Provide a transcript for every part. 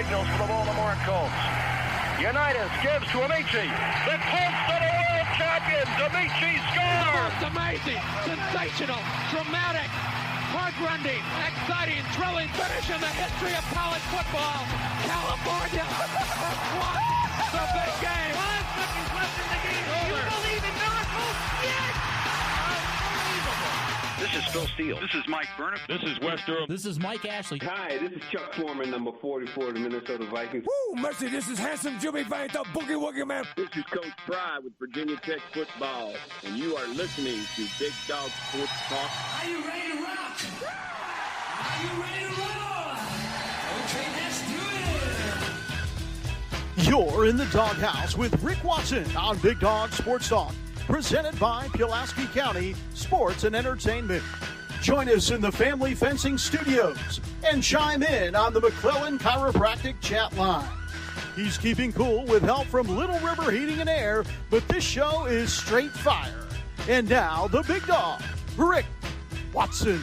signals for the Baltimore Colts. Unitas gives to Amici. The Colts are the world champions. Amici scores. It's amazing, sensational, dramatic, heart-rending, exciting, thrilling finish in the history of college football. California won the big game. 5 seconds left in the game. You believe in miracles? Yes! Unbelievable. This is Phil Steele. This is Mike Burnham. This is Wes Durham. This is Mike Ashley. Hi, this is Chuck Foreman, number 44 of the Minnesota Vikings. Woo, mercy, this is handsome Jimmy Vane, the Boogie Woogie Man. This is Coach Fry with Virginia Tech Football, and you are listening to Big Dog Sports Talk. Are you ready to rock? Are you ready to roll? Okay, let's do it. You're in the doghouse with Rick Watson on Big Dog Sports Talk, presented by Pulaski County Sports and Entertainment. Join us in the Family Fencing Studios and chime in on the McClellan Chiropractic chat line. He's keeping cool with help from Little River Heating and Air, but this show is straight fire. And now, the big dog, Rick Watson.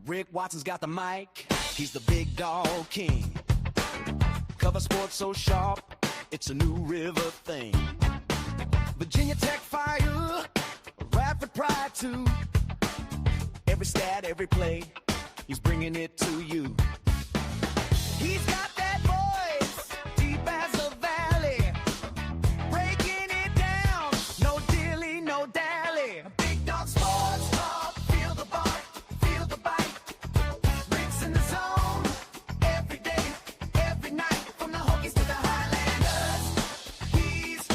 Rick Watson's got the mic, he's the big dog king. Cover sports so sharp, it's a New River thing. Virginia Tech fire, rapid pride too. Every stat, every play, he's bringing it to you. He's got that voice, deep as a valley, breaking it down, no dilly, no dally. Big dog sports talk, feel the bark, feel the bite. Rick's in the zone, every day, every night, from the Hokies to the Highlanders. He's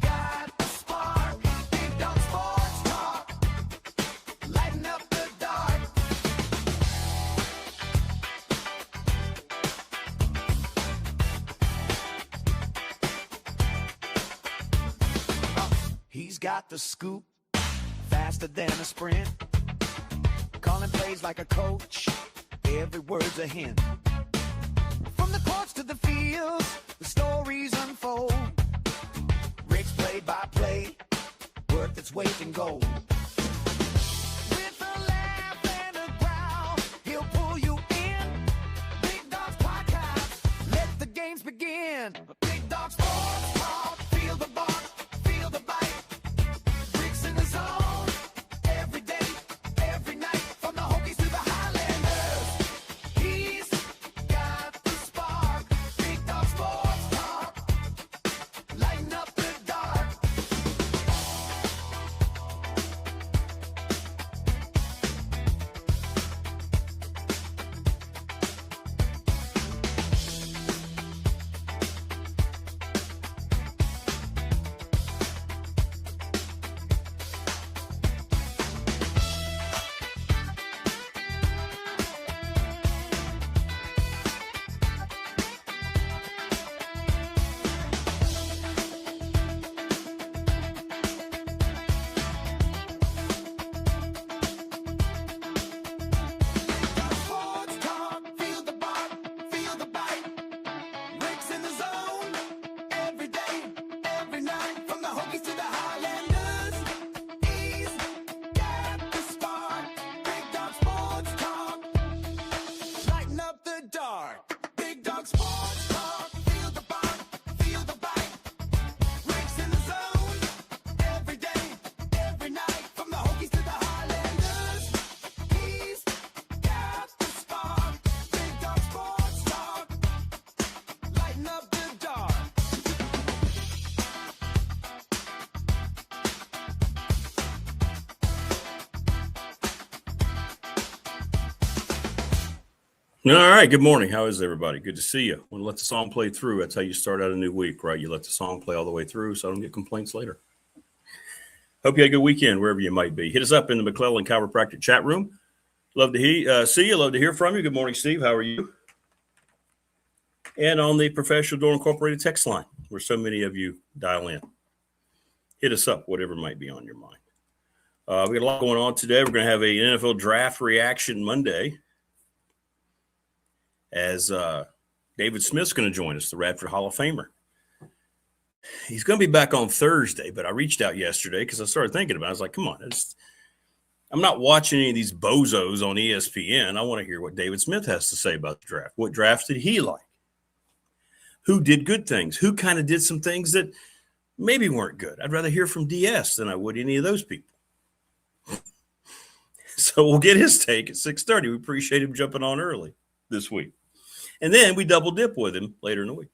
got the spark, Big dog sports talk, lighten up the dark. He's got the scoop, faster than a sprint. Calling plays like a coach, every word's a hint. From the courts to the fields, the stories unfold. Rick's play-by-play, worth its weight in gold. With a laugh and a growl, he'll pull you in. Big Dog's podcast, let the games begin. Big Dog Sports Talk, feel the bark, feel the bite. Rick's in the zone, every day, every night, from the Hokies to the Highlanders. He's got the spark, Big Dog Sports Talk, lighten up the dark. Sports talk, feel the bark, feel the bite. Rick's in the zone, every day, every night, from the Hokies to the Highlanders. He's got the spark, Big Dog Sports Talk, lighten up the dark. Big Dog Sports Talk, feel the bark, feel the bite. Rick's in the zone, every day, every night, from the Hokies to the Highlanders. He's got the spark, Big Dog Sports Talk, lighten up the dark. All right. Good morning. How is everybody? Good to see you. Want to let the song play through. That's how you start out a new week, right? You let the song play all the way through so I don't get complaints later. Hope you had a good weekend wherever you might be. Hit us up in the McClellan Chiropractic chat room. Love to see you. Love to hear from you. Good morning, Steve. How are you? And on the Professional Door Incorporated text line, where so many of you dial in. Hit us up, whatever might be on your mind. We got a lot going on today. We're going to have a NFL Draft Reaction Monday. as David Smith's going to join us, the Radford Hall of Famer. He's going to be back on Thursday, but I reached out yesterday because I started thinking about it. I was like, come on, I'm not watching any of these bozos on ESPN. I want to hear what David Smith has to say about the draft. What drafts did he like? Who did good things? Who kind of did some things that maybe weren't good? I'd rather hear from DS than I would any of those people. So we'll get his take at 6:30. We appreciate him jumping on early this week. And then we double dip with him later in the week.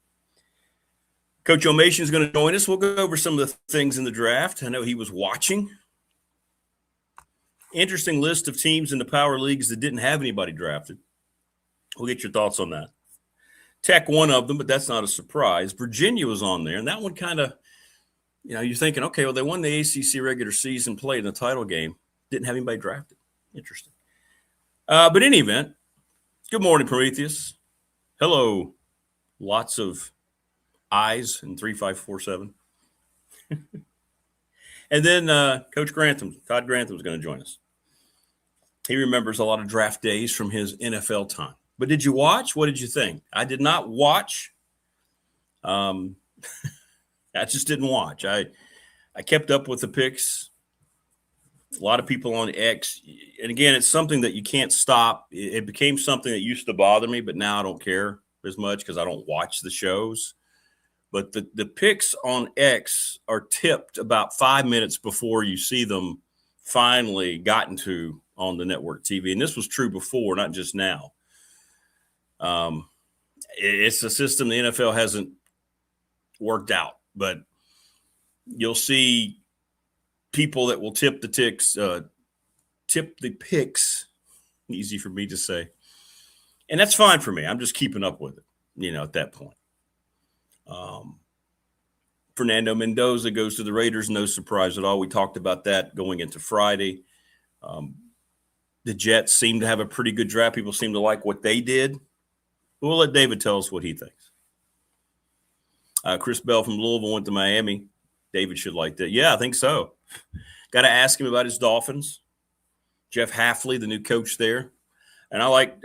Coach Elmassian is going to join us. We'll go over some of the things in the draft. I know he was watching. Interesting list of teams in the power leagues that didn't have anybody drafted. We'll get your thoughts on that. Tech, one of them, but that's not a surprise. Virginia was on there, and that one kind of, you're thinking, okay, well, they won the ACC regular season, played in the title game, didn't have anybody drafted. Interesting. But in any event, good morning, Prometheus. Hello. Lots of eyes in 3547. And then Coach Grantham, Todd Grantham, is going to join us. He remembers a lot of draft days from his NFL time. But did you watch? What did you think? I did not watch. I just didn't watch. I kept up with the picks. A lot of people on X. And again, it's something that you can't stop. It became something that used to bother me, but now I don't care as much because I don't watch the shows. But the picks on X are tipped about 5 minutes before you see them finally gotten to on the network TV. And this was true before, not just now. It's a system the NFL hasn't worked out, but you'll see people that will tip the picks, easy for me to say. And that's fine for me. I'm just keeping up with it, at that point. Fernando Mendoza goes to the Raiders, no surprise at all. We talked about that going into Friday. The Jets seem to have a pretty good draft. People seem to like what they did. We'll let David tell us what he thinks. Chris Bell from Louisville went to Miami. David should like that. Yeah, I think so. Got to ask him about his Dolphins. Jeff Hafley, the new coach there. And I like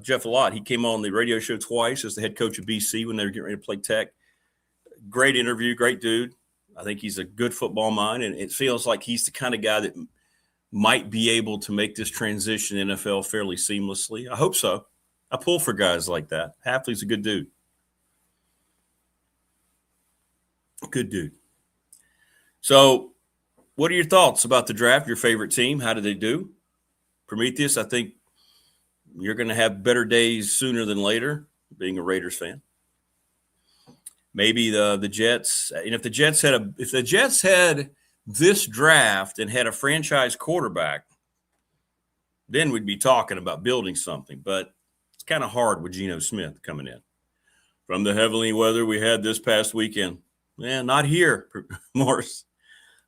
Jeff a lot. He came on the radio show twice as the head coach of BC when they were getting ready to play Tech. Great interview, great dude. I think he's a good football mind, and it feels like he's the kind of guy that might be able to make this transition in NFL fairly seamlessly. I hope so. I pull for guys like that. Hafley's a good dude. Good dude. So what are your thoughts about the draft, your favorite team? How did they do? Prometheus, I think you're going to have better days sooner than later, being a Raiders fan. Maybe the Jets. And if the Jets had this draft and had a franchise quarterback, then we'd be talking about building something. But it's kind of hard with Geno Smith coming in. From the heavenly weather we had this past weekend. Not here, Morris.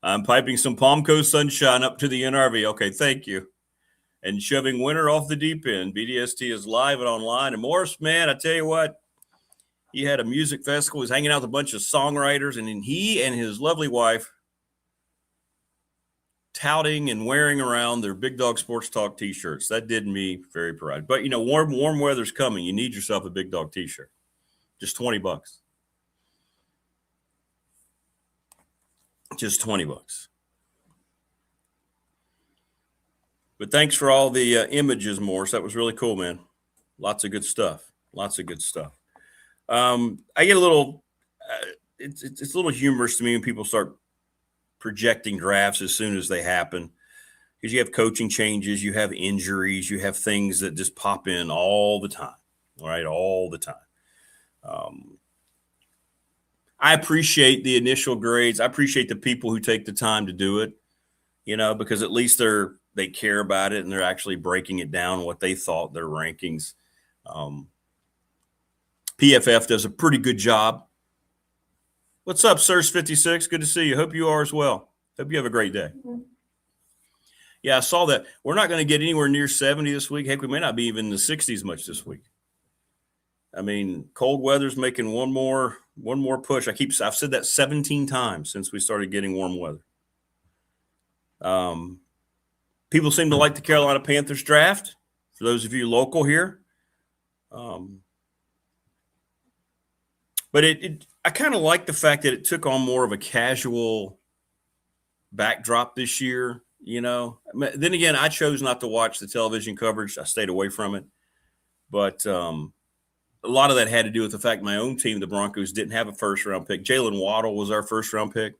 I'm piping some Palm Coast sunshine up to the NRV. Okay, thank you. And shoving winter off the deep end. BDST is live and online. And Morris, man, I tell you what, he had a music festival. He was hanging out with a bunch of songwriters, and then he and his lovely wife touting and wearing around their Big Dog Sports Talk T-shirts. That did me very proud. But, warm weather's coming. You need yourself a Big Dog T-shirt. Just $20. Just $20. But thanks for all the images, Morris. That was really cool, man. Lots of good stuff. I get a little it's a little humorous to me when people start projecting drafts as soon as they happen, because you have coaching changes, you have injuries, you have things that just pop in all the time, right? All the time. I appreciate the initial grades. I appreciate the people who take the time to do it, because at least they care about it and they're actually breaking it down what they thought their rankings. PFF does a pretty good job. What's up, Sirs56? Good to see you. Hope you are as well. Hope you have a great day. Yeah, I saw that. We're not going to get anywhere near 70 this week. Heck, we may not be even in the 60s much this week. I mean, cold weather's making one more push. I've said that 17 times since we started getting warm weather. People seem to like the Carolina Panthers draft. For those of you local here, But I kind of like the fact that it took on more of a casual backdrop this year. You know, then again, I chose not to watch the television coverage. I stayed away from it. But a lot of that had to do with the fact my own team, the Broncos, didn't have a first-round pick. Jalen Waddle was our first-round pick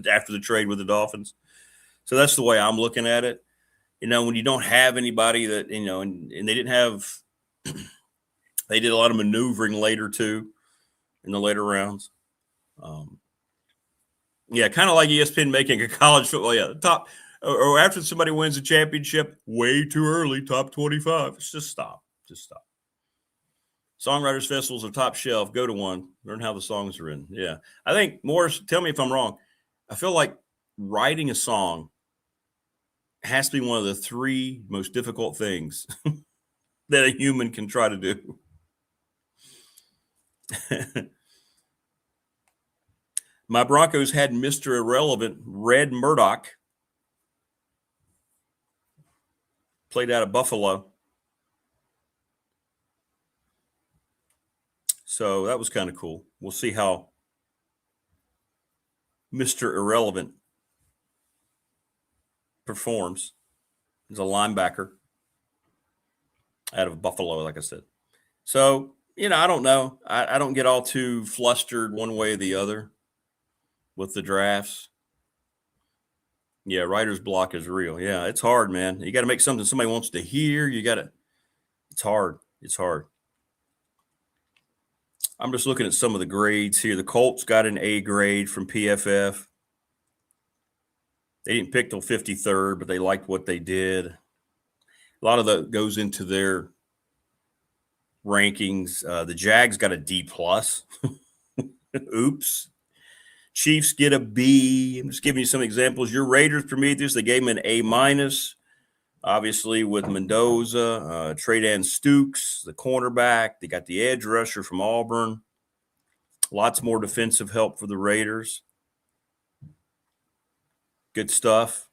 after the trade with the Dolphins. So that's the way I'm looking at it. You know, when you don't have anybody that, you know, and they didn't have – they did a lot of maneuvering later too in the later rounds. Yeah, kind of like ESPN making a college football. Yeah, top or after somebody wins a championship, way too early, top 25. It's just stop. Just stop. Songwriters Festivals are top shelf. Go to one. Learn how the songs are in. Yeah. I think, Morris, tell me if I'm wrong. I feel like writing a song has to be one of the 3 most difficult things that a human can try to do. My Broncos had Mr. Irrelevant, Red Murdoch, played out of Buffalo. So that was kind of cool. We'll see how Mr. Irrelevant performs. He's a linebacker out of Buffalo, like I said. So, you know, I don't know. I don't get all too flustered one way or the other with the drafts. Yeah, writer's block is real. Yeah, it's hard, man. You got to make something somebody wants to hear. It's hard. It's hard. I'm just looking at some of the grades here. The Colts got an A grade from PFF. They didn't pick till 53rd, but they liked what they did. A lot of that goes into their rankings. The Jags got a D+. Oops. Chiefs get a B. I'm just giving you some examples. Your Raiders, Prometheus, they gave them an A-. Obviously, with Mendoza, Tredan Stukes, the cornerback. They got the edge rusher from Auburn. Lots more defensive help for the Raiders. Good stuff.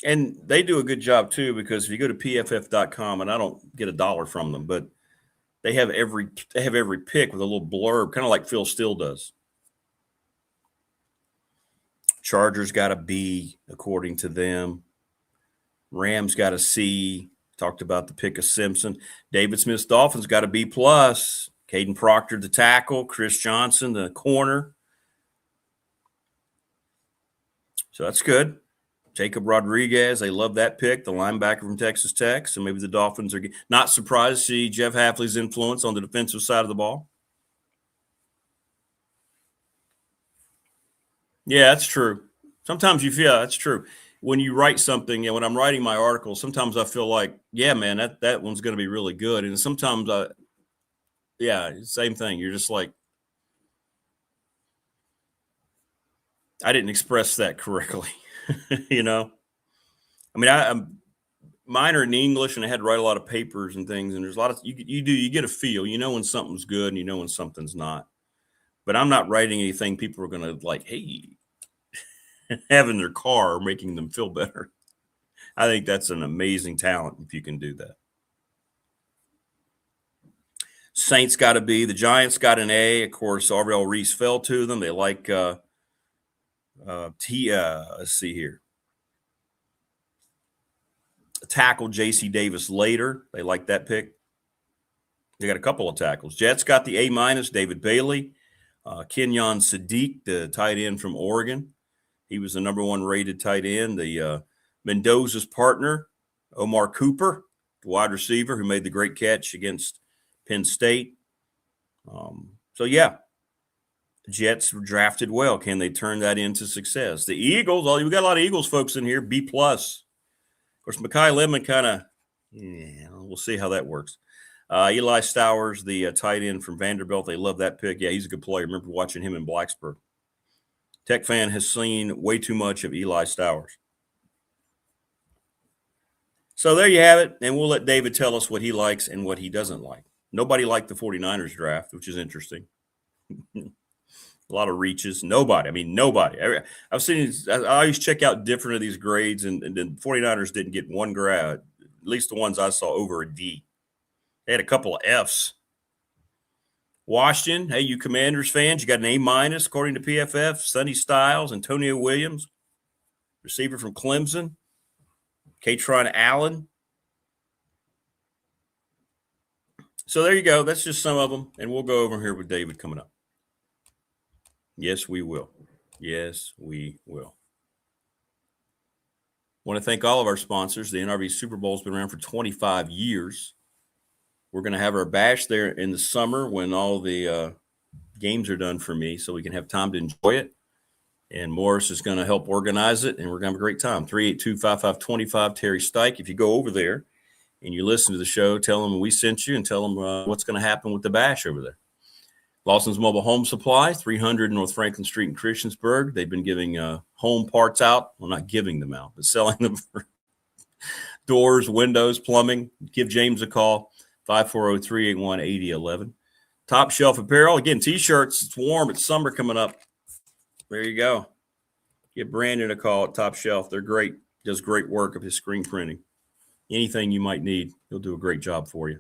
And they do a good job, too, because if you go to PFF.com, and I don't get $1 from them, but they have every pick with a little blurb, kind of like Phil Steele does. Chargers got a B, according to them. Rams got a C. Talked about the pick of Simpson. David Smith's Dolphins got a B+. Caden Proctor, the tackle. Chris Johnson, the corner. So that's good. Jacob Rodriguez, they love that pick, the linebacker from Texas Tech. So maybe the Dolphins are not surprised to see Jeff Hafley's influence on the defensive side of the ball. Yeah, that's true. Sometimes you feel that's true. When you write something, when I'm writing my article, sometimes I feel like, yeah, man, that one's going to be really good. And sometimes, same thing. You're just like, I didn't express that correctly, you know? I mean, I'm minor in English and I had to write a lot of papers and things. And there's a lot of, you get a feel, you know, when something's good and you know when something's not. But I'm not writing anything people are going to like, hey, have in their car or making them feel better. I think that's an amazing talent if you can do that. Saints got a B. The Giants got an A. Of course, Ariel Reese fell to them. They like let's see here. Tackle J.C. Davis later. They like that pick. They got a couple of tackles. Jets got the A-, David Bailey. Kenyon Sadiq, the tight end from Oregon. He was the number 1 rated tight end. The Mendoza's partner, Omar Cooper, the wide receiver who made the great catch against Penn State. So, yeah, the Jets were drafted well. Can they turn that into success? The Eagles, we got a lot of Eagles folks in here, B+. Of course, Mekhi Lemon kind of, we'll see how that works. Eli Stowers, the tight end from Vanderbilt, they love that pick. Yeah, he's a good player. I remember watching him in Blacksburg. Tech fan has seen way too much of Eli Stowers. So there you have it, and we'll let David tell us what he likes and what he doesn't like. Nobody liked the 49ers draft, which is interesting. A lot of reaches. Nobody. I've seen – I always check out different of these grades, and the 49ers didn't get one grad. least the ones I saw, over a D. They had a couple of Fs. Washington, hey, you Commanders fans, you got an A- according to PFF. Sonny Styles, Antonio Williams, receiver from Clemson, Katron Allen. So there you go. That's just some of them, and we'll go over here with David coming up. Yes, we will. Yes, we will. Want to thank all of our sponsors. The NRV Super Bowl has been around for 25 years. We're going to have our bash there in the summer when all the games are done for me, so we can have time to enjoy it. And Morris is going to help organize it, and we're going to have a great time. 382-5525, Terry Stike. If you go over there and you listen to the show, tell them we sent you and tell them what's going to happen with the bash over there. Lawson's Mobile Home Supply, 300 North Franklin Street in Christiansburg. They've been giving home parts out. Well, not giving them out, but selling them for doors, windows, plumbing. Give James a call, 540-381-8011. Top Shelf Apparel. Again, T-shirts. It's warm. It's summer coming up. There you go. Give Brandon a call at Top Shelf. They're great. Does great work of his screen printing. Anything you might need, he'll do a great job for you.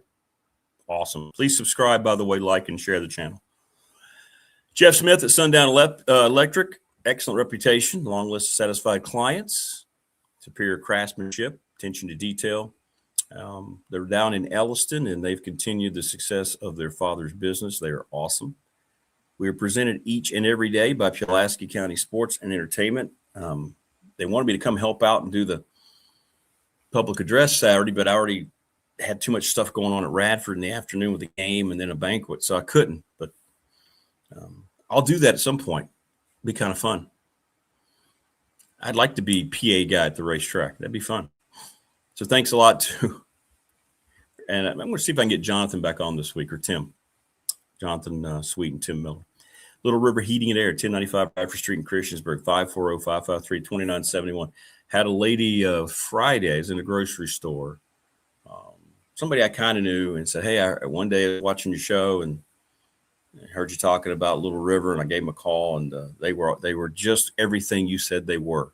Awesome. Please subscribe, by the way, like and share the channel. Jeff Smith at Sundown Electric. Excellent reputation. Long list of satisfied clients. Superior craftsmanship. Attention to detail. They're down in Elliston, and they've continued the success of their father's business. They are awesome. We are presented each and every day by Pulaski County Sports and Entertainment. They wanted me to come help out and do the public address Saturday, but I already had too much stuff going on at Radford in the afternoon with the game and then a banquet, so I couldn't. But I'll do that at some point. It'd be kind of fun. I'd like to be PA guy at the racetrack. That'd be fun. So thanks a lot to – and I'm going to see if I can get Jonathan back on this week, or Tim. Jonathan Sweet and Tim Miller. Little River Heating and Air, 1095 Bradford Street in Christiansburg, 540-553-2971. Had a lady Fridays in a grocery store. Somebody I kind of knew, and said, hey, one day I was watching your show and I heard you talking about Little River, and I gave them a call, and they were just everything you said they were.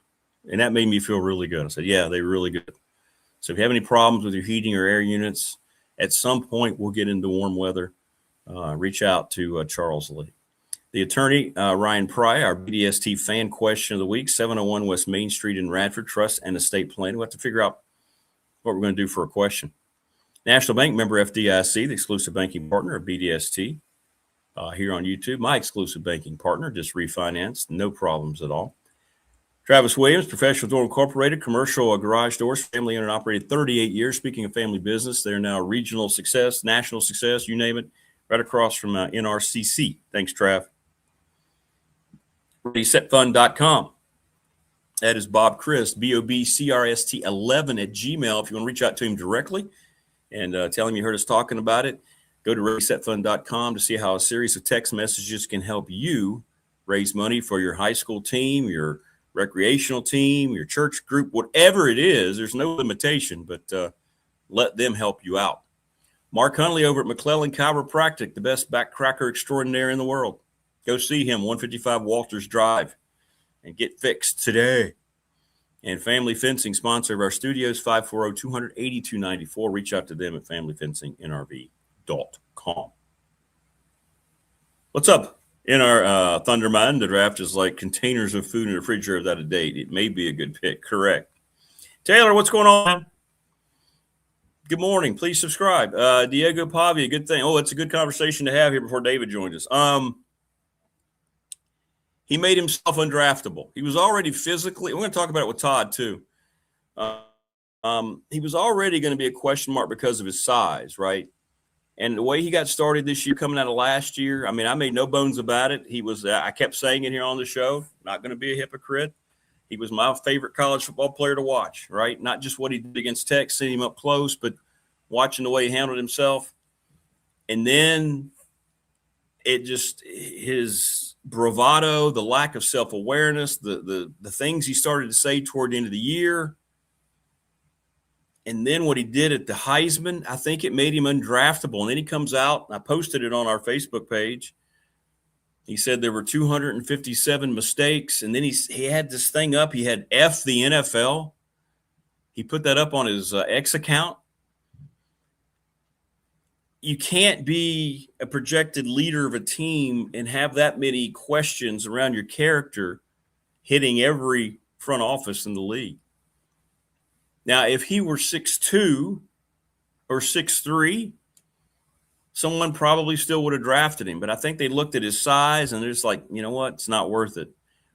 And that made me feel really good. I said, yeah, they're really good. So if you have any problems with your heating or air units, at some point we'll get into warm weather. Reach out to Charles Lee. The attorney, Ryan Pry, our BDST fan question of the week, 701 West Main Street in Radford, Trust and Estate Plan. We'll have to figure out what we're going to do for a question. National Bank member FDIC, the exclusive banking partner of BDST, here on YouTube. My exclusive banking partner, just refinanced, no problems at all. Travis Williams, Professional Door Incorporated, commercial garage doors, family owned and operated 38 years. Speaking of family business, they're now regional success, national success, you name it, right across from NRCC. Thanks, Trav. ReadySetFund.com. That is Bob Christ, BOBCRST11 at Gmail. If you want to reach out to him directly and tell him you heard us talking about it, go to ReadySetFund.com to see how a series of text messages can help you raise money for your high school team, your recreational team, your church group, whatever it is. There's no limitation, but let them help you out. Mark Hunley over at McClellan Chiropractic, the best back cracker extraordinaire in the world. Go see him, 155 Walters Drive, and get fixed today. And Family Fencing, sponsor of our studios, 540-200-8294. Reach out to them at familyfencingnrv.com. What's up? In our Thunder Mind, the draft is like containers of food in a refrigerator without a date. It may be a good pick. Correct. Taylor, what's going on? Good morning. Please subscribe. Diego Pavia, good thing. Oh, it's a good conversation to have here before David joins us. He made himself undraftable. He was already physically – we're going to talk about it with Todd too. He was already going to be a question mark because of his size, right? And the way he got started this year, coming out of last year, I mean, I made no bones about it. He was I kept saying it here on the show, not going to be a hypocrite. He was my favorite college football player to watch, right? Not just what he did against Tech, seeing him up close, but watching the way he handled himself. And then it just – his bravado, the lack of self-awareness, the things he started to say toward the end of the year, and then what he did at the Heisman, I think it made him undraftable. And then he comes out, I posted it on our Facebook page. He said there were 257 mistakes, and then he had this thing up. He had F the NFL. He put that up on his X account, you can't be a projected leader of a team and have that many questions around your character hitting every front office in the league. Now, if he were 6'2" or 6'3", someone probably still would have drafted him. But I think they looked at his size and they're just like, you know what? It's not worth it.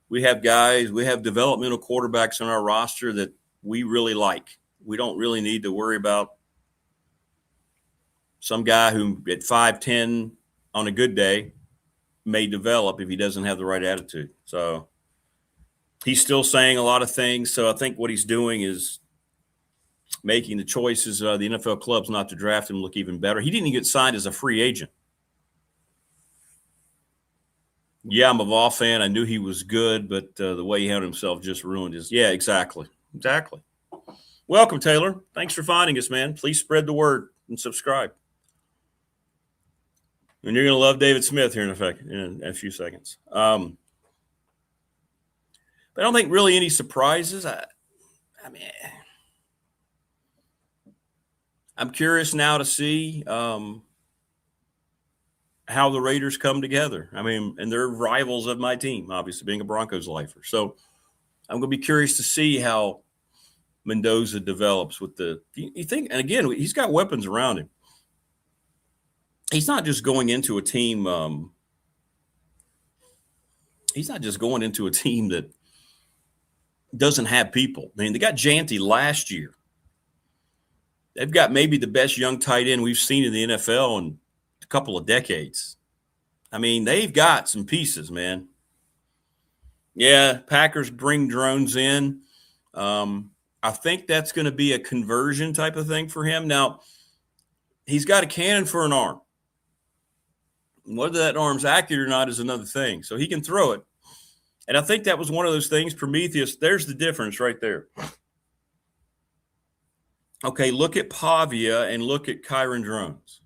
We have developmental quarterbacks on our roster that we really like. We don't really need to worry about some guy who at 5'10" on a good day may develop if he doesn't have the right attitude. So he's still saying a lot of things. So I think what he's doing is making the choices the NFL clubs not to draft him look even better. He didn't even get signed as a free agent. Yeah, I'm a Vol fan. I knew he was good, but the way he handled himself just ruined his. Yeah, exactly. Welcome, Taylor. Thanks for finding us, man. Please spread the word and subscribe. And you're going to love David Smith here in a few seconds. But I don't think really any surprises. I mean, I'm curious now to see how the Raiders come together. I mean, and they're rivals of my team, obviously, being a Broncos lifer. So I'm going to be curious to see how Mendoza develops with you think, and again, he's got weapons around him. He's not just going into a team. He's not just going into a team that doesn't have people. I mean, they got Janty last year. They've got maybe the best young tight end we've seen in the NFL in a couple of decades. I mean, they've got some pieces, man. Yeah, Packers bring drones in. I think that's going to be a conversion type of thing for him. Now, he's got a cannon for an arm. Whether that arm's accurate or not is another thing. So he can throw it. And I think that was one of those things, Prometheus, there's the difference right there. Okay, look at Pavia and look at Kyron Drones.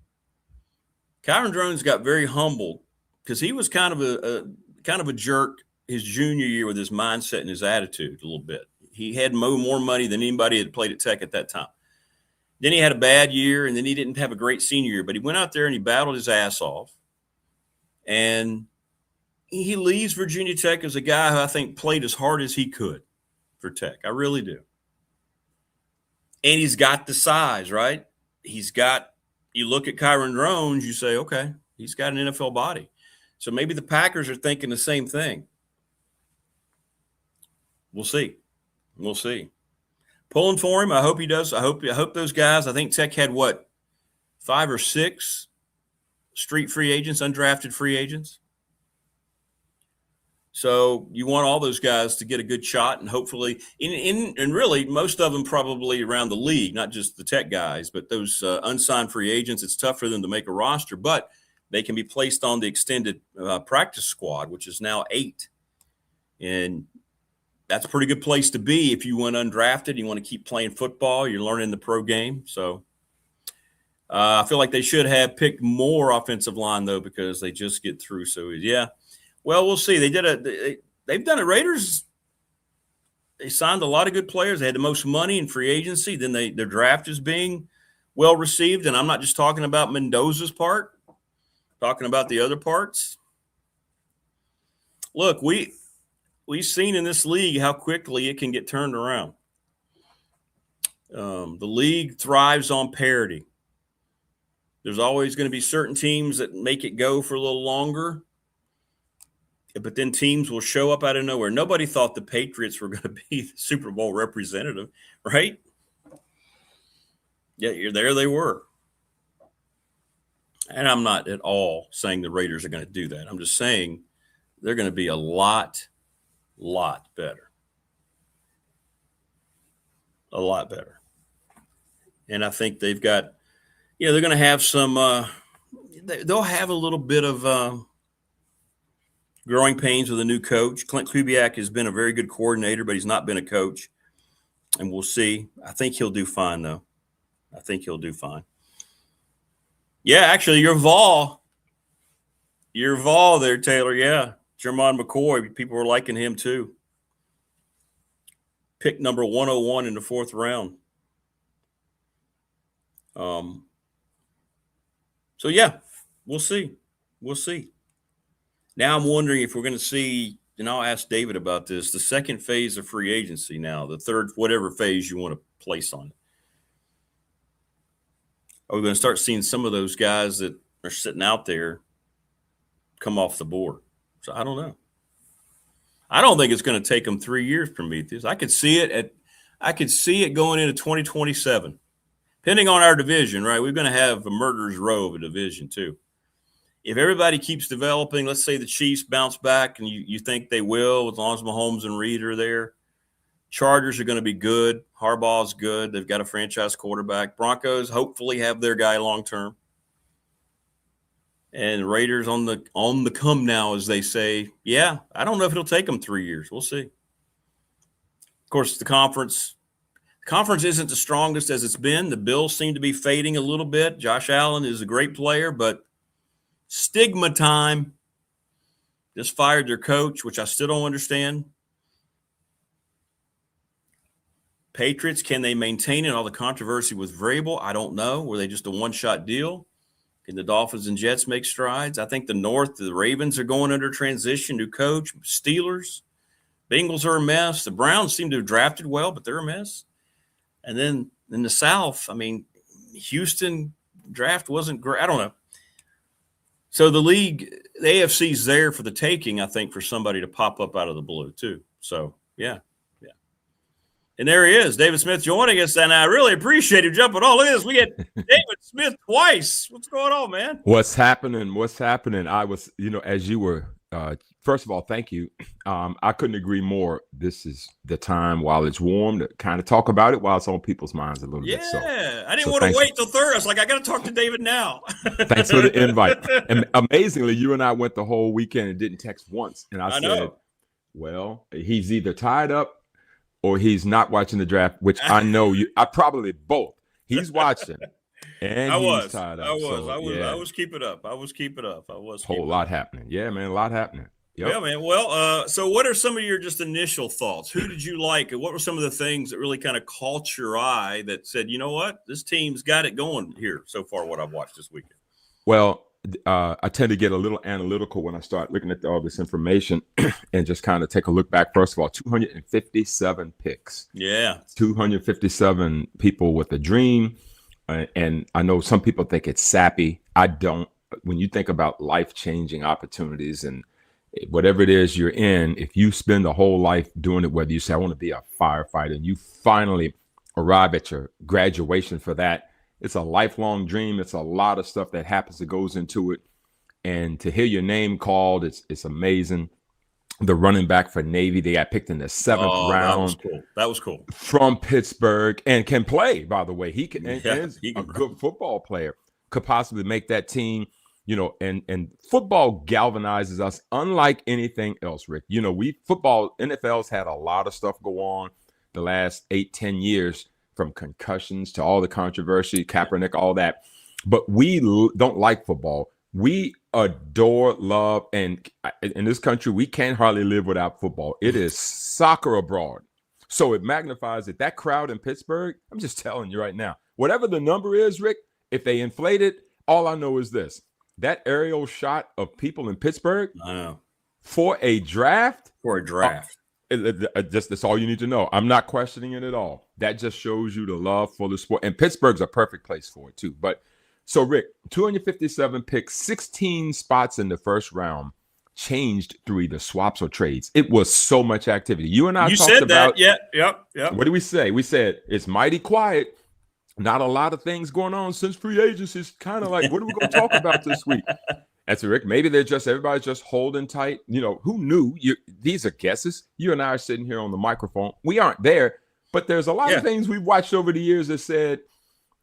Kyron Drones got very humbled because he was kind of a jerk his junior year with his mindset and his attitude a little bit. He had more money than anybody had played at Tech at that time. Then he had a bad year, and then he didn't have a great senior year. But he went out there and he battled his ass off. And he leaves Virginia Tech as a guy who I think played as hard as he could for Tech. I really do. And he's got the size, right? You look at Kyron Drones, you say, okay, he's got an NFL body. So maybe the Packers are thinking the same thing. We'll see. Pulling for him. I hope he does. I hope those guys, I think Tech had 5 or 6 street free agents, undrafted free agents. So you want all those guys to get a good shot, and hopefully, and really most of them probably around the league, not just the Tech guys, but those unsigned free agents. It's tough for them to make a roster, but they can be placed on the extended practice squad, which is now 8. And that's a pretty good place to be if you went undrafted. You want to keep playing football. You're learning the pro game. So I feel like they should have picked more offensive line, though, because they just get through. So, yeah. Well, we'll see. They've done it. Raiders, they signed a lot of good players. They had the most money in free agency. Then their draft is being well received. And I'm not just talking about Mendoza's part, I'm talking about the other parts. Look, we've seen in this league how quickly it can get turned around. The league thrives on parity. There's always going to be certain teams that make it go for a little longer, but then teams will show up out of nowhere. Nobody thought the Patriots were going to be the Super Bowl representative, right? Yeah, there they were. And I'm not at all saying the Raiders are going to do that. I'm just saying they're going to be a lot better. A lot better. And I think they've got, they're going to have some, they'll have a little bit of growing pains with a new coach. Clint Kubiak has been a very good coordinator, but he's not been a coach. And we'll see. I think he'll do fine, though. Yeah, actually, your Vol there, Taylor. Yeah, Jermon McCoy. People were liking him, too. Pick number 101 in the 4th round. So, yeah, we'll see. We'll see. Now I'm wondering if we're going to see, and I'll ask David about this, the second phase of free agency now, the third, whatever phase you want to place on it. Are we going to start seeing some of those guys that are sitting out there come off the board? So I don't know. I don't think it's going to take them 3 years, Prometheus. I could see it going into 2027. Depending on our division, right? We're going to have a murderer's row of a division too. If everybody keeps developing, let's say the Chiefs bounce back, and you think they will, as long as Mahomes and Reed are there. Chargers are going to be good. Harbaugh's good. They've got a franchise quarterback. Broncos hopefully have their guy long term. And Raiders on the come now, as they say. Yeah, I don't know if it'll take them 3 years. We'll see. Of course, the conference isn't the strongest as it's been. The Bills seem to be fading a little bit. Josh Allen is a great player, but stigma time. Just fired their coach, which I still don't understand. Patriots, can they maintain it? All the controversy with Vrabel, I don't know. Were they just a one-shot deal? Can the Dolphins and Jets make strides? I think the North, the Ravens are going under transition, new coach. Steelers, Bengals are a mess. The Browns seem to have drafted well, but they're a mess. And then in the South, I mean, Houston draft wasn't great. I don't know. So the league, the AFC's there for the taking, I think, for somebody to pop up out of the blue too. So, yeah. And there he is, David Smith joining us, and I really appreciate him jumping on. Look at this. We get David Smith twice. What's going on, man? What's happening? I was, as you were, first of all, thank you. I couldn't agree more. This is the time while it's warm to kind of talk about it while it's on people's minds a little bit. So, I didn't want to wait till Thursday. I was like, I got to talk to David now. Thanks for the invite. And amazingly, you and I went the whole weekend and didn't text once. And I said, well, he's either tied up or he's not watching the draft, which I know I probably both. He's watching, and he's tied up. I was keeping up. I was whole lot happening. Yeah, man, a lot happening. Yep. Yeah, man. Well, so what are some of your just initial thoughts? Who did you like? And what were some of the things that really kind of caught your eye that said, you know what, this team's got it going here so far, what I've watched this weekend? Well, I tend to get a little analytical when I start looking at all this information and just kind of take a look back. First of all, 257 picks. Yeah. 257 people with a dream. And I know some people think it's sappy. I don't. When you think about life-changing opportunities and whatever it is you're in, if you spend a whole life doing it, whether you say, I want to be a firefighter, and you finally arrive at your graduation for that, it's a lifelong dream. It's a lot of stuff that happens that goes into it. And to hear your name called, it's amazing. The running back for Navy, they got picked in the 7th round. That was cool. From Pittsburgh, and can play, by the way. He can, and is a good football player. Could possibly make that team, and football galvanizes us unlike anything else, Rick. NFL's had a lot of stuff go on the last 8-10 years, from concussions to all the controversy, Kaepernick, all that. But we don't like football. We adore, love, and in this country, we can't hardly live without football. It is soccer abroad. So it magnifies it. That crowd in Pittsburgh, I'm just telling you right now, whatever the number is, Rick, if they inflate it, all I know is this. That aerial shot of people in Pittsburgh for a draft. That's all you need to know. I'm not questioning it at all. That just shows you the love for the sport. And Pittsburgh's a perfect place for it too. But so, Rick, 257 picks, 16 spots in the first round changed through either swaps or trades. It was so much activity. You and I talked about that. Yep. What did we say? We said it's mighty quiet. Not a lot of things going on since free agency. It's kind of like, what are we going to talk about this week? That's Rick. Maybe everybody's just holding tight. Who knew? These are guesses. You and I are sitting here on the microphone. We aren't there, but there's a lot of things we've watched over the years that said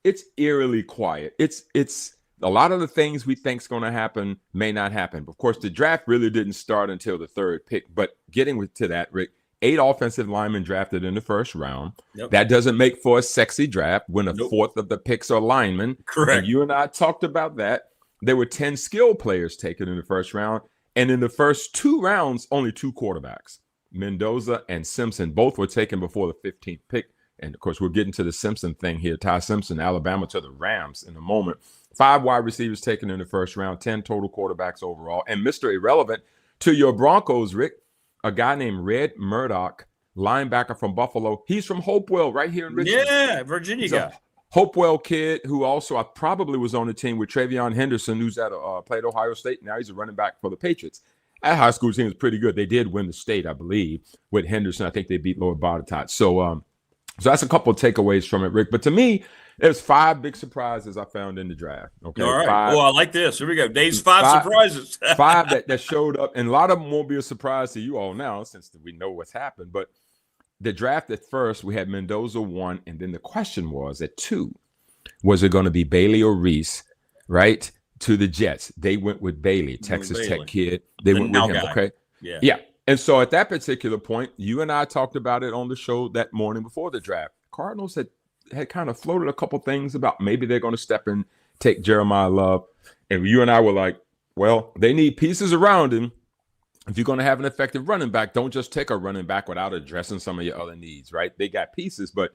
it's eerily quiet. It's a lot of the things we think is going to happen may not happen. Of course, the draft really didn't start until the 3rd pick. But getting to that, Rick, 8 offensive linemen drafted in the 1st round. Yep. That doesn't make for a sexy draft when a 4th of the picks are linemen. Correct. And you and I talked about that. There were 10 skill players taken in the 1st round. And in the first 2 rounds, only 2 quarterbacks, Mendoza and Simpson, both were taken before the 15th pick. And, of course, we're getting to the Simpson thing here. Ty Simpson, Alabama to the Rams in a moment. 5 wide receivers taken in the first round, 10 total quarterbacks overall. And Mr. Irrelevant to your Broncos, Rick, a guy named Red Murdoch, linebacker from Buffalo. He's from Hopewell, right here in Richmond. Yeah, Virginia guy. Hopewell kid who also I probably was on the team with Travion Henderson, who's played Ohio State. Now he's a running back for the Patriots. That high school team was pretty good. They did win the state, I believe, with Henderson. I think they beat Lower Botetourt. So that's a couple of takeaways from it, Rick. But to me, there's 5 big surprises I found in the draft. Okay, all right. 5, I like this. Here we go. Dave's 5 surprises. 5 that showed up, and a lot of them won't be a surprise to you all now since we know what's happened. But the draft at first, we had Mendoza 1, and then the question was at 2, was it going to be Bailey or Reese, right, to the Jets? They went with Bailey, Texas Tech kid. They went with him, okay? Yeah. And so at that particular point, you and I talked about it on the show that morning before the draft. Cardinals had kind of floated a couple things about maybe they're going to step in, take Jeremiah Love. And you and I were like, well, they need pieces around him. If you're going to have an effective running back, don't just take a running back without addressing some of your other needs, right? They got pieces, but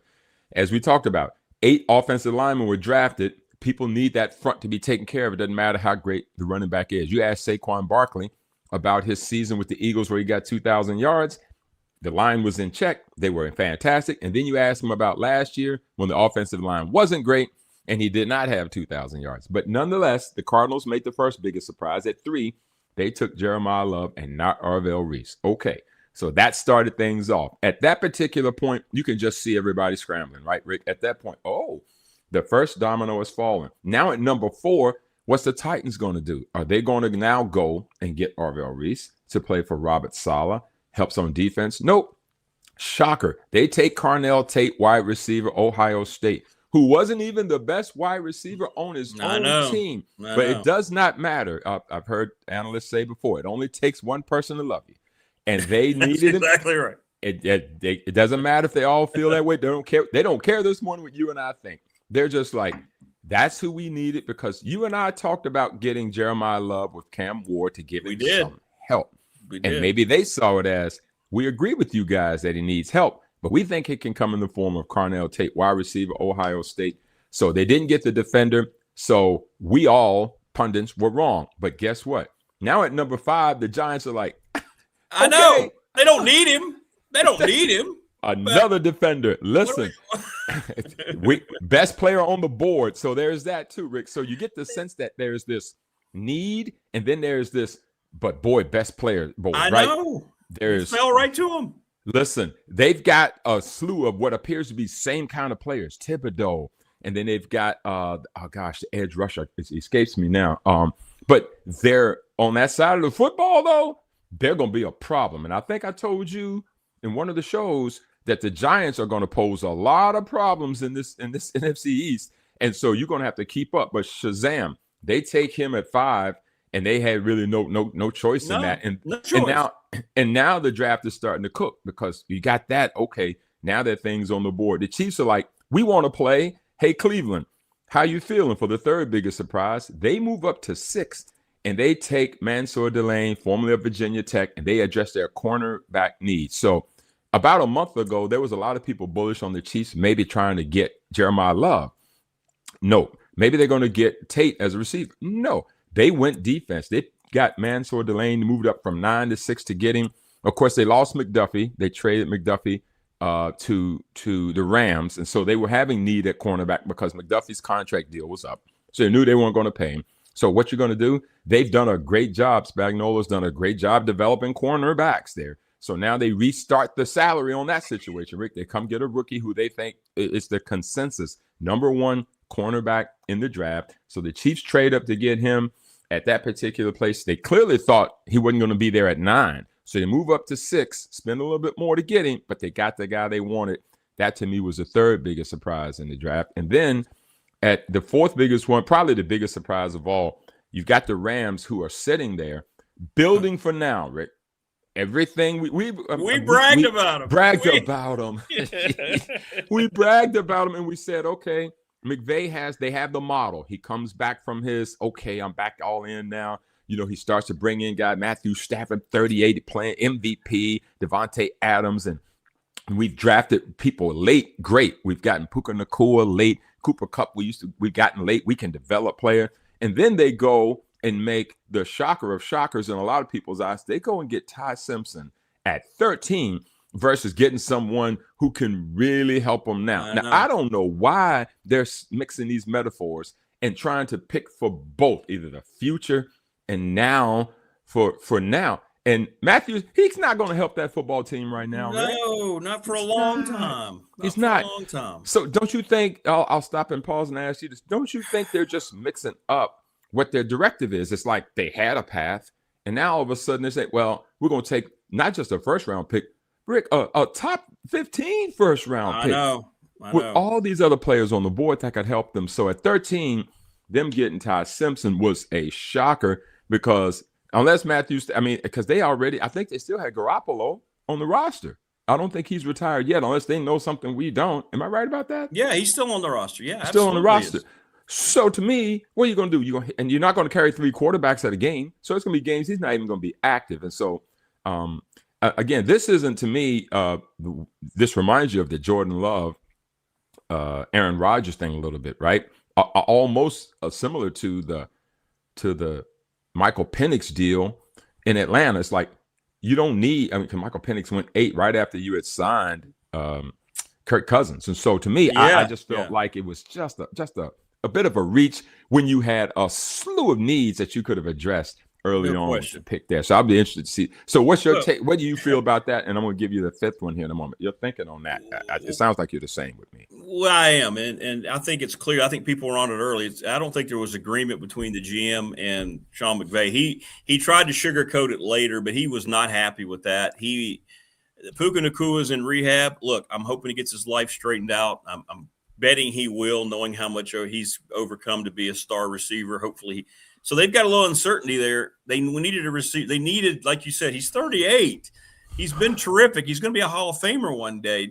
as we talked about, 8 offensive linemen were drafted. People need that front to be taken care of. It doesn't matter how great the running back is. You asked Saquon Barkley about his season with the Eagles where he got 2,000 yards. The line was in check. They were fantastic. And then you asked him about last year when the offensive line wasn't great and he did not have 2,000 yards. But nonetheless, the Cardinals made the first biggest surprise. At 3, they took Jeremiah Love and not Arvell Reese. Okay, so that started things off. At that particular point, you can just see everybody scrambling, right, Rick? At that point, the first domino is falling. Now at number 4, what's the Titans going to do? Are they going to now go and get Arvell Reese to play for Robert Saleh, helps on defense? Nope. Shocker. They take Carnell Tate, wide receiver, Ohio State, who wasn't even the best wide receiver on his own team. But it does not matter. I've heard analysts say before, it only takes one person to love you. And they needed exactly him. Right. It doesn't matter if they all feel that way. They don't care. They don't care this morning what you and I think. They're just like, that's who we needed, because you and I talked about getting Jeremiah Love with Cam Ward to give him some help. And maybe they saw it as, we agree with you guys that he needs help, but we think it can come in the form of Carnell Tate, wide receiver, Ohio State. So they didn't get the defender. So we all, pundits, were wrong. But guess what? Now at number 5, the Giants are like, I know. They don't need him. They don't need him. Another defender. Listen, best player on the board. So there's that too, Rick. So you get the sense that there's this need, and then there's this, but boy, best player. Boy, I right? know. There's fell right to him. Listen, they've got a slew of what appears to be same kind of players, Thibodeau, and then they've got the edge rusher. It escapes me now. But they're on that side of the football, though, they're going to be a problem. And I think I told you in one of the shows that the Giants are going to pose a lot of problems in this NFC East. And so you're going to have to keep up. But Shazam, they take him at 5, and they had really no choice in that. And now the draft is starting to cook, because you got that. Okay, now that things on the board. The Chiefs are like, we want to play. Hey, Cleveland, how you feeling for the 3rd biggest surprise? They move up to 6th, and they take Mansour Delane, formerly of Virginia Tech, and they address their cornerback needs. So about a month ago, there was a lot of people bullish on the Chiefs, maybe trying to get Jeremiah Love. No. Maybe they're going to get Tate as a receiver. No. They went defense. They got Mansour Delane, moved up from 9 to 6 to get him. Of course, they lost McDuffie. They traded McDuffie to the Rams, and so they were having need at cornerback because McDuffie's contract deal was up. So they knew they weren't going to pay him. So what you're going to do, they've done a great job. Spagnuolo's done a great job developing cornerbacks there. So now they restart the salary on that situation, Rick. They come get a rookie who they think is the consensus number 1 cornerback in the draft. So the Chiefs trade up to get him at that particular place. They clearly thought he wasn't going to be there at 9. So they move up to 6, spend a little bit more to get him, but they got the guy they wanted. That to me was the 3rd biggest surprise in the draft. And then at the 4th biggest one, probably the biggest surprise of all, you've got the Rams who are sitting there building for now, Rick. Everything we bragged about him. We bragged about him, and we said, okay, McVay they have the model. He comes back from his, okay, I'm back all in now. You know, he starts to bring in guys, Matthew Stafford, 38, playing MVP, Devontae Adams, and we've drafted people late, great. We've gotten Puka Nacua late, Cooper Kupp, we've gotten late. We can develop player. And then they go and make the shocker of shockers in a lot of people's eyes. They go and get Ty Simpson at 13 versus getting someone who can really help them now. I don't know why they're mixing these metaphors and trying to pick for both, either the future and now for now. And Matthews, he's not going to help that football team right now. No, not for a long time. He's not. For a long time. So don't you think, I'll stop and pause and ask you this, don't you think they're just mixing up what their directive is? It's like they had a path, and now all of a sudden they say, well, we're going to take not just a first-round pick, Rick, a top 15 first-round pick. I know. With all these other players on the board that could help them. So at 13, them getting Ty Simpson was a shocker because unless Matthews, because I think they still had Garoppolo on the roster. I don't think he's retired yet unless they know something we don't. Am I right about that? Yeah, he's still on the roster. Yeah, still on the roster. So to me, what are you going to do? You're not going to carry 3 quarterbacks at a game. So it's going to be games he's not even going to be active. And so, again, this isn't to me. This reminds you of the Jordan Love, Aaron Rodgers thing a little bit, right? Almost similar to the Michael Penix deal in Atlanta. It's like you don't need. Michael Penix went 8 right after you had signed Kirk Cousins, and so to me, I just felt like it was just a bit of a reach when you had a slew of needs that you could have addressed early on to pick there. So I'll be interested to see. So what's your take? What do you feel about that? And I'm going to give you the 5th one here in a moment. You're thinking on that. It sounds like you're the same with me. Well, I am. And I think it's clear. I think people were on it early. I don't think there was agreement between the GM and Sean McVay. He tried to sugarcoat it later, but he was not happy with that. Puka Nakua's in rehab. Look, I'm hoping he gets his life straightened out. I'm betting he will, knowing how much he's overcome to be a star receiver. Hopefully so they've got a little uncertainty there. They needed, like you said, he's 38. He's been terrific. He's going to be a Hall of Famer one day.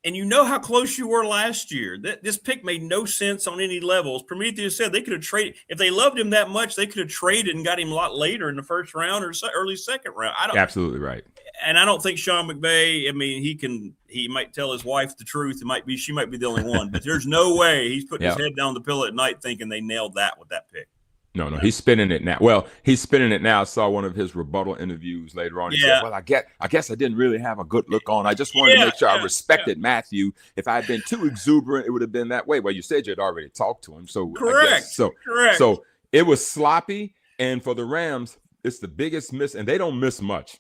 And you know how close you were last year. This pick made no sense on any levels. Prometheus said they could have traded. If they loved him that much, they could have traded and got him a lot later in the first round or early second round. Absolutely right. And I don't think Sean McVay, he might tell his wife the truth. She might be the only one. But there's no way he's putting his head down the pillow at night thinking they nailed that with that pick. No, he's spinning it now. Well, he's spinning it now. I saw one of his rebuttal interviews later on. He said, well, I guess I didn't really have a good look on. I just wanted to make sure I respected Matthew. If I had been too exuberant, it would have been that way. Well, you said you'd already talked to him. So correct. Correct. So it was sloppy. And for the Rams, it's the biggest miss. And they don't miss much.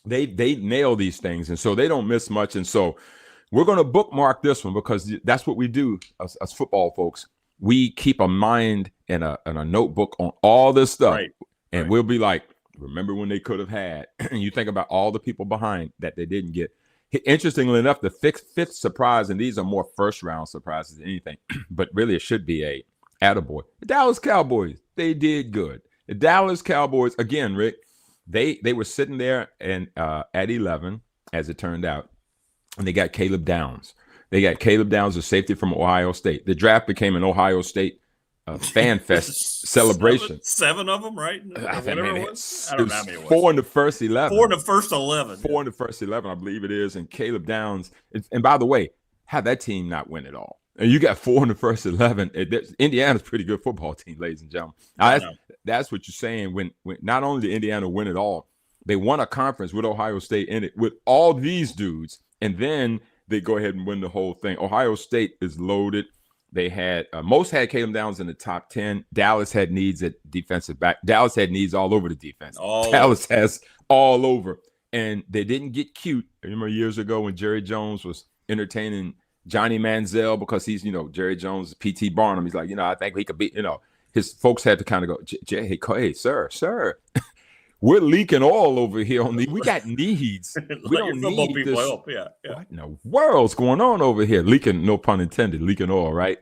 They nail these things. And so they don't miss much. And so we're going to bookmark this one because that's what we do as football folks. We keep a mind and a notebook on all this stuff. And we'll be like, remember when they could have had, and you think about all the people behind that they didn't get. Interestingly enough, the fifth surprise, and these are more first round surprises than anything, but really it should be a attaboy. The Dallas Cowboys, they did good. The Dallas Cowboys, again, Rick, they were sitting there and at 11, as it turned out, and they got Caleb Downs. They got Caleb Downs, a safety from Ohio State. The draft became an Ohio State fan fest celebration. Seven of them, right? I don't know how many it was. 4 in the first 11. 4 in the first 11. 4 in the first 11, I believe it is. And Caleb Downs. And by the way, how that team not win it all? And you got 4 in the first 11. Indiana's a pretty good football team, ladies and gentlemen. That's what you're saying. When not only did Indiana win it all, they won a conference with Ohio State in it with all these dudes. And then they go ahead and win the whole thing. Ohio State is loaded. They had most had Caleb Downs in the top 10. Dallas had needs at defensive back. Dallas had needs all over the defense. Dallas has all over. And they didn't get cute. I remember years ago when Jerry Jones was entertaining Johnny Manziel because he's, Jerry Jones, P.T. Barnum. He's like, I think he could be, his folks had to kind of go, hey, sir. We're leaking oil over here on we got needs. We don't need this. Help. Yeah. What in the world's going on over here? Leaking, no pun intended, leaking oil, right?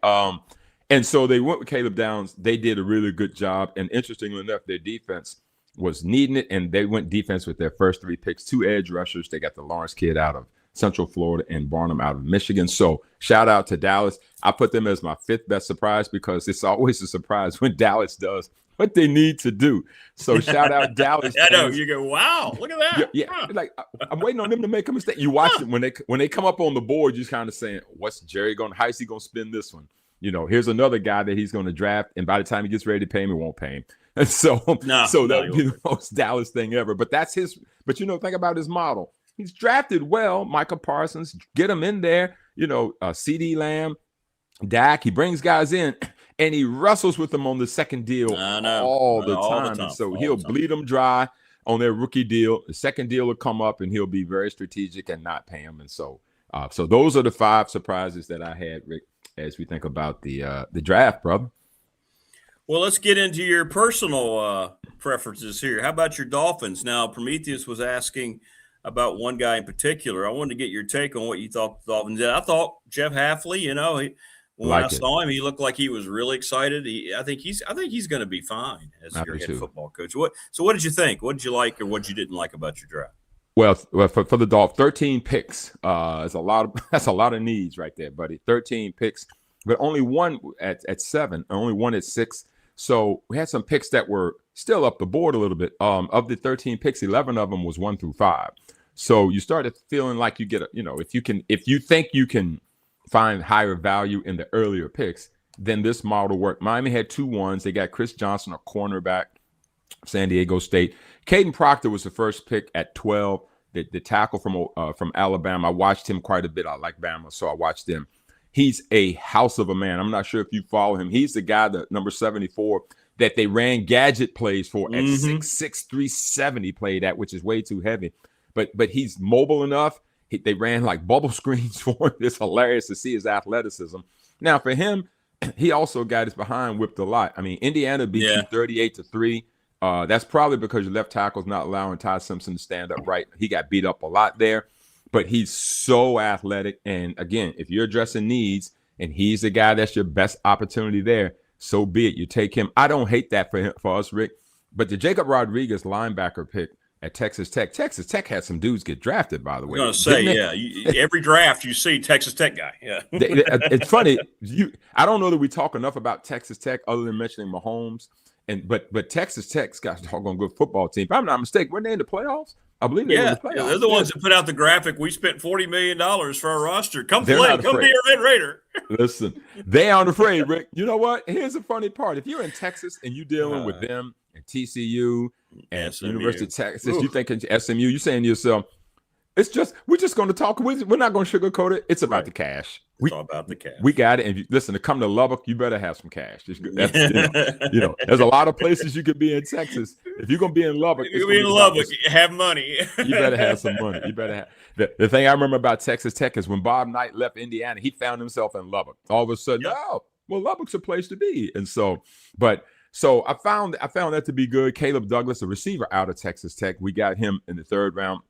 And so they went with Caleb Downs. They did a really good job. And interestingly enough, their defense was needing it. And they went defense with their first 3 picks, 2 edge rushers. They got the Lawrence kid out of Central Florida, and Barnum out of Michigan. So shout out to Dallas. I put them as my 5th best surprise because it's always a surprise when Dallas does what they need to do. So shout out Dallas. I know, you go, wow, look at that. Yeah. Huh. Like I'm waiting on them to make a mistake. You watch it when they come up on the board, you're kind of saying, what's Jerry going? How is he going to spin this one? Here's another guy that he's going to draft, and by the time he gets ready to pay him, he won't pay him. And so that would be the most Dallas thing ever. But that's his. But think about his model. He's drafted well. Micah Parsons, get him in there. CeeDee Lamb, Dak. He brings guys in, and he wrestles with them on the second deal all the time. So he'll bleed them dry on their rookie deal. The second deal will come up, and he'll be very strategic and not pay them. And so those are the 5 surprises that I had, Rick, as we think about the draft, brother. Well, let's get into your personal preferences here. How about your Dolphins? Now, Prometheus was asking about one guy in particular. I wanted to get your take on what you thought the Dolphins did. I thought Jeff Hafley, when I saw him, he looked like he was really excited. I think he's going to be fine as your head football coach. What did you think? What did you like or what you didn't like about your draft? Well, for the Dolphins, 13 picks is a lot. That's a lot of needs right there, buddy. 13 picks, but only one at 7, only one at 6. So we had some picks that were still up the board a little bit. Of the 13 picks, 11 of them was 1 through 5. So you started feeling like you get if you think you can find higher value in the earlier picks, then this model worked. Miami had 2 1s. They got Chris Johnson, a cornerback, San Diego State. Caden Proctor was the first pick at 12. The tackle from Alabama. I watched him quite a bit. I like Bama, so I watched him. He's a house of a man. I'm not sure if you follow him. He's the guy, the number 74, that they ran gadget plays for at 6'6", 370 played at, which is way too heavy. But he's mobile enough. They ran like bubble screens for him. It's hilarious to see his athleticism. Now, for him, he also got his behind whipped a lot. I mean, Indiana beat you 38-3. That's probably because your left tackle's not allowing Ty Simpson to stand up right. He got beat up a lot there. But he's so athletic. And again, if you're addressing needs and he's the guy that's your best opportunity there, so be it. You take him. I don't hate that for us, Rick. But the Jacob Rodriguez linebacker pick at Texas Tech had some dudes get drafted, by the way. I was going to say, every draft you see Texas Tech guy. Yeah. It's funny. I don't know that we talk enough about Texas Tech other than mentioning Mahomes. But Texas Tech's got a doggone good football team. If I'm not mistaken, weren't they in the playoffs? I believe they were in the playoffs. Yeah, they're the ones that put out the graphic. We spent $40 million for our roster. Come play. Come be a Red Raider. Listen, they aren't afraid, Rick. You know what? Here's the funny part. If you're in Texas and you're dealing with them and TCU and SMU. University of Texas, you thinking SMU, you're saying to yourself, we're just going to talk. We're not going to sugarcoat it. It's about the cash. It's all about the cash. We got it. And listen, to come to Lubbock, you better have some cash. There's a lot of places you could be in Texas. If you're going to be in Lubbock, have money. You better have some money. You better have. The thing I remember about Texas Tech is when Bob Knight left Indiana, he found himself in Lubbock. All of a sudden, Lubbock's a place to be. And so I found that to be good. Caleb Douglas, a receiver out of Texas Tech, we got him in the 3rd round.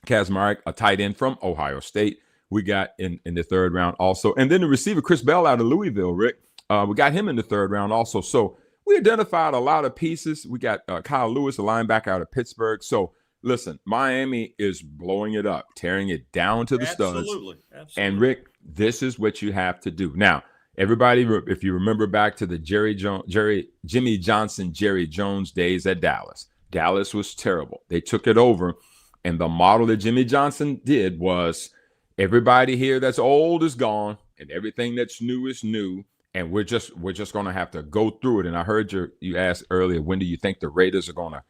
Kazmarek, a tight end from Ohio State, we got in the 3rd round also. And then the receiver, Chris Bell out of Louisville, Rick, we got him in the 3rd round also. So we identified a lot of pieces. We got Kyle Lewis, a linebacker out of Pittsburgh. So listen, Miami is blowing it up, tearing it down to the studs. Absolutely. And Rick, this is what you have to do. Now, everybody, if you remember back to the Jimmy Johnson, Jerry Jones days at Dallas, Dallas was terrible. They took it over. And the model that Jimmy Johnson did was everybody here that's old is gone and everything that's new is new. And we're just going to have to go through it. And I heard you asked earlier, when do you think the Raiders are going to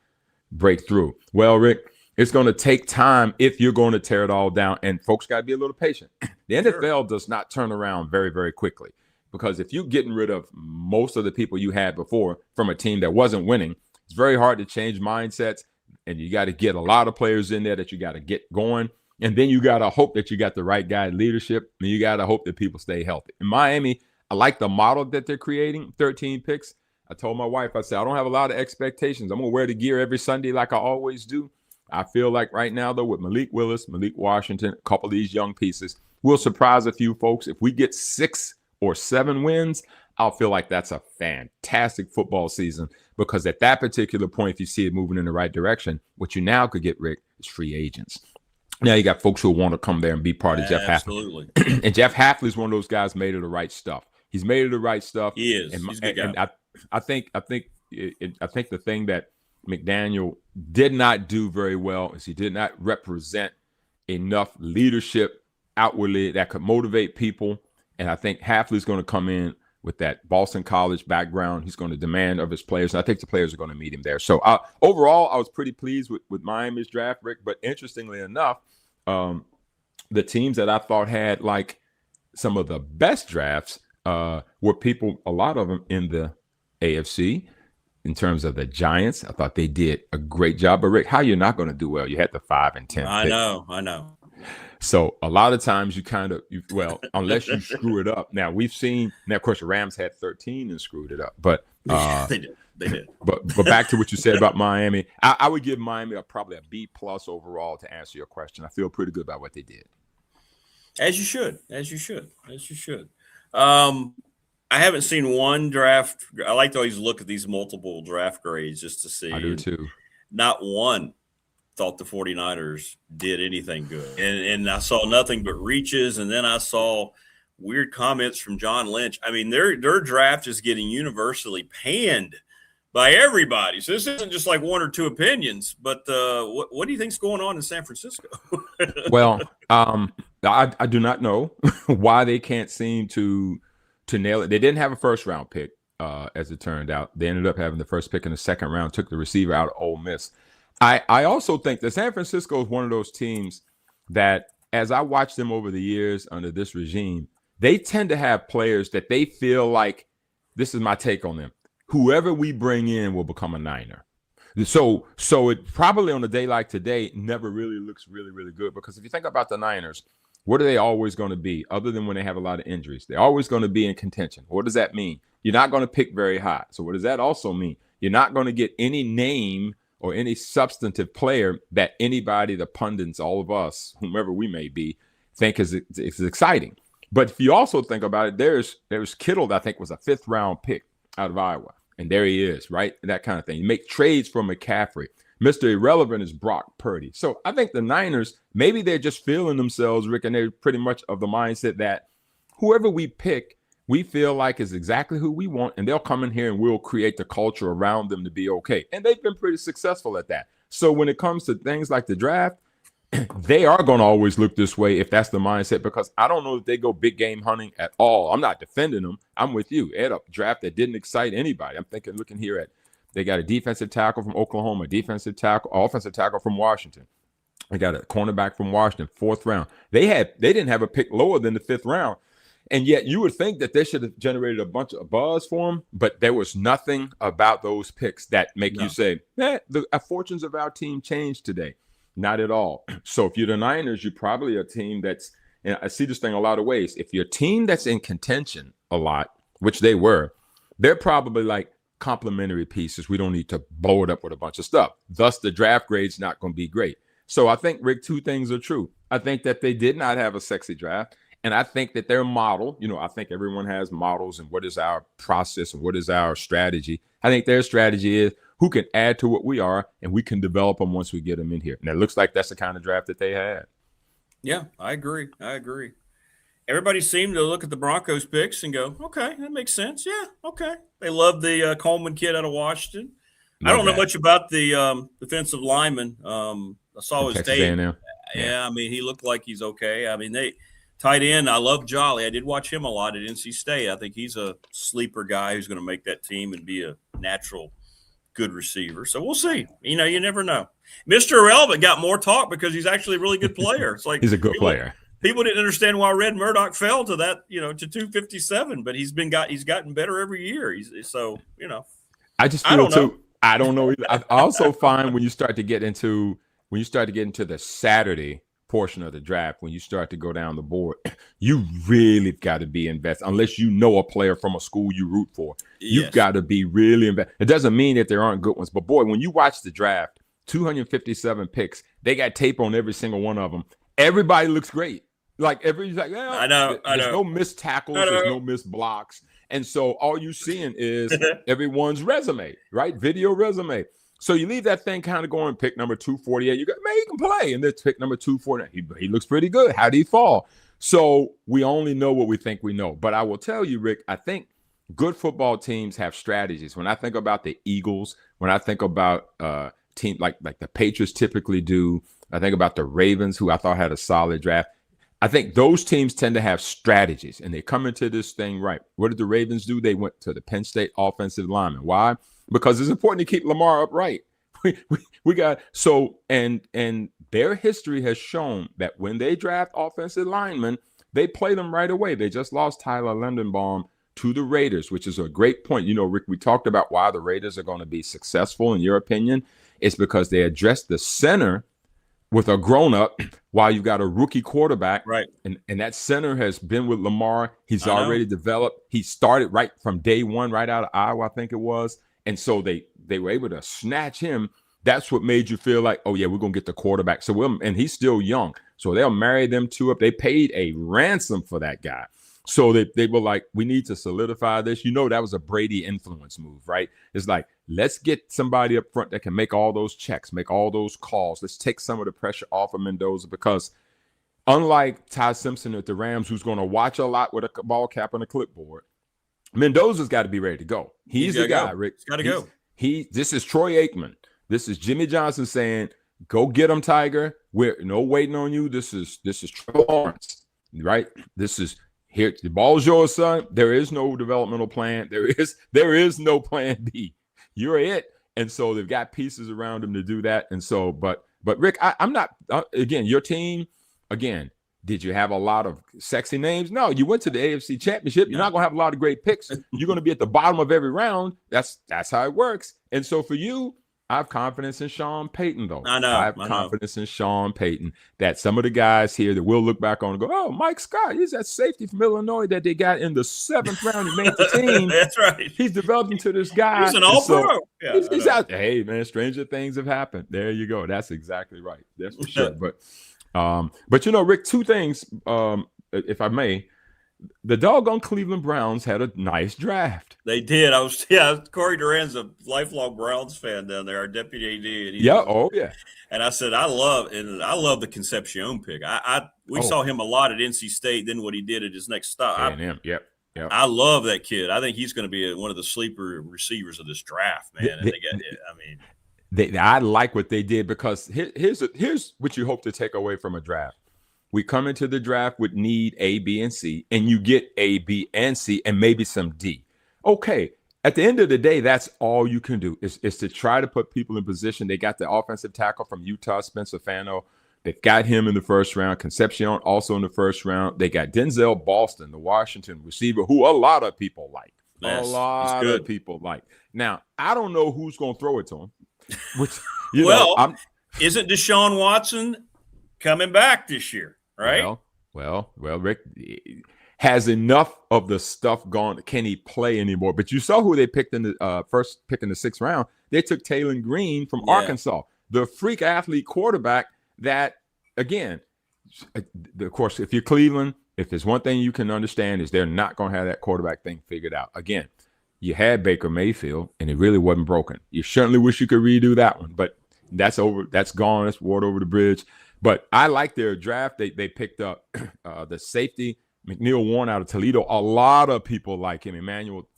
break through? Well, Rick, it's going to take time if you're going to tear it all down. And folks got to be a little patient. The NFL does not turn around very, very quickly, because if you're getting rid of most of the people you had before from a team that wasn't winning, it's very hard to change mindsets. And you got to get a lot of players in there that you got to get going. And then you got to hope that you got the right guy in leadership. And you got to hope that people stay healthy. In Miami, I like the model that they're creating, 13 picks. I told my wife, I said, I don't have a lot of expectations. I'm going to wear the gear every Sunday like I always do. I feel like right now, though, with Malik Willis, Malik Washington, a couple of these young pieces, we'll surprise a few folks. If we get 6 or 7 wins, I'll feel like that's a fantastic football season, because at that particular point, if you see it moving in the right direction, what you now could get, Rick, is free agents. Now you got folks who want to come there and be part of Jeff Hafley. Absolutely. And Jeff Hafley is one of those guys made of the right stuff. He's made of the right stuff. He is. And, He's a good guy. I think the thing that McDaniel did not do very well is he did not represent enough leadership outwardly that could motivate people. And I think Hafley's going to come in with that Boston College background. He's going to demand of his players. And I think the players are going to meet him there. So overall, I was pretty pleased with Miami's draft, Rick. But interestingly enough, the teams that I thought had like some of the best drafts were people, a lot of them in the AFC. In terms of the Giants, I thought they did a great job. But Rick, how you're not going to do well? You had the 5 and 10. I know. So a lot of times you unless you screw it up. Now we've seen. Now of course the Rams had 13 and screwed it up. But they did. But back to what you said about Miami, I would give Miami probably a B+ overall to answer your question. I feel pretty good about what they did. As you should. I haven't seen one draft. I like to always look at these multiple draft grades just to see. I do too. Not one thought the 49ers did anything good. And I saw nothing but reaches. And then I saw weird comments from John Lynch. I mean, their draft is getting universally panned by everybody. So this isn't just like one or two opinions. But what do you think's going on in San Francisco? Well, I do not know why they can't seem to nail it. They didn't have a first round pick, as it turned out. They ended up having the first pick in the second round, took the receiver out of Ole Miss. I also think that San Francisco is one of those teams that, as I watch them over the years under this regime, they tend to have players that they feel like, this is my take on them, whoever we bring in will become a Niner. So it probably on a day like today never really looks really, really good, because if you think about the Niners, what are they always going to be other than when they have a lot of injuries? They're always going to be in contention. What does that mean? You're not going to pick very high. So what does that also mean? You're not going to get any name or any substantive player that anybody, the pundits, all of us, whomever we may be, think is exciting. But if you also think about it, there's Kittle that I think was a 5th round pick out of Iowa. And there he is, right? That kind of thing. You make trades for McCaffrey. Mr. Irrelevant is Brock Purdy. So I think the Niners, maybe they're just feeling themselves, Rick, and they're pretty much of the mindset that whoever we pick, we feel like is exactly who we want, and they'll come in here and we'll create the culture around them to be okay. And they've been pretty successful at that. So when it comes to things like the draft, they are going to always look this way if that's the mindset, because I don't know if they go big game hunting at all. I'm not defending them. I'm with you. They had a draft that didn't excite anybody. I'm looking here at, they got a defensive tackle from Oklahoma, offensive tackle from Washington. They got a cornerback from Washington, 4th round. They didn't have a pick lower than the 5th round. And yet you would think that they should have generated a bunch of buzz for them, but there was nothing about those picks that make you say, the fortunes of our team changed today. Not at all. So if you're the Niners, you're probably a team that's, and I see this thing a lot of ways. If you're a team that's in contention a lot, which they were, they're probably like complementary pieces. We don't need to blow it up with a bunch of stuff. Thus, the draft grade's not going to be great. So I think, Rick, 2 things are true. I think that they did not have a sexy draft. And I think that their model, I think everyone has models and what is our process and what is our strategy. I think their strategy is who can add to what we are, and we can develop them once we get them in here. And it looks like that's the kind of draft that they had. Yeah, I agree. Everybody seemed to look at the Broncos picks and go, okay, that makes sense. Yeah, okay. They love the Coleman kid out of Washington. I don't know much about the defensive lineman. I saw his tape. Yeah, I mean, he looked like he's okay. I mean, tight end, I love Jolly. I did watch him a lot at NC State. I think he's a sleeper guy who's going to make that team and be a natural good receiver. So we'll see. You never know. Mr. Irrelevant got more talk because he's actually a really good player. It's like he's a good player. People didn't understand why Red Murdoch fell to that, to 257, but he's gotten better every year. I just feel too. I don't know. I also find when you start to get into the Saturday portion of the draft, when you start to go down the board, you really got to be invested. Unless you know a player from a school you root for, you've got to be really invested. It doesn't mean that there aren't good ones, but boy, when you watch the draft, 257 picks, they got tape on every single one of them. Everybody looks great. Everybody's like, I know. There's no missed tackles, there's no missed blocks, and so all you're seeing is everyone's resume, right? Video resume. So you leave that thing kind of going, pick number 248. You go, man, he can play. And then pick number 249. He looks pretty good. How did he fall? So we only know what we think we know. But I will tell you, Rick, I think good football teams have strategies. When I think about the Eagles, when I think about teams like the Patriots typically do, I think about the Ravens, who I thought had a solid draft. I think those teams tend to have strategies, and they come into this thing right. What did the Ravens do? They went to the Penn State offensive lineman. Why? Because it's important to keep Lamar upright. We got so and their history has shown that when they draft offensive linemen, they play them right away. They just lost Tyler Linderbaum to the Raiders, which is a great point. You know, Rick, we talked about why the Raiders are going to be successful, in your opinion. It's because they addressed the center with a grown-up while you've got a rookie quarterback. Right. And that center has been with Lamar. He's already developed. He started right from day one, right out of Iowa, I think it was. And so they were able to snatch him. That's what made you feel like, oh, yeah, we're going to get the quarterback. So and he's still young. So they'll marry them two up. They paid a ransom for that guy. So they were like, we need to solidify this. You know, that was a Brady influence move, right? It's like, let's get somebody up front that can make all those checks, make all those calls. Let's take some of the pressure off of Mendoza, because unlike Ty Simpson at the Rams, who's going to watch a lot with a ball cap on a clipboard, Mendoza's got to be ready to go. He's the guy, Rick. He's got to go. This is Troy Aikman. This is Jimmy Johnson saying, go get him, Tiger. We're no waiting on you. This is Trevor Lawrence, right? This is here. The ball's yours, son. There is no developmental plan. There is no plan B. You're it. And so they've got pieces around him to do that. And so, but Rick, I'm not, again, your team, again, did you have a lot of sexy names? No, you went to the AFC Championship. You're not going to have a lot of great picks. You're going to be at the bottom of every round. That's how it works. And so for you, I have confidence in Sean Payton, though. I have confidence in Sean Payton that some of the guys here that we'll look back on and go, oh, Mike Scott, he's that safety from Illinois that they got in the 7th round. He made the team. That's right. He's developed into this guy. He's an all-pro. He's out there. Hey, man, stranger things have happened. There you go. That's exactly right. That's for sure. But you know, Rick, two things, if I may. The doggone Cleveland Browns had a nice draft. They did. Corey Duran's a lifelong Browns fan down there, our deputy AD. And I said, I love the Concepcion pick. We saw him a lot at NC State. Then what he did at his next stop. Yep. I love that kid. I think he's going to be one of the sleeper receivers of this draft, man. I like what they did, because here's what you hope to take away from a draft. We come into the draft with need A, B, and C, and you get A, B, and C, and maybe some D. Okay, at the end of the day, that's all you can do is to try to put people in position. They got the offensive tackle from Utah, Spencer Fano. They've got him in the first round. Concepcion also in the first round. They got Denzel Boston, the Washington receiver, who a lot of people like. Yes, a lot of people like. Now, I don't know who's going to throw it to him. Which, isn't Deshaun Watson coming back this year? Right. Well, Rick has enough of the stuff gone. Can he play anymore? But you saw who they picked in the first pick in the 6th round. They took Taylor Green from Arkansas, the freak athlete quarterback that, again, of course, if you're Cleveland, if there's one thing you can understand is they're not going to have that quarterback thing figured out. Again, you had Baker Mayfield, and it really wasn't broken. You certainly wish you could redo that one, but that's over. That's gone. That's water over the bridge. But I like their draft. They picked up the safety, McNeil Warren out of Toledo. A lot of people like him. Emmanuel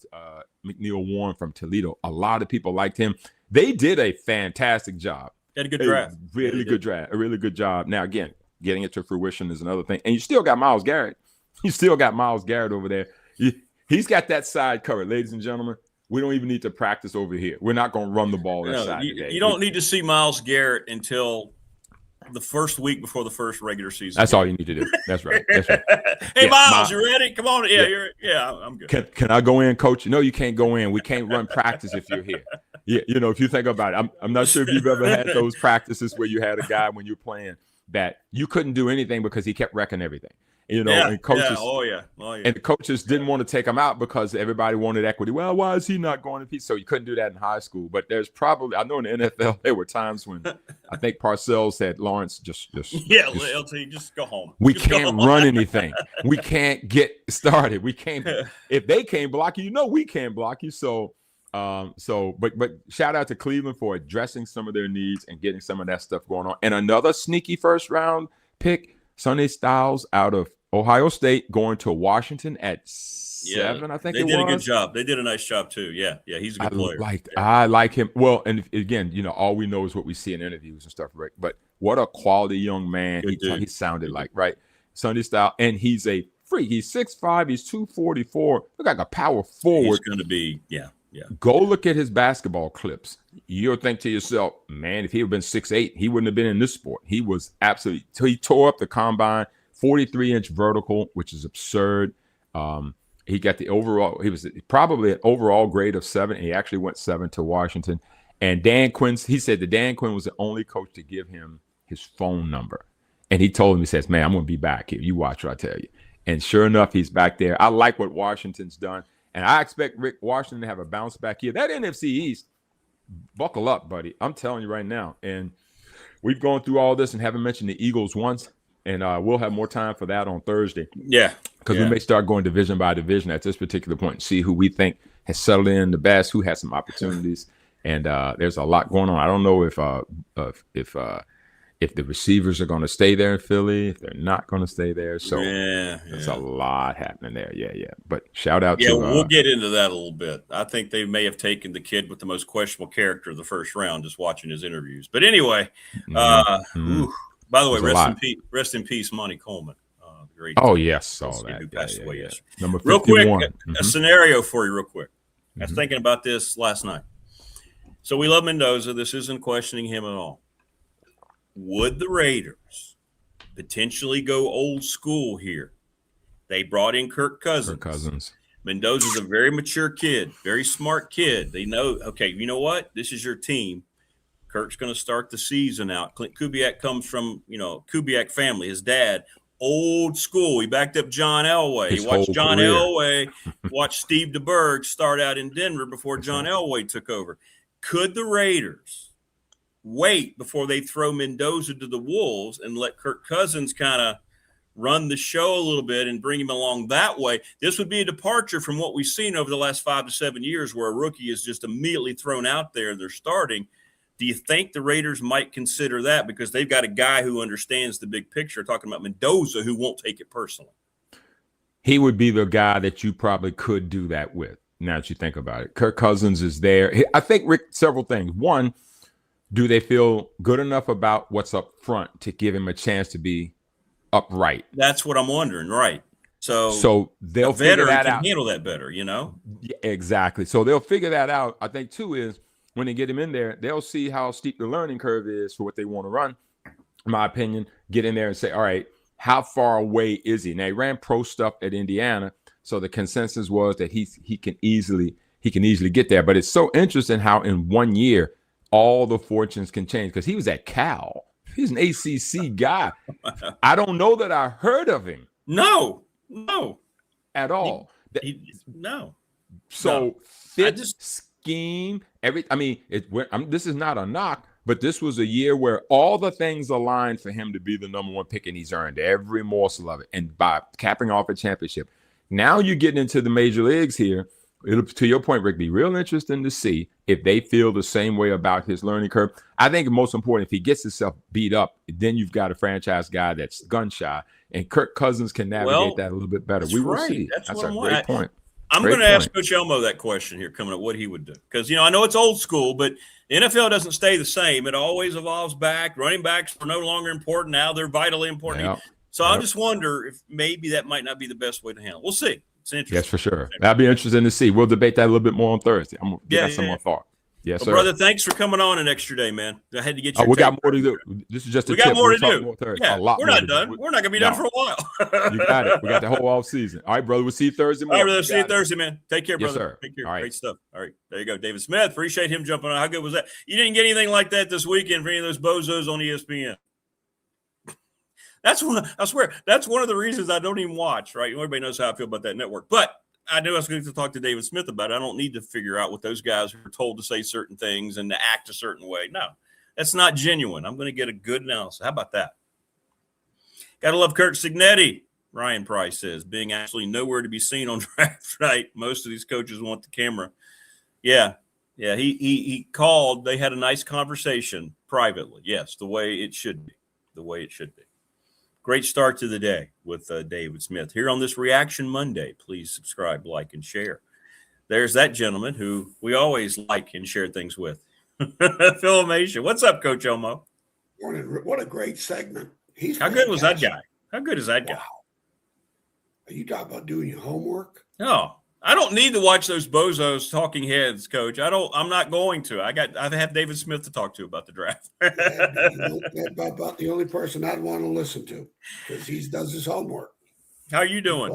McNeil Warren from Toledo. A lot of people liked him. They did a fantastic job. Had a good draft. Really good draft. A really good job. Now, again, getting it to fruition is another thing. And you still got Myles Garrett. You still got Myles Garrett over there. He's got that side covered, ladies and gentlemen. We don't even need to practice over here. We're not going to run the ball inside today. You don't need to see Myles Garrett until the first week before the first regular season. That's all you need to do. That's right. Hey, Miles, you ready? Come on. I'm good. Can I go in, Coach? No, you can't go in. We can't run practice if you're here. Yeah, if you think about it, I'm not sure if you've ever had those practices where you had a guy when you're playing that you couldn't do anything because he kept wrecking everything. And coaches, and the coaches didn't want to take him out because everybody wanted equity. Well, why is he not going to Pete? So you couldn't do that in high school. But there's probably, I know in the NFL, there were times when I think Parcells said, Lawrence, just LT, just go home. We can't run anything. We can't get started. We can't. If they can't block you, we can't block you. So But shout out to Cleveland for addressing some of their needs and getting some of that stuff going on. And another sneaky first round pick, Sonny Styles out of Ohio State, going to Washington at 7. I think they did a good job. They did a nice job too. Yeah, he's a good player. I like him. Well, and again, all we know is what we see in interviews and stuff, right? But what a quality young man he sounded like, right? Sonny Styles, and he's a freak. He's 6'5", he's 244. Look like a power forward. He's going to be, yeah. Go look at his basketball clips. You'll think to yourself, man, if he had been 6'8", he wouldn't have been in this sport. He was absolutely – he tore up the combine, 43-inch vertical, which is absurd. He got the overall – he was probably an overall grade of 7. And he actually went 7 to Washington. And Dan Quinn – he said that Dan Quinn was the only coach to give him his phone number. And he told him, he says, man, I'm going to be back here. You watch what I tell you. And sure enough, he's back there. I like what Washington's done. And I expect Rick Washington to have a bounce back here. That NFC East, buckle up, buddy. I'm telling you right now. And we've gone through all this and haven't mentioned the Eagles once. And we'll have more time for that on Thursday. Yeah. Because we may start going division by division at this particular point and see who we think has settled in the best, who has some opportunities. And there's a lot going on. I don't know if the receivers are going to stay there in Philly, if they're not going to stay there. So there's a lot happening there. Yeah. But shout out to – we'll get into that a little bit. I think they may have taken the kid with the most questionable character of the first round just watching his interviews. But anyway, by the way, rest in peace, Monty Coleman. Great. Oh, yes. Who passed away yesterday. Number 51. Real quick, a scenario for you real quick. I was thinking about this last night. So we love Mendoza. This isn't questioning him at all. Would the Raiders potentially go old school here? They brought in Kirk Cousins. Mendoza's a very mature kid, very smart kid. They know, okay, you know what? This is your team. Kirk's going to start the season out. Clint Kubiak comes from, Kubiak family. His dad, old school. He backed up John Elway. He watched John Elway, watched Steve DeBerg start out in Denver before John Elway took over. Could the Raiders wait before they throw Mendoza to the wolves and let Kirk Cousins kind of run the show a little bit and bring him along that way? This would be a departure from what we've seen over the last 5 to 7 years where a rookie is just immediately thrown out there. They're starting. Do you think the Raiders might consider that because they've got a guy who understands the big picture, talking about Mendoza, who won't take it personally? He would be the guy that you probably could do that with, now that you think about it. Kirk Cousins is there. I think, Rick, several things. One, do they feel good enough about what's up front to give him a chance to be upright? That's what I'm wondering, right? So they'll figure that out. Handle that better, Yeah, exactly. So they'll figure that out. I think, too, is when they get him in there, they'll see how steep the learning curve is for what they want to run. In my opinion, get in there and say, all right, how far away is he? Now, he ran pro stuff at Indiana, so the consensus was that he can easily get there. But it's so interesting how in 1 year, all the fortunes can change because he was at Cal. He's an ACC guy. I don't know that I heard of him. No. At all. No. So scheme, this is not a knock, but this was a year where all the things aligned for him to be the number 1 pick, and he's earned every morsel of it. And by capping off a championship, now you're getting into the major leagues here. It'll, to your point, Rick, be real interesting to see if they feel the same way about his learning curve. I think most important, if he gets himself beat up, then you've got a franchise guy that's gun shy, and Kirk Cousins can navigate that a little bit better. We will see. That's a great point. I'm going to ask Coach Elmo that question here coming up, what he would do. Because, I know it's old school, but the NFL doesn't stay the same. It always evolves back. Running backs are no longer important. Now they're vitally important. Yep. So I just wonder if maybe that might not be the best way to handle it. We'll see. It's interesting. Yes, for sure. That'll be interesting to see. We'll debate that a little bit more on Thursday. I'm going to get some more thought. Yes, sir. Brother, thanks for coming on an extra day, man. I had to get you. We got more to do. This is just a tip. We got more to do. We're not done. We're not going to be done for a while. You got it. We got the whole off season. All right, brother. We'll see you Thursday morning. All right, brother. See you Thursday, man. Take care, brother. Yes, sir. Take care. All right. Great stuff. All right. There you go. David Smith. Appreciate him jumping on. How good was that? You didn't get anything like that this weekend for any of those bozos on ESPN. I swear, that's one of the reasons I don't even watch, right? Everybody knows how I feel about that network. But I knew I was going to talk to David Smith about it. I don't need to figure out what those guys are told to say certain things and to act a certain way. No, that's not genuine. I'm going to get a good analysis. How about that? Got to love Kirk Cignetti. Ryan Price says, being actually nowhere to be seen on draft night. Most of these coaches want the camera Yeah. Yeah. He called. They had a nice conversation privately. Yes. The way it should be. The way it should be. Great start to the day with David Smith here on this Reaction Monday. Please subscribe, like, and share. There's that gentleman who we always like and share things with. Phil Elmassian. What's up, Coach Elmo? What a great segment. How good was that guy? How good is that guy? Are you talking about doing your homework? No, I don't need to watch those bozos talking heads, Coach. I'm not going to. I have David Smith to talk to about the draft. About the only person I'd want to listen to because he does his homework. How you doing?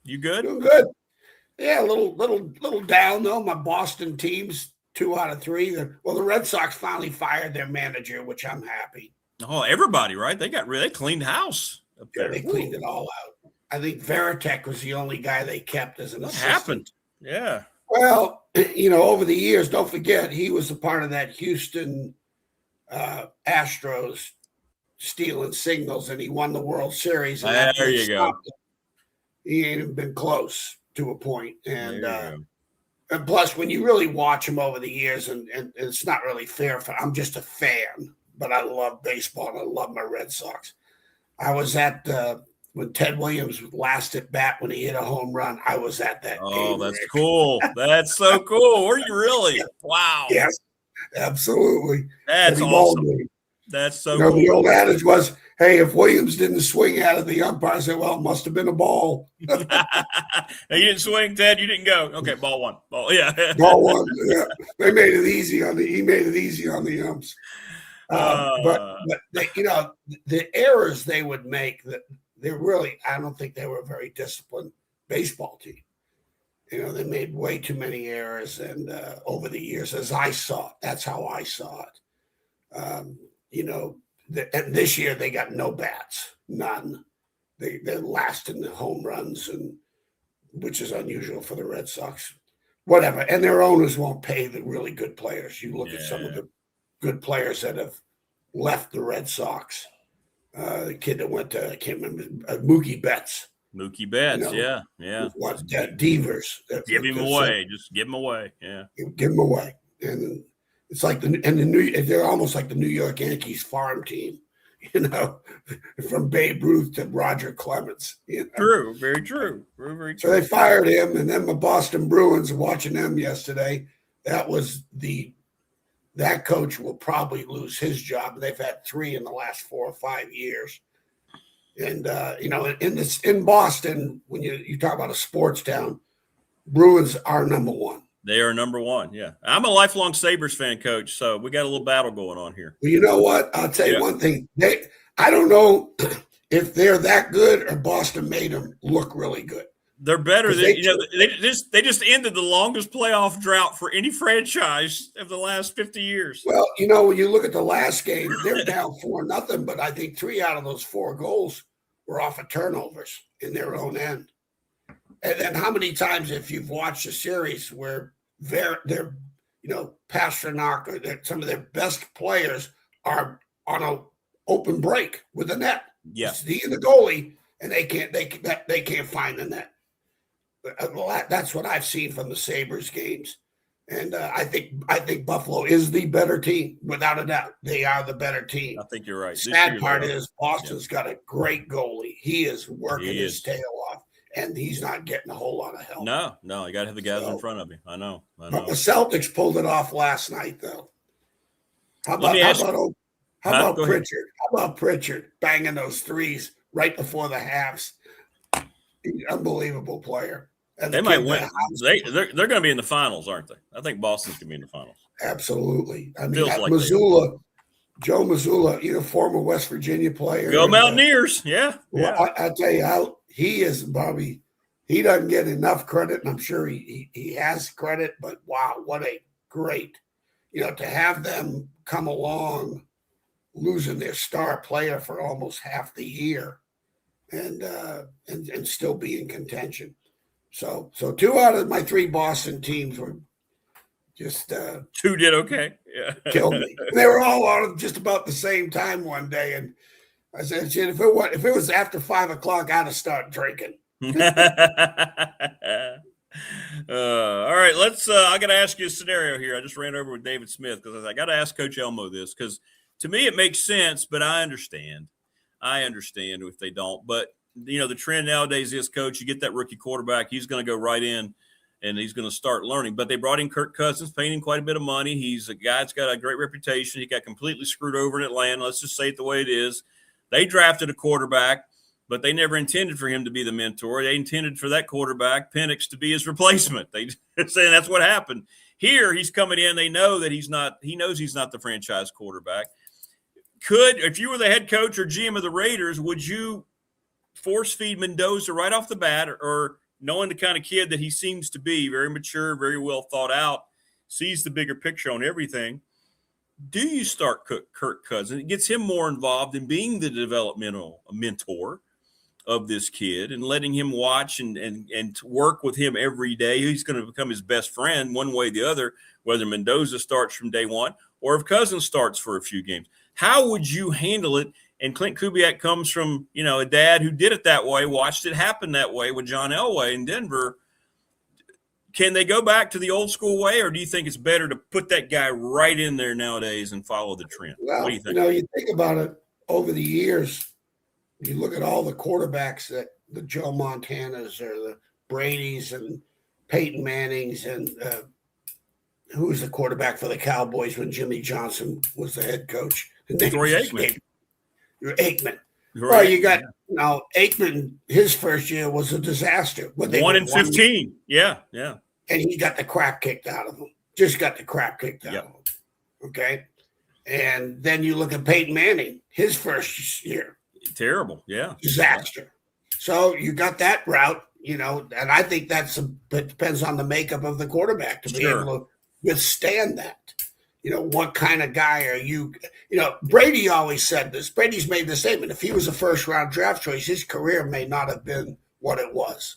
You good? Doing good. Yeah, a little down though. My Boston team's 2 out of 3. The Red Sox finally fired their manager, which I'm happy. Oh, everybody, right? They cleaned house up there. They cleaned it all out. I think Veritek was the only guy they kept as an assistant. What happened? Yeah. Well, over the years, don't forget, he was a part of that Houston Astros stealing signals, and he won the World Series. And there you go. He ain't been close to a point. And plus, when you really watch him over the years, and it's not really fair, I'm just a fan, but I love baseball, and I love my Red Sox. I was at when Ted Williams last at bat when he hit a home run. I was at that game. Oh, that's cool. That's so cool. Were you really? Wow. Yes, absolutely. That's awesome. That's so cool. The old adage was, hey, if Williams didn't swing out of the umpire, I said, well, it must have been a ball. Now, you didn't swing, Ted. You didn't go. Okay, ball one. Yeah. Ball one. Yeah. He made it easy on the umps. But the errors they would make, I don't think they were a very disciplined baseball team. They made way too many errors, and over the years, as I saw it, that's how I saw it. And this year they got no bats, none. They're last in the home runs, which is unusual for the Red Sox. Whatever, and their owners won't pay the really good players. You look at some of the good players that have left the Red Sox. The kid that went to, I can't remember, Mookie Betts. Mookie Betts, yeah. What, Devers. Give him away. Just give him away, yeah. Give him away. And it's like they're almost like the New York Yankees farm team, from Babe Ruth to Roger Clemens. True, very true. Very true. So they fired him, and then the Boston Bruins, watching them yesterday, that coach will probably lose his job. They've had 3 in the last 4 or 5 years. And, in Boston, when you talk about a sports town, Bruins are number 1. They are number 1, yeah. I'm a lifelong Sabres fan, Coach, so we got a little battle going on here. Well, you know what? I'll tell you one thing. I don't know if they're that good or Boston made them look really good. They're better than they just ended the longest playoff drought for any franchise of the last 50 years. Well, when you look at the last game, they're down 4-0, but I think 3 out of those 4 goals were off of turnovers in their own end. And then how many times, if you've watched a series where they're Pasternak or some of their best players are on an open break with the net. Yes, the goalie, and they can't find the net. That's what I've seen from the Sabres games, and I think Buffalo is the better team without a doubt. They are the better team. I think you're right. Sad part is Boston's got a great goalie. He is working his tail off, and he's not getting a whole lot of help. No, you got to have the guys in front of you. I know. But the Celtics pulled it off last night, though. How about Pritchard? How about Pritchard banging those threes right before the halves? Unbelievable player. And they might win. They're going to be in the finals, aren't they? I think Boston's going to be in the finals. Absolutely. I mean, Mazzulla, Joe Mazzulla, former West Virginia player. Go Mountaineers. Yeah. Well, I tell you how he is, Bobby. He doesn't get enough credit, and I'm sure he has credit, but wow, what a great, to have them come along losing their star player for almost half the year and still be in contention. So 2 out of my 3 Boston teams were just 2 did okay. Yeah. Killed me. They were all on just about the same time one day, and I said, "Shit, if it was after 5 o'clock, I'd have started drinking." All right, let's. I got to ask you a scenario here. I just ran over with David Smith because I got to ask Coach Elmo this because to me it makes sense, but I understand. I understand if they don't. But the trend nowadays is, Coach, you get that rookie quarterback, he's going to go right in and he's going to start learning. But they brought in Kirk Cousins, paying him quite a bit of money. He's a guy that's got a great reputation. He got completely screwed over in Atlanta. Let's just say it the way it is. They drafted a quarterback, but they never intended for him to be the mentor. They intended for that quarterback, Penix, to be his replacement. They're saying that's what happened. Here, he's coming in. They know that he's not. He knows he's not the franchise quarterback. If you were the head coach or GM of the Raiders, would you force feed Mendoza right off the bat, or knowing the kind of kid that he seems to be, very mature, very well thought out, sees the bigger picture on everything? Do you start Kirk Cousins? It gets him more involved in being the developmental mentor of this kid and letting him watch and work with him every day. He's going to become his best friend one way or the other, whether Mendoza starts from day one or if Cousins starts for a few games. How would you handle it? And Clint Kubiak comes from, a dad who did it that way, watched it happen that way with John Elway in Denver. Can they go back to the old school way, or do you think it's better to put that guy right in there nowadays and follow the trend? Well, what do you think? You think about it over the years, you look at all the quarterbacks that the Joe Montanas or the Bradys and Peyton Mannings and who was the quarterback for the Cowboys when Jimmy Johnson was the head coach? Troy Aikman. Aikman. Well, you got Aikman. His first year was a disaster. 1-15. Yeah. And he got the crap kicked out of him. Just got the crap kicked out of him. Okay. And then you look at Peyton Manning. His first year, terrible. Yeah. Disaster. So you got that route. And I think it depends on the makeup of the quarterback to be able to withstand that. What kind of guy are you? Brady always said this. Brady's made the statement. If he was a first-round draft choice, his career may not have been what it was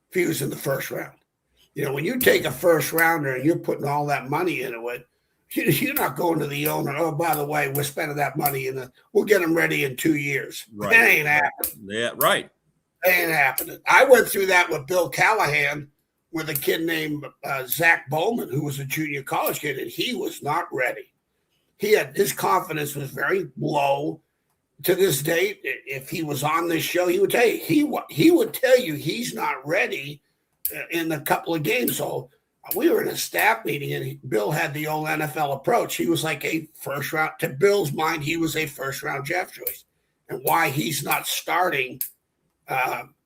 if he was in the first round. When you take a first-rounder and you're putting all that money into it, you're not going to the owner, oh, by the way, we're spending that money, we'll get him ready in 2 years. Right. That ain't happening. Yeah, right. That ain't happening. I went through that with Bill Callahan with a kid named Zach Bowman, who was a junior college kid, and he was not ready. His confidence was very low. To this day, if he was on this show, he would tell you he would tell you he's not ready in a couple of games. So we were in a staff meeting, and Bill had the old NFL approach. He was like a first round. To Bill's mind, he was a first round draft choice, and why he's not starting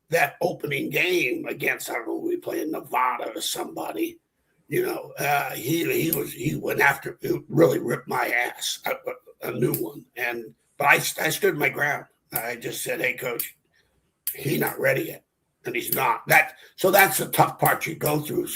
that opening game against, I don't know, we played Nevada or somebody, he went after, it really ripped my ass, a new one. But I stood my ground. I just said, hey, coach, he's not ready yet. And he's not. So that's the tough part you go through,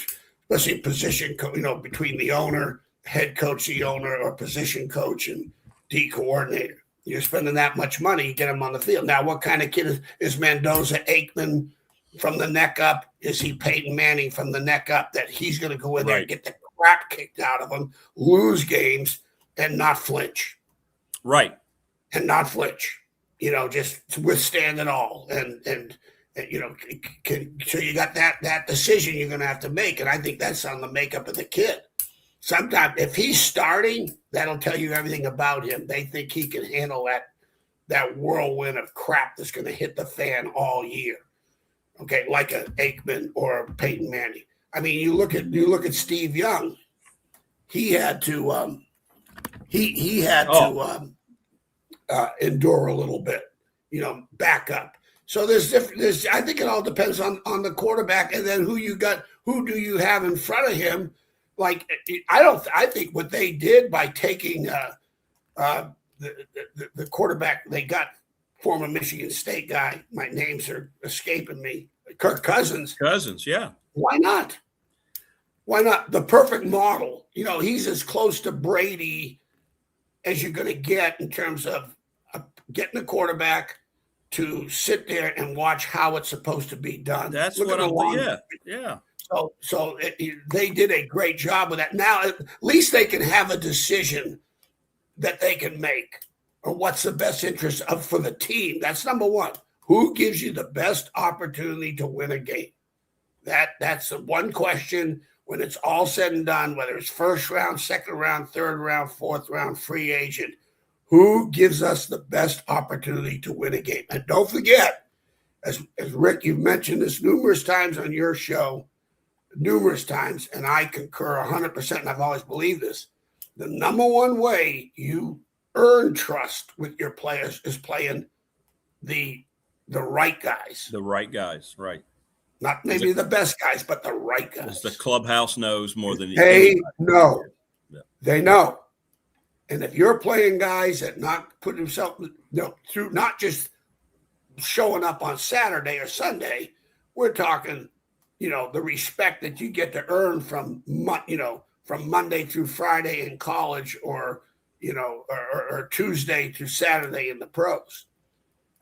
especially position, between the owner, head coach, the owner, or position coach and D coordinator. You're spending that much money, you get him on the field. Now, what kind of kid is Mendoza? Aikman from the neck up? Is he Peyton Manning from the neck up that he's going to go in there and get the crap kicked out of him, lose games, and not flinch? Right. And not flinch. Just withstand it all. And so you got that decision you're going to have to make. And I think that's on the makeup of the kid. Sometimes if he's starting, that'll tell you everything about him. They think he can handle that whirlwind of crap that's going to hit the fan all year. Okay, like a Aikman or a Peyton Manning. I mean, you look at Steve Young. He had to endure a little bit, back up. So there's I think it all depends on the quarterback, and then who do you have in front of him. Like, I think what they did by taking the quarterback, they got former Michigan State guy. My names are escaping me. Kirk Cousins. Yeah. Why not? Why not? The perfect model. He's as close to Brady as you're going to get in terms of getting a quarterback to sit there and watch how it's supposed to be done. That's Look what at I'm. Yeah. So they did a great job with that. Now, at least they can have a decision that they can make, or what's the best interest for the team. That's number one. Who gives you the best opportunity to win a game? That's the one question when it's all said and done, whether it's first round, second round, third round, fourth round, free agent, who gives us the best opportunity to win a game? And don't forget, as Rick, you've mentioned this numerous times on your show, numerous times, and I concur 100%, and I've always believed this. The number one way you earn trust with your players is playing the right guys. The right guys, right. Not maybe the best guys, but the right guys. The clubhouse knows more than they know. Yeah. They know. And if you're playing guys that not put themselves through, not just showing up on Saturday or Sunday, we're talking, the respect that you get to earn from Monday through Friday in college, or Tuesday to Saturday in the pros,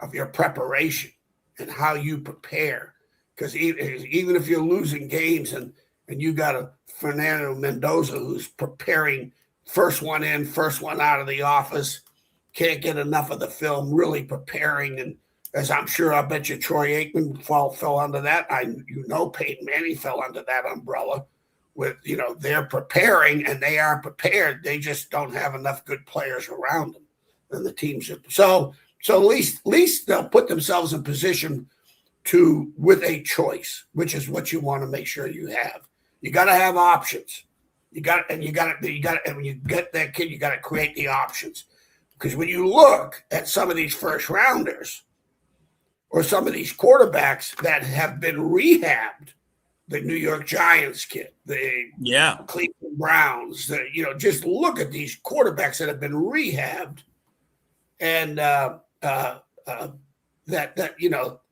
of your preparation and how you prepare. Because even if you're losing games and you got a Fernando Mendoza who's preparing, first one in, first one out of the office, can't get enough of the film, really preparing. And as I'm sure, I bet you Troy Aikman fell under that. Peyton Manning fell under that umbrella with, they're preparing and they are prepared. They just don't have enough good players around them. And the teams are, so at least they'll put themselves in position with a choice, which is what you want to make sure you have. You got to have options. And when you get that kid, you got to create the options. Because when you look at some of these first rounders or some of these quarterbacks that have been rehabbed, the New York Giants kid, the Cleveland Browns, just look at these quarterbacks that have been rehabbed, and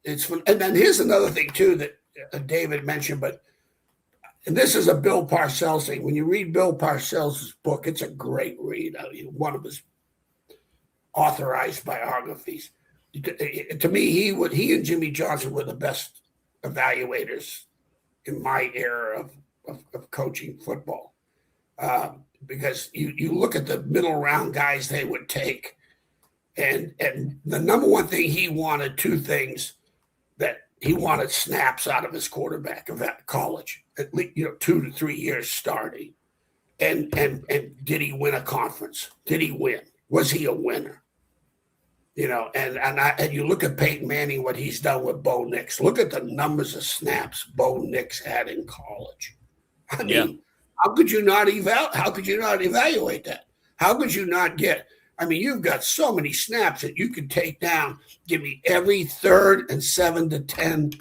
it's fun. And then here's another thing too that David mentioned, and this is a Bill Parcells thing. When you read Bill Parcells' book, it's a great read. One of his authorized biographies. To me, he and Jimmy Johnson were the best evaluators in my era of coaching football, because you look at the middle round guys they would take, and the number one thing he wanted, two things, that he wanted snaps out of his quarterback of that college, at least 2 to 3 years starting, and did he win a conference? Did he win? Was he a winner? And you look at Peyton Manning, what he's done with Bo Nix. Look at the numbers of snaps Bo Nix had in college. I mean, how could you not evaluate that? How could you not get? I mean, you've got so many snaps that you could take down. Give me every 3rd and 7 to 10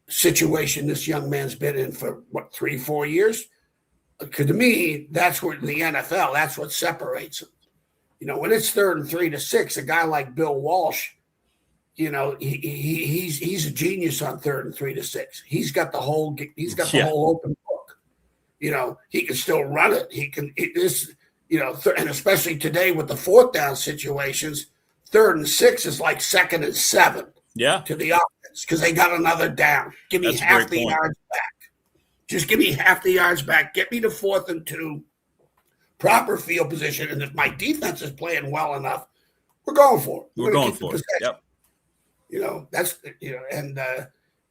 situation this young man's been in for 3-4 years. Because to me, that's where the NFL. That's what separates them. When it's 3rd and 3 to 6, a guy like Bill Walsh, he's a genius on 3rd and 3 to 6. He's got the whole open book. He can still run it. He can and especially today with the 4th down situations, 3rd and 6 is like 2nd and 7. To the offense because they got another down. Give me half the yards back. Just give me half the yards back. Get me to 4th and 2. Proper field position, and if my defense is playing well enough, we're going for it. We're going for it. Yep. That's and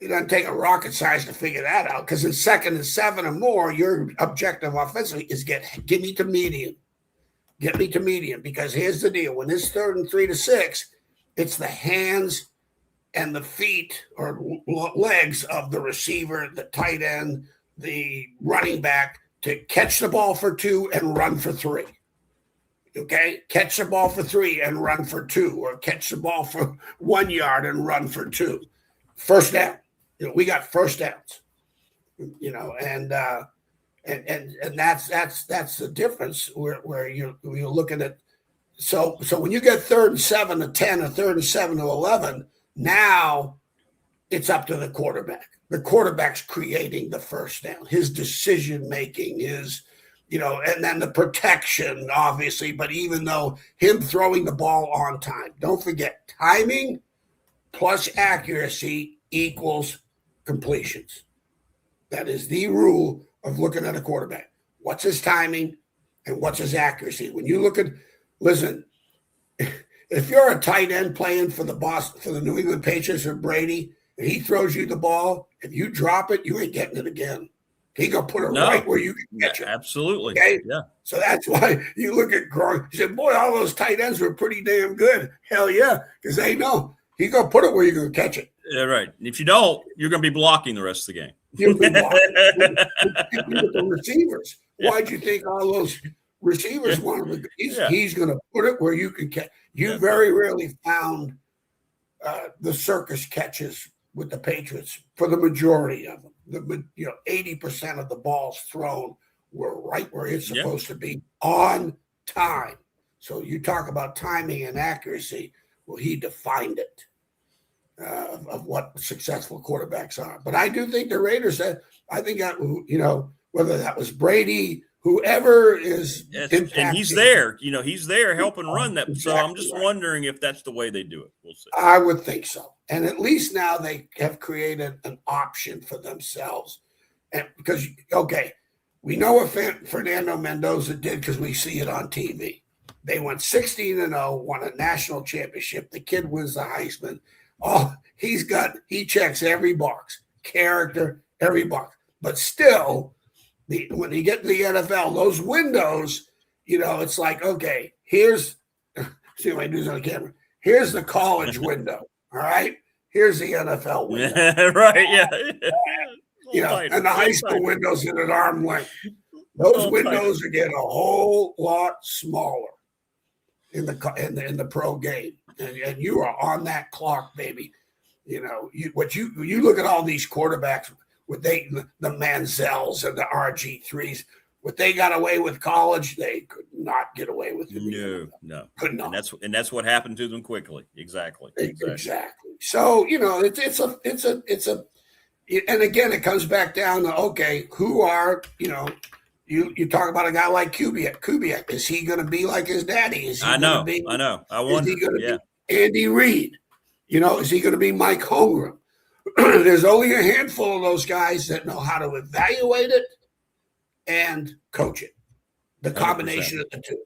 it doesn't take a rocket science to figure that out. Because in 2nd and 7 or more, your objective offensively is get me to median. Get me to median. Because here's the deal: when it's 3rd and 3 to 6, it's the hands and the feet or legs of the receiver, the tight end, the running back, to catch the ball for 2 and run for 3. Okay? Catch the ball for 3 and run for 2, or catch the ball for 1 yard and run for 2. First down. We got first downs. And that's the difference where you're looking at. So when you get 3rd and 7 to 10 or 3rd and 7 to 11, now it's up to the quarterback. The quarterback's creating the first down, his decision making, and then the protection, obviously. But even though him throwing the ball on time, don't forget, timing plus accuracy equals completions. That is the rule of looking at a quarterback. What's his timing and what's his accuracy? When you listen, if you're a tight end playing for the New England Patriots or Brady, and he throws you the ball, if you drop it, you ain't getting it again. He gonna put it right where you can catch it. Absolutely. Okay. Yeah. So that's why you look at Gronk. You said, boy, all those tight ends were pretty damn good. Hell yeah, because they know he's gonna put it where you're gonna catch it. Yeah, right. If you don't, you're gonna be blocking the rest of the game. You'll be blocking with the receivers. Why'd you think all those receivers wanted? He's gonna put it where you can catch. You very rarely found the circus catches with the Patriots for the majority of them. 80% of the balls thrown were right where it's supposed to be on time. So you talk about timing and accuracy. Well, he defined it of what successful quarterbacks are. But I do think the Raiders said, I think that, whether that was Brady, whoever is and he's there, he's there helping run that. So I'm just wondering if that's the way they do it. We'll see. I would think so. And at least now they have created an option for themselves. And because, we know what Fernando Mendoza did because we see it on TV. They went 16-0, won a national championship. The kid wins the Heisman. Oh, he checks every box, character, every box. But still, when you get to the NFL, those windows, it's like, okay, here's see what I do on the camera. Here's the college window. All right. Here's the NFL window. Right. Yeah. And the high school windows at an arm length. Those windows are getting a whole lot smaller in the pro game. And you are on that clock, baby. You look at all these quarterbacks with the Manziels and the RG3s. What they got away with college, they could not get away with it. No. Could not. And that's what happened to them quickly. Exactly. So, it's a and again, it comes back down to, who are, you talk about a guy like Kubiak. Is he going to be like his daddy? Is he I know. I wonder. Is he going to be Andy Reid? Is he going to be Mike Holmgren? There's only a handful of those guys that know how to evaluate it and coach it. The combination 100%. Of the two.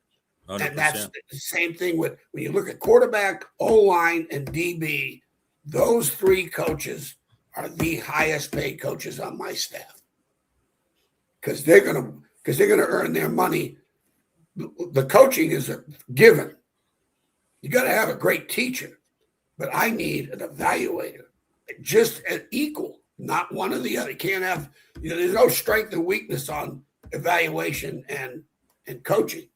100%. And that's the same thing with when you look at quarterback, O-line, and DB. Those three coaches are the highest paid coaches on my staff because they're gonna earn their money. The coaching is a given. You got to have a great teacher, but I need an evaluator, just an equal, not one or the other. You can't have there's no strength and weakness on evaluation and coaching.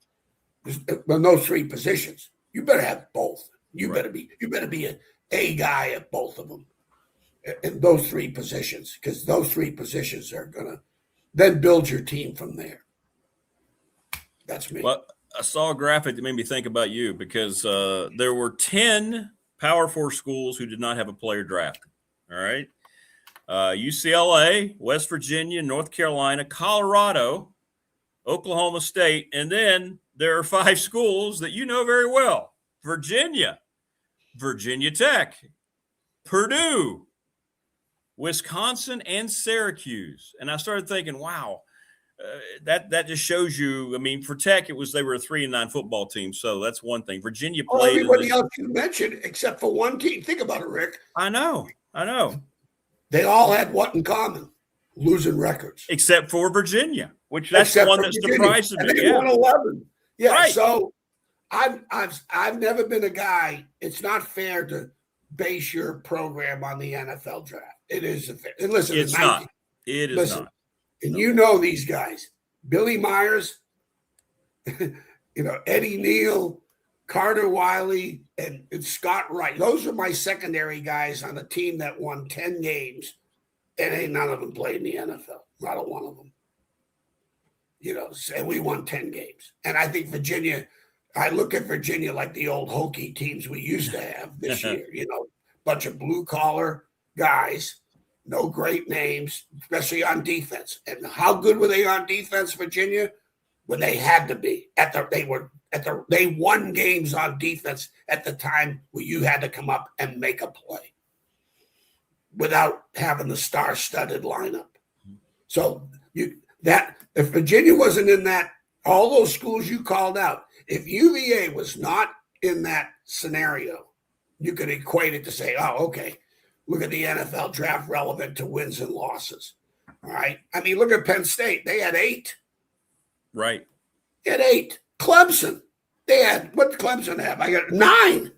On those three positions, you better have both. You better be an A guy at both of them. In those three positions, because those three positions are going to then build your team from there. That's me. Well, I saw a graphic that made me think about you because there were 10 Power 4 schools who did not have a player drafted. All right. UCLA, West Virginia, North Carolina, Colorado, Oklahoma State, and then there are 5 schools that you know very well. Virginia, Virginia Tech, Purdue, Wisconsin, and Syracuse. And I started thinking, wow, that just shows you. I mean, for Tech, they were a 3-9 football team, so that's one thing. Virginia played. Everybody else you mentioned, except for one team. Think about it, Rick. I know. They all had what in common? Losing records, except for Virginia, which that's the one that surprises me. They won 11. Yeah. Right. So I've never been a guy. It's not fair to base your program on the NFL draft. It is. And listen, it's not. It is not. And you know these guys, Billy Myers, Eddie Neal, Carter Wiley, and Scott Wright. Those are my secondary guys on a team that won 10 games, and ain't none of them played in the NFL. Not a one of them. And we won 10 games. And I think Virginia, I look at Virginia like the old Hokie teams we used to have this year, bunch of blue-collar guys, no great names, especially on defense. And how good were they on defense, Virginia? When they had to be. They won games on defense at the time where you had to come up and make a play without having the star-studded lineup. So if Virginia wasn't in that, all those schools you called out, if UVA was not in that scenario, you could equate it to say, oh, okay, look at the NFL draft relevant to wins and losses. All right. I mean, look at Penn State. They had 8. Right. They had 8. Clemson. They had, what did Clemson have? I got 9.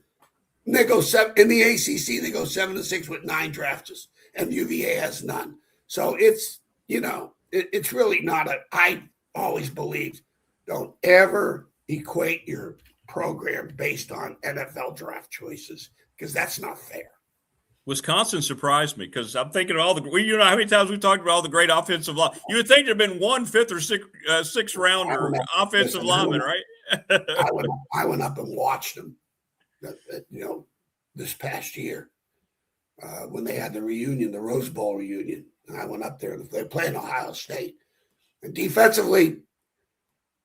And they go 7 in the ACC. They go 7-6 with 9 drafts, and UVA has none. So it's, it's really not I always believed, don't ever equate your program based on NFL draft choices, because that's not fair. Wisconsin surprised me because I'm thinking of all the, how many times we've talked about all the great offensive line. You would think there'd been one 5th or 6th rounder offensive lineman, right? I went up and watched them, this past year when they had the reunion, the Rose Bowl reunion. And I went up there and they're playing Ohio State. And defensively,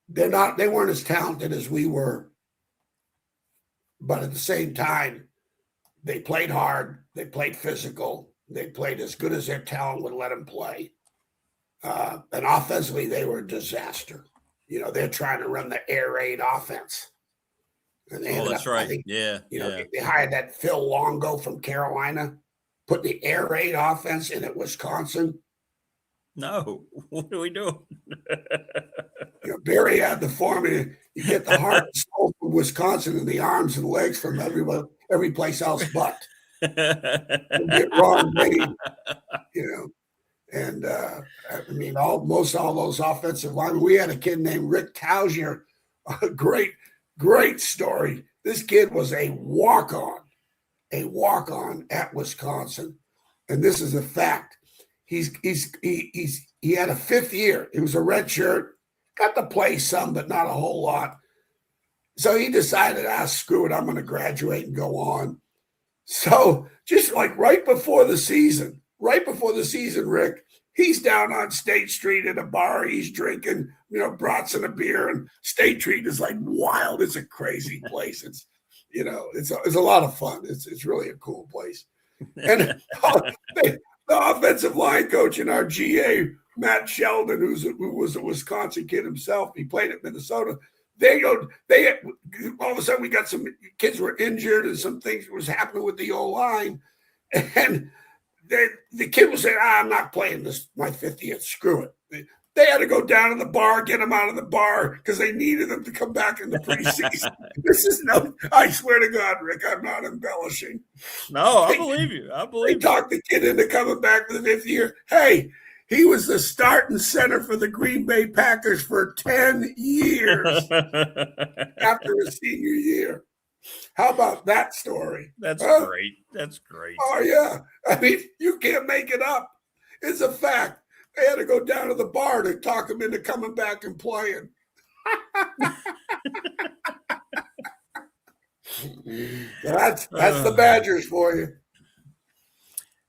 they weren't as talented as we were. But at the same time, they played hard. They played physical. They played as good as their talent would let them play. And offensively, they were a disaster. They're trying to run the air raid offense. And they that's right. They hired that Phil Longo from Carolina, put the air raid offense in at Wisconsin. No, what are we doing? Barry had the formula. You get the heart and soul from Wisconsin and the arms and legs from every place else but. You get wrong made, And most all those offensive linemen. We had a kid named Rick Tausier, a great story. This kid was a walk-on at Wisconsin, and this is a fact. He had a 5th year. He was a red shirt, got to play some, but not a whole lot. So he decided, screw it, I'm going to graduate and go on. So just like right before the season, Rick, he's down on State Street at a bar. He's drinking, brats and a beer, and State Street is like wild. It's a crazy place. It's a lot of fun. It's really a cool place. And the offensive line coach in our GA, Matt Sheldon, who was a Wisconsin kid himself, he played at Minnesota. All of a sudden we got some kids were injured and some things was happening with the O-line. And the kid was saying, I'm not playing this my 50th. Screw it. They had to go down to the bar, get him out of the bar because they needed him to come back in the preseason. I swear to God, Rick, I'm not embellishing. No, I believe you. They talked the kid into coming back for the 5th year. Hey, he was the starting center for the Green Bay Packers for 10 years after his senior year. How about that story? That's great. That's great. Oh, yeah. I mean, you can't make it up. It's a fact. They had to go down to the bar to talk him into coming back and playing. That's the Badgers for you.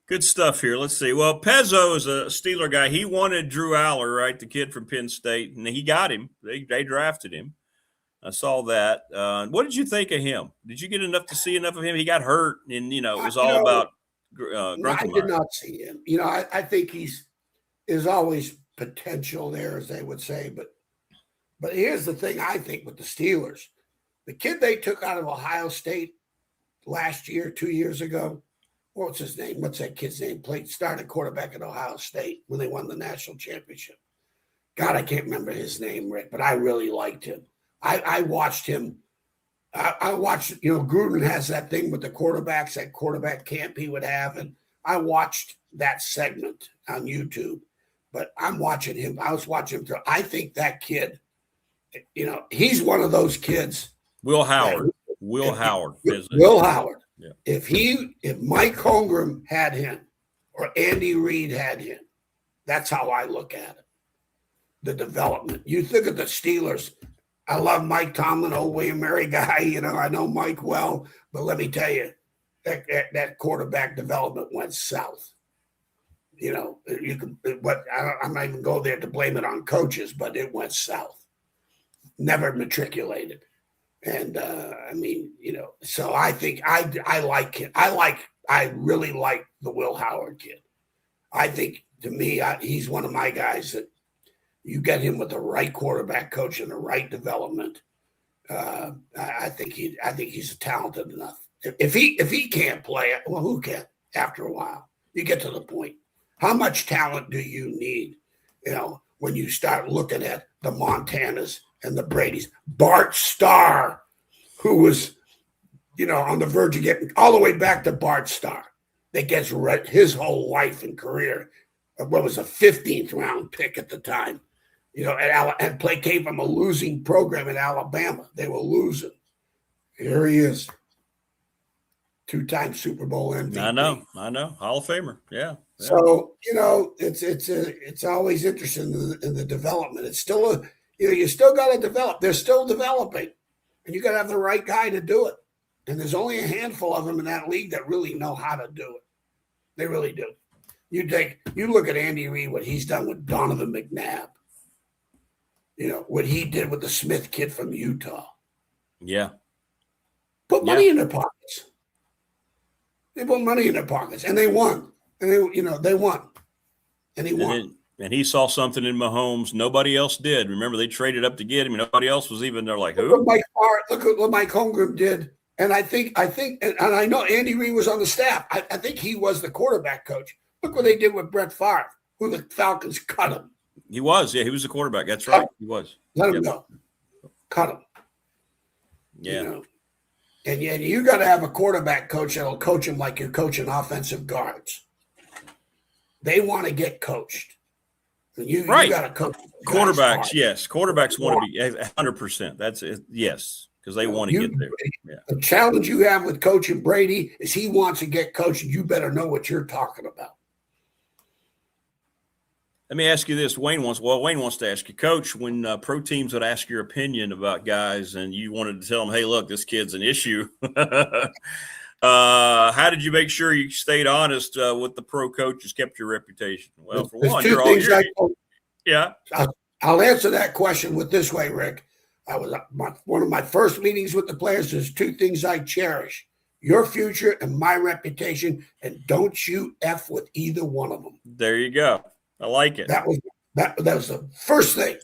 Good stuff here. Let's see. Well, Pezzo is a Steeler guy. He wanted Drew Aller, right, the kid from Penn State, and he got him. They drafted him. I saw that. What did you think of him? Did you get to see enough of him? He got hurt, and it was all about. I did not see him. I think there's always potential there, as they would say. But here's the thing. I think with the Steelers, the kid they took out of Ohio State last year, 2 years ago. What's his name? What's that kid's name? Started quarterback at Ohio State when they won the national championship. God, I can't remember his name, Rick, but I really liked him. I watched him. I watched, Gruden has that thing with the quarterbacks, that quarterback camp he would have. And I watched that segment on YouTube, but I'm watching him. I was watching him through. I think that kid, he's one of those kids. Will Howard. Will Howard. Yeah. If Mike Holmgren had him or Andy Reid had him, that's how I look at it. The development. You think of the Steelers. I love Mike Tomlin, old William Mary guy. I know Mike well, but let me tell you, that quarterback development went south. I'm not even go there to blame it on coaches, but it went south. Never matriculated. And so I think I like him. I really like the Will Howard kid. I think, to me, he's one of my guys that you get him with the right quarterback coach and the right development. I think he's talented enough. If he can't play, well, who can? after a while. You get to the point. How much talent do you need, when you start looking at the Montanas and the Bradys? Bart Starr, who was, on the verge of getting all the way back to Bart Starr, that gets his whole life and career. What was a 15th round pick at the time, and came from a losing program in Alabama. They were losing. Here he is. 2-time Super Bowl MVP. I know. Hall of Famer. Yeah. So, it's always interesting in the development. It's still you still got to develop. They're still developing, and you got to have the right guy to do it. And there's only a handful of them in that league that really know how to do it. They really do. You look at Andy Reid, what he's done with Donovan McNabb. What he did with the Smith kid from Utah. Yeah. Put money in their pockets. They put money in their pockets, and they won. And they won. And he won. And he saw something in Mahomes nobody else did. Remember, they traded up to get him. Nobody else was even there. Like, who? Look at what Mike Holmgren did. And I think, and I know Andy Reid was on the staff. I think he was the quarterback coach. Look what they did with Brett Favre, who the Falcons cut him. He was, he was the quarterback. That's right, he was. Let him go. Cut him. Yeah. And yet you got to have a quarterback coach that'll coach him like you're coaching offensive guards. They want to get coached. You got to coach quarterbacks. Yes, quarterbacks want to be 100%. That's it. Yes, because they want to get there. Yeah. The challenge you have with coaching Brady is he wants to get coached, and you better know what you're talking about. Let me ask you this. Wayne wants to ask you, Coach, when pro teams would ask your opinion about guys and you wanted to tell them, hey, look, this kid's an issue. How did you make sure you stayed honest with the pro coaches, kept your reputation? Well, for one, you're all here. Yeah. I'll answer that question with this way, Rick. One of my first meetings with the players is 2 things I cherish: your future and my reputation, and don't you F with either one of them. There you go. I like it. That was the first thing.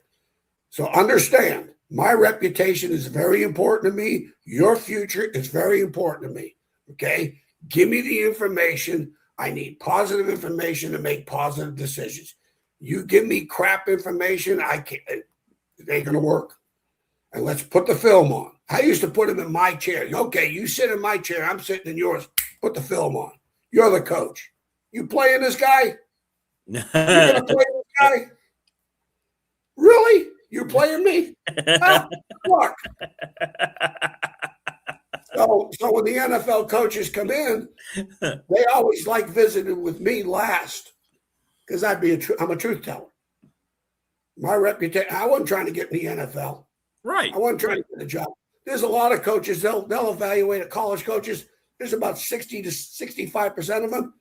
So understand, my reputation is very important to me. Your future is very important to me. Okay? Give me the information. I need positive information to make positive decisions. You give me crap information, it ain't going to work. And let's put the film on. I used to put him in my chair. Okay, you sit in my chair. I'm sitting in yours. Put the film on. You're the coach. You playing this guy? You're going to play this guy? Really? You're playing me? Fuck. So when the NFL coaches come in, they always like visiting with me last because I'm a truth teller. My reputation, I wasn't trying to get in the NFL. Right. I wasn't trying to get a job. There's a lot of coaches, they'll evaluate at college coaches. There's about 60 to 65% of them.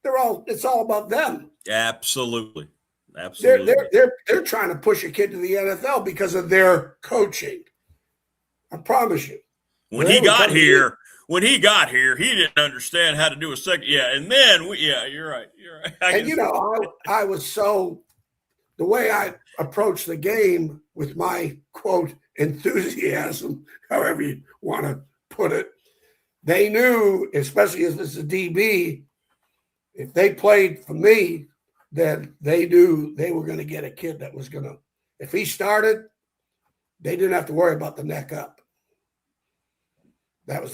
It's all about them. Absolutely. They're trying to push a kid to the NFL because of their coaching. I promise you. When he got here, he didn't understand how to do a second. Yeah, and then you're right. I was the way I approached the game with my quote enthusiasm, however you want to put it. They knew, especially as it's a DB, if they played for me, then they knew they were going to get a kid that was going to, if he started, they didn't have to worry about the neck up. I've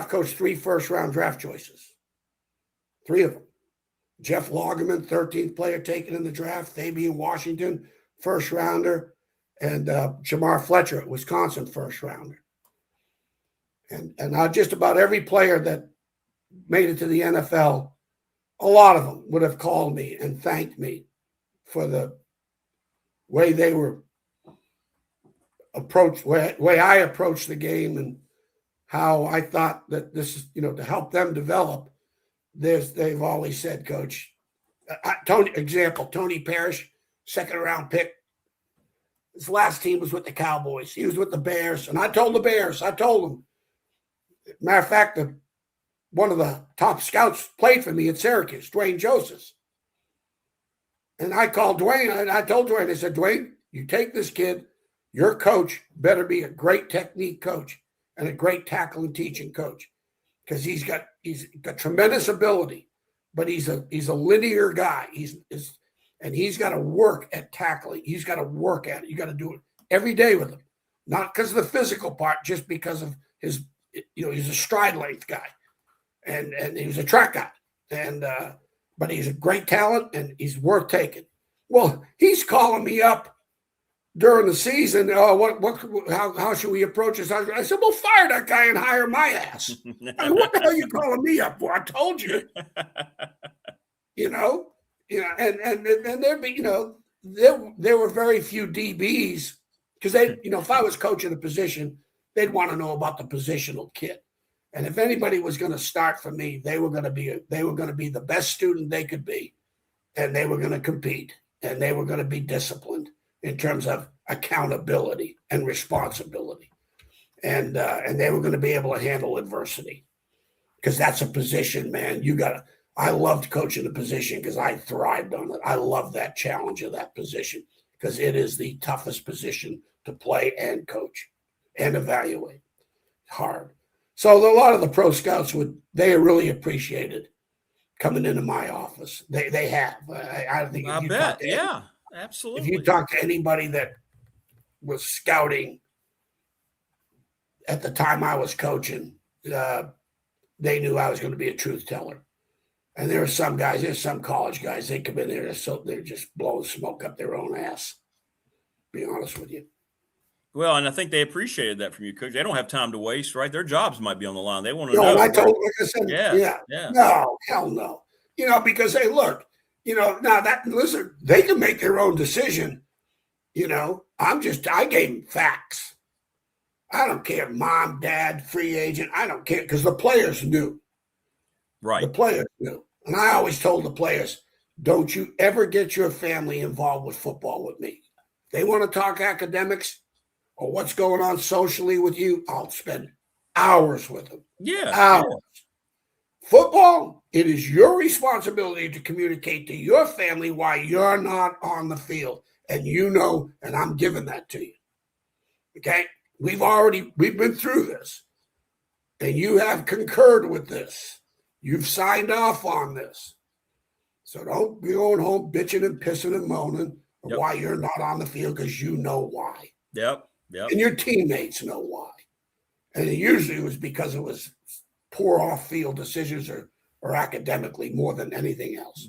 coached 3 first-round draft choices. 3 of them. Jeff Lagerman, 13th player taken in the draft. Fabian Washington, first-rounder. And Jamar Fletcher at Wisconsin, first-rounder. And just about every player that made it to the NFL, a lot of them would have called me and thanked me for the way they were way I approached the game and how I thought that this is, to help them develop. They've always said, Coach, Tony Parrish, 2nd-round pick. His last team was with the Cowboys. He was with the Bears. And I told them, matter of fact, one of the top scouts played for me at Syracuse, Dwayne Joseph. And I called Dwayne, and I told Dwayne, I said, Dwayne, you take this kid, your coach better be a great technique coach and a great tackle and teaching coach. because he's got tremendous ability, but he's a linear guy. And he's got to work at tackling. He's got to work at it. You got to do it every day with him, not because of the physical part, just because of his, he's a stride length guy, and he was a track guy, but he's a great talent and he's worth taking. Well, he's calling me up during the season. How should we approach this? I said, well, fire that guy and hire my ass. I mean, what the hell are you calling me up for? I told you, and there'd be, there were very few DBs because they, if I was coaching a position, they'd want to know about the positional kit. And if anybody was going to start for me, they were going to be the best student they could be, and they were going to compete, and they were going to be disciplined in terms of accountability and responsibility, and they were going to be able to handle adversity, because that's a position, man. I loved coaching the position because I thrived on it. I love that challenge of that position because it is the toughest position to play and coach and evaluate. Hard. So a lot of the pro scouts they really appreciated coming into my office. They have. I think. I bet. Yeah, absolutely. If you talk to anybody that was scouting at the time I was coaching, they knew I was going to be a truth teller. And there's some college guys, they come in there, they're just blowing smoke up their own ass, to be honest with you. Well, and I think they appreciated that from you, Coach. They don't have time to waste, right? Their jobs might be on the line. They want to know. And I told, like I said, yeah. No, hell no. Because, hey, look, listen, they can make their own decision. I gave them facts. I don't care, mom, dad, free agent. I don't care, because the players knew. Right. The players knew. And I always told the players, don't you ever get your family involved with football with me. They want to talk academics or what's going on socially with you, I'll spend hours with them. Yeah. Hours. Yeah. Football, it is your responsibility to communicate to your family why you're not on the field. And and I'm giving that to you. Okay? We've been through this. And you have concurred with this. You've signed off on this. So don't be going home bitching and pissing and moaning why you're not on the field, because you know why. Yep. And your teammates know why. And it usually was because it was poor off-field decisions or academically more than anything else.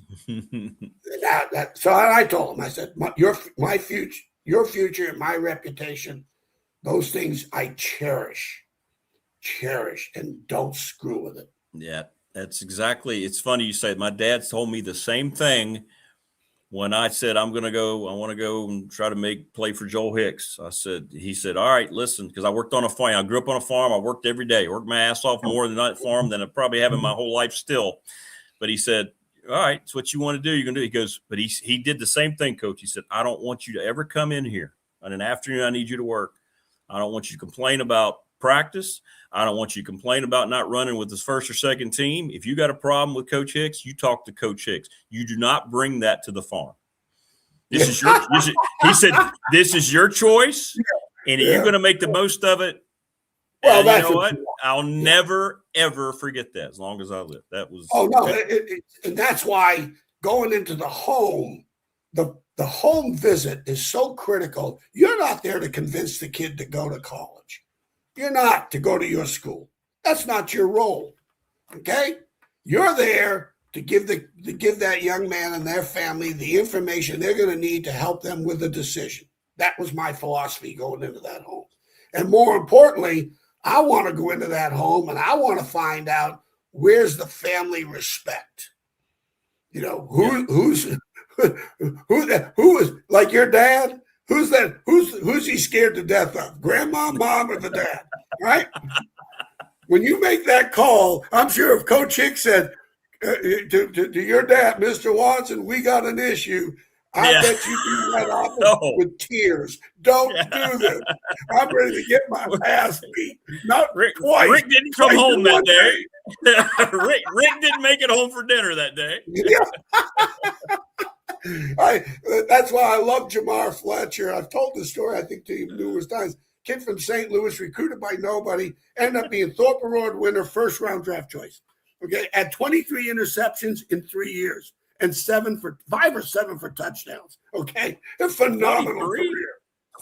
So I told him, I said, your future and my reputation, those things I cherish, and don't screw with it. Yeah. That's exactly. It's funny you say. My dad told me the same thing when I said I want to go and try to play for Joel Hicks. He said, all right, listen, because I worked on a farm. I grew up on a farm. I worked every day, worked my ass off more than that farm than I probably have in my whole life still. But he said, all right, it's what you want to do. You're going to do. He goes, but he did the same thing, Coach. He said, I don't want you to ever come in here on an afternoon. I need you to work. I don't want you to complain about practice. I don't want you to complain about not running with his first or second team. If you got a problem with Coach Hicks, you talk to Coach Hicks. You do not bring that to the farm. He said, this is your choice, and if you're going to make the most of it, well, you know what? I'll never, ever forget that as long as I live. That was. Oh, no. And that's why going into the home, the home visit is so critical. You're not there to convince the kid to go to college. You're not to go to your school. That's not your role. Okay? You're there to give that young man and their family the information they're going to need to help them with the decision. That was my philosophy going into that home. And more importantly, I want to go into that home and I want to find out where's the family respect. Who is like your dad? Who's that? Who's he scared to death of? Grandma, mom, or the dad? Right? When you make that call, I'm sure if Coach Hicks said to your dad, Mr. Watson, we got an issue, I bet you do that off with tears. Don't do this. I'm ready to get my ass beat. Not twice. Rick didn't come home that day. Rick didn't make it home for dinner that day. Yeah. That's why I love Jamar Fletcher. I've told this story, I think, to you numerous times. kid from St. Louis, recruited by nobody, ended up being Thorpe Award winner, first-round draft choice. Okay, at 23 interceptions in 3 years and 5 or 7 for touchdowns. Okay, a phenomenal 23? career.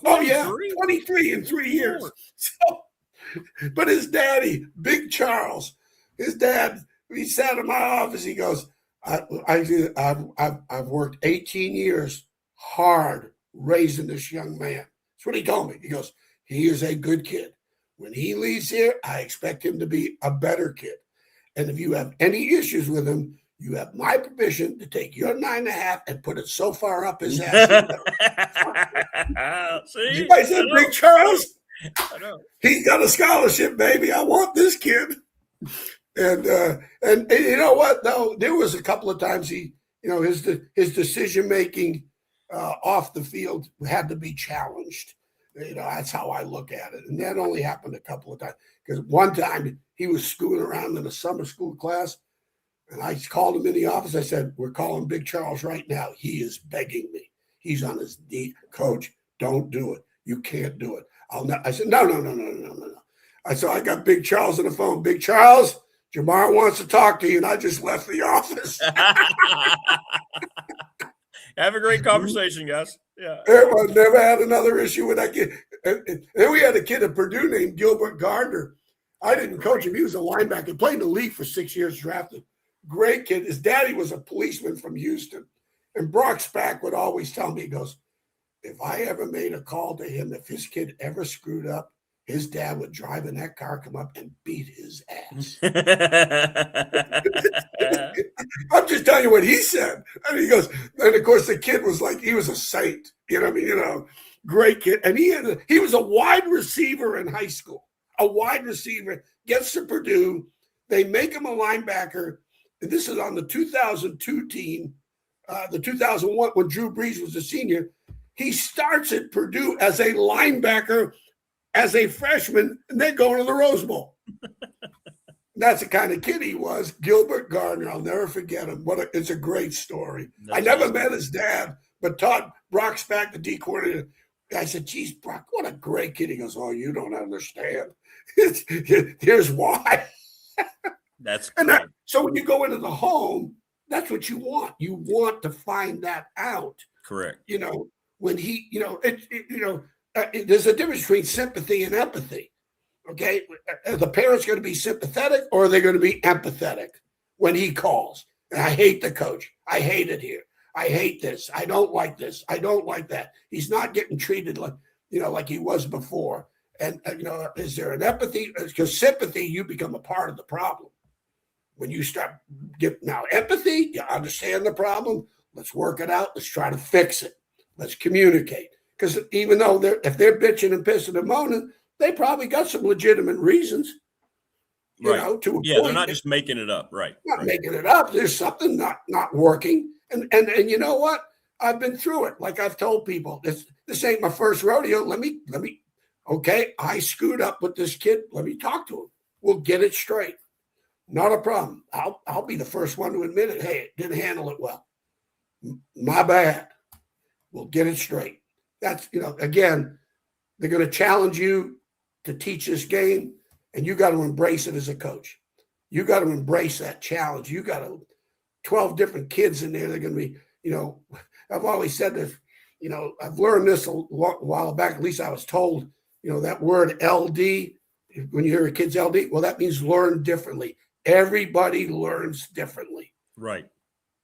Oh yeah, 23 in 3 years. So, but his daddy, Big Charles, his dad, he sat in my office. He goes, I've worked 18 years hard raising this young man. That's what he told me. He goes, he is a good kid. When he leaves here, I expect him to be a better kid. And if you have any issues with him, you have my permission to take your 9.5 and put it so far up his ass. See? You guys said Big Charles? I know. He's got a scholarship, baby. I want this kid. And you know what, though? There was a couple of times his decision making off the field had to be challenged. That's how I look at it. And that only happened a couple of times. Because one time he was screwing around in a summer school class, and I called him in the office. I said, we're calling Big Charles right now. He is begging me. He's on his knee. Coach, don't do it. You can't do it. I said, no. So I got Big Charles on the phone. Big Charles, Jamar wants to talk to you, and I just left the office. Have a great conversation, guys. Yeah. Everyone never had another issue with that kid. And then we had a kid at Purdue named Gilbert Gardner. I didn't coach him. He was a linebacker. Played in the league for 6 years, drafted. Great kid. His daddy was a policeman from Houston. And Brock Spack would always tell me, he goes, if I ever made a call to him, if his kid ever screwed up, his dad would drive in that car, come up and beat his ass. I'm just telling you what he said. And he goes, and of course the kid was like, he was a saint. Great kid. And he was a wide receiver in high school. A wide receiver, gets to Purdue. They make him a linebacker. And this is on the 2002 team, the 2001, when Drew Brees was a senior. He starts at Purdue as a linebacker, as a freshman, and then going to the Rose Bowl. That's the kind of kid he was. Gilbert Gardner, I'll never forget him. It's a great story. I never met his dad, but Todd Brock Spack, the D coordinator, I said, geez, Brock, what a great kid. He goes, oh, you don't understand. Here's why. That's so when you go into the home, that's what you want. You want to find that out. Correct. When he, there's a difference between sympathy and empathy. Okay. Are the parents going to be sympathetic or are they going to be empathetic when he calls? And I hate the coach. I hate it here. I hate this. I don't like this. I don't like that. He's not getting treated like he was before. And, is there an empathy? Because sympathy, you become a part of the problem. When you start now empathy, you understand the problem. Let's work it out. Let's try to fix it. Let's communicate. Because even though if they're bitching and pissing and moaning, they probably got some legitimate reasons. They're not just making it up. Right. Not making it up. There's something not working. And you know what? I've been through it. Like I've told people, this ain't my first rodeo. Let me. Okay, I screwed up with this kid. Let me talk to him. We'll get it straight. Not a problem. I'll be the first one to admit it. Hey, didn't handle it well. My bad. We'll get it straight. That's, again, they're going to challenge you to teach this game, and you got to embrace it as a coach. You got to embrace that challenge. You got 12 different kids in there. They're going to be, I've always said this, I've learned this a while back. At least I was told, that word LD, when you hear a kid's LD, well, that means learn differently. Everybody learns differently. Right.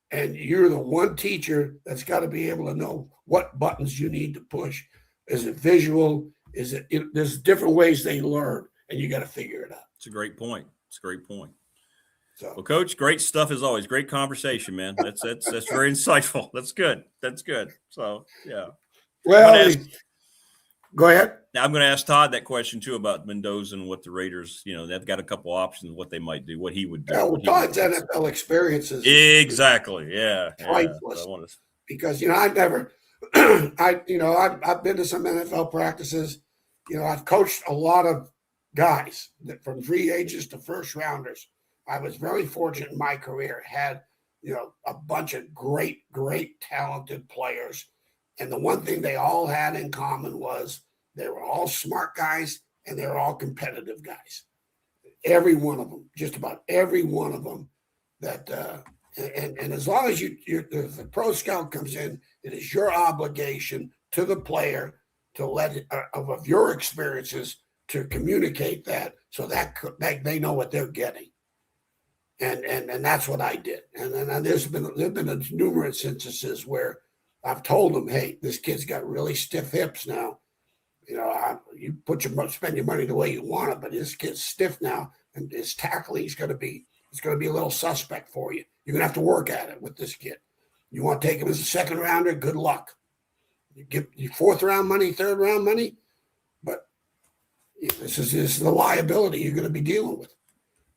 And you're the one teacher that's got to be able to know what buttons you need to push. Is it visual? There's different ways they learn, and you got to figure it out. It's a great point. So, well, Coach, great stuff as always. Great conversation, man. That's very insightful. That's good. So, yeah. Well, go ahead. Now I'm going to ask Todd that question too about Mendoza and what the Raiders, they've got a couple options, what they might do, what he would do. Well, Todd's NFL experiences. Exactly. Yeah. Priceless. Because, I've never, I've been to some NFL practices. I've coached a lot of guys from free agents to first rounders. I was very fortunate in my career, had, a bunch of great, talented players. And the one thing they all had in common was They were all smart guys, and they were all competitive guys. Every one of them, just about every one of them. That and as long as if the pro scout comes in, it is your obligation to the player to let it, of your experiences to communicate that so that they know what they're getting. And that's what I did. And then there've been numerous instances where I've told them, hey, this kid's got really stiff hips now. You know, you spend your money the way you want it, but this kid's stiff now, and his tackling is going to be a little suspect for you. You're going to have to work at it with this kid. You want to take him as a second rounder? Good luck. You give you fourth round money, third round money, but this is the liability you're going to be dealing with.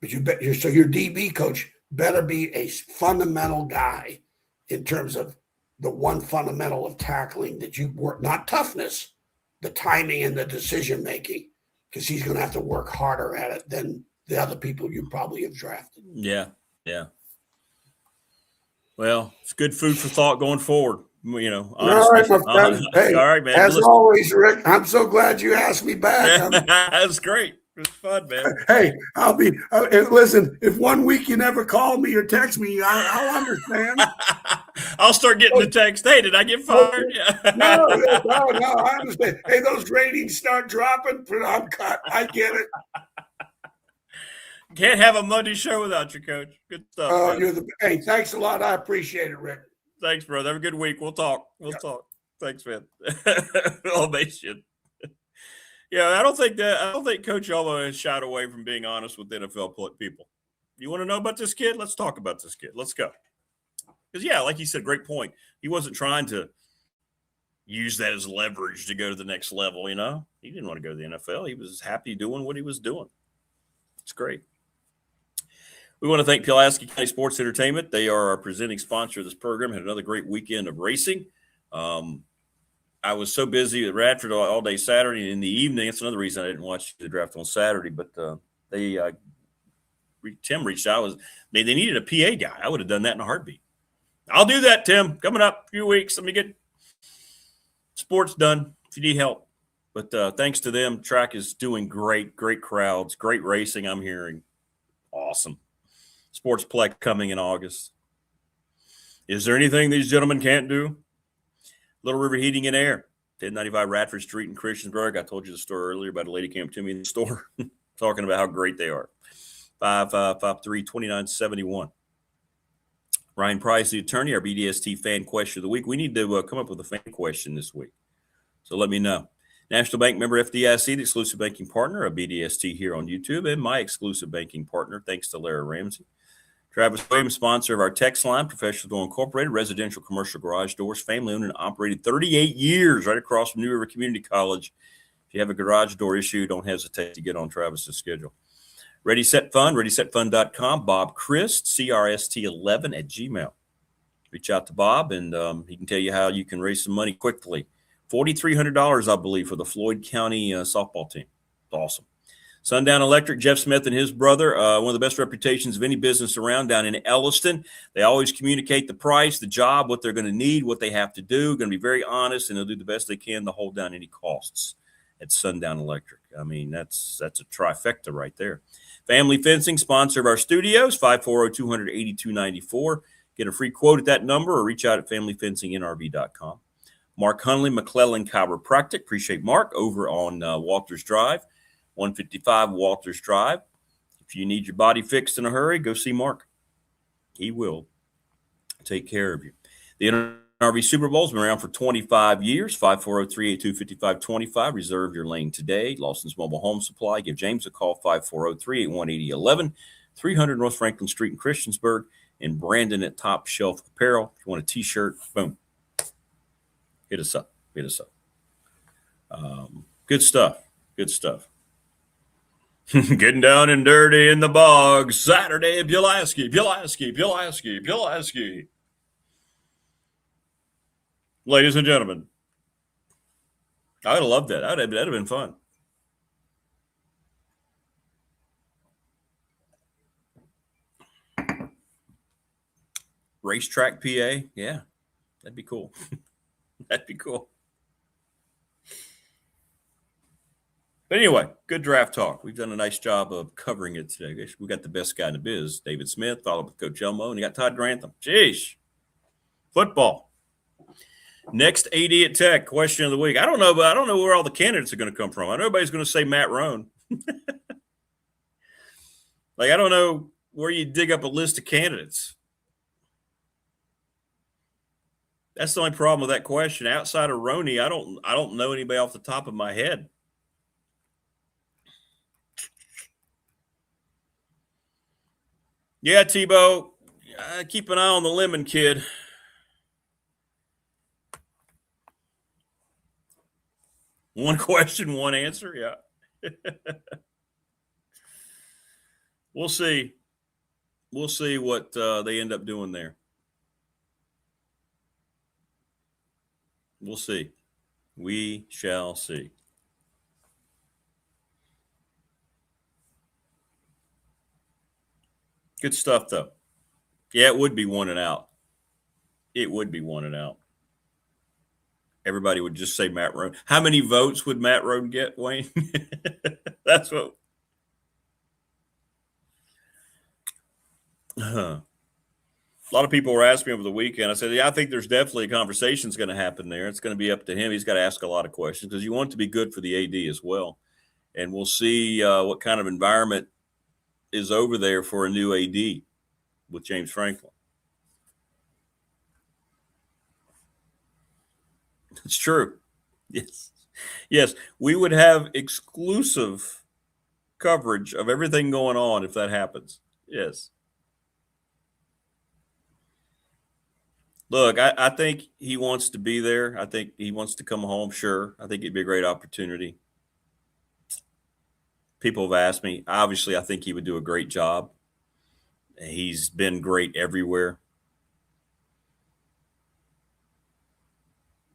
But so your DB coach better be a fundamental guy in terms of the one fundamental of tackling that you work, not toughness, the timing and the decision making, because he's going to have to work harder at it than the other people you probably have drafted. Yeah. Well, it's good food for thought going forward. You know, honestly. All right, my friend. Hey, all right, man. As always, Rick, I'm so glad you asked me back. That's great. It was fun, man. Hey, listen, if 1 week you never call me or text me, I'll understand. I'll start getting the text. Hey, did I get fired? No, I understand. Hey, those ratings start dropping, I'm cut. I get it. Can't have a Monday show without you, Coach. Good stuff. Hey, thanks a lot. I appreciate it, Rick. Thanks, brother. Have a good week. We'll talk. Talk. Thanks, man. Elmassian. Yeah, I don't think Coach Elmo has shied away from being honest with NFL people. You want to know about this kid? Let's talk about this kid. Let's go. Because, yeah, like you said, great point. He wasn't trying to use that as leverage to go to the next level, you know. He didn't want to go to the NFL. He was happy doing what he was doing. It's great. We want to thank Pulaski County Sports Entertainment. They are our presenting sponsor of this program. Had another great weekend of racing. I was so busy at Radford all day Saturday and in the evening. That's another reason I didn't watch the draft on Saturday. But Tim reached out. They needed a PA guy. I would have done that in a heartbeat. I'll do that, Tim. Coming up a few weeks. Let me get sports done if you need help. But thanks to them, track is doing great. Great crowds, great racing. I'm hearing awesome. Sportsplex coming in August. Is there anything these gentlemen can't do? Little River Heating and Air, 1095 Radford Street in Christiansburg. I told you the story earlier about a lady came to me in the store talking about how great they are. 5553-2971. Ryan Price, the attorney, our BDST fan question of the week. We need to come up with a fan question this week. So let me know. National Bank member FDIC, the exclusive banking partner of BDST here on YouTube, and my exclusive banking partner, thanks to Lara Ramsey. Travis Williams, sponsor of our text line, Professional Door Incorporated, residential commercial garage doors, family-owned and operated 38 years right across from New River Community College. If you have a garage door issue, don't hesitate to get on Travis's schedule. Ready, Set, Fund, ReadySetFund.com. Bob Christ, CRST11 at Gmail. Reach out to Bob, and he can tell you how you can raise some money quickly. $4,300, I believe, for the Floyd County softball team. It's awesome. Sundown Electric, Jeff Smith and his brother, one of the best reputations of any business around down in Elliston. They always communicate the price, the job, what they're going to need, what they have to do. Going to be very honest, and they'll do the best they can to hold down any costs at Sundown Electric. I mean, that's a trifecta right there. Family Fencing, sponsor of our studios, 540-200-8294. Get a free quote at that number or reach out at familyfencingnrv.com. Mark Hunley, McClellan Chiropractic. Appreciate Mark over on Walters Drive. 155 Walters Drive. If you need your body fixed in a hurry, go see Mark. He will take care of you. The NRV Super Bowl has been around for 25 years. 540-382-5525. Reserve your lane today. Lawson's Mobile Home Supply. Give James a call, 540-381-8011. 300 North Franklin Street in Christiansburg. And Brandon at Top Shelf Apparel. If you want a T-shirt, boom. Hit us up. Good stuff. Getting down and dirty in the bog. Saturday, Pulaski. Ladies and gentlemen, I would have loved that. That'd have been fun. Racetrack, PA. Yeah, that'd be cool. That'd be cool. But anyway, good draft talk. We've done a nice job of covering it today. We got the best guy in the biz, David Smith, followed with Coach Elmo, and you got Todd Grantham. Jeez. Football. Next AD at Tech, question of the week. I don't know, but I don't know where all the candidates are going to come from. I know everybody's going to say Matt Roan. Like, I don't know where you dig up a list of candidates. That's the only problem with that question. Outside of Roney, I don't know anybody off the top of my head. Yeah, Tebow, keep an eye on the Lemon kid. One question, one answer. Yeah. We'll see. We'll see what they end up doing there. We'll see. We shall see. Good stuff, though. Yeah, it would be one and out. It would be one and out. Everybody would just say Matt Roan. How many votes would Matt Roan get, Wayne? That's what. A lot of people were asking me over the weekend. I said, yeah, I think there's definitely a conversation going to happen there. It's going to be up to him. He's got to ask a lot of questions because you want it to be good for the AD as well. And we'll see what kind of environment is over there for a new AD with James Franklin. It's true. Yes. Yes. We would have exclusive coverage of everything going on if that happens. Yes. Look, I think he wants to be there. I think he wants to come home. Sure. I think it'd be a great opportunity. People have asked me. Obviously, I think he would do a great job. He's been great everywhere.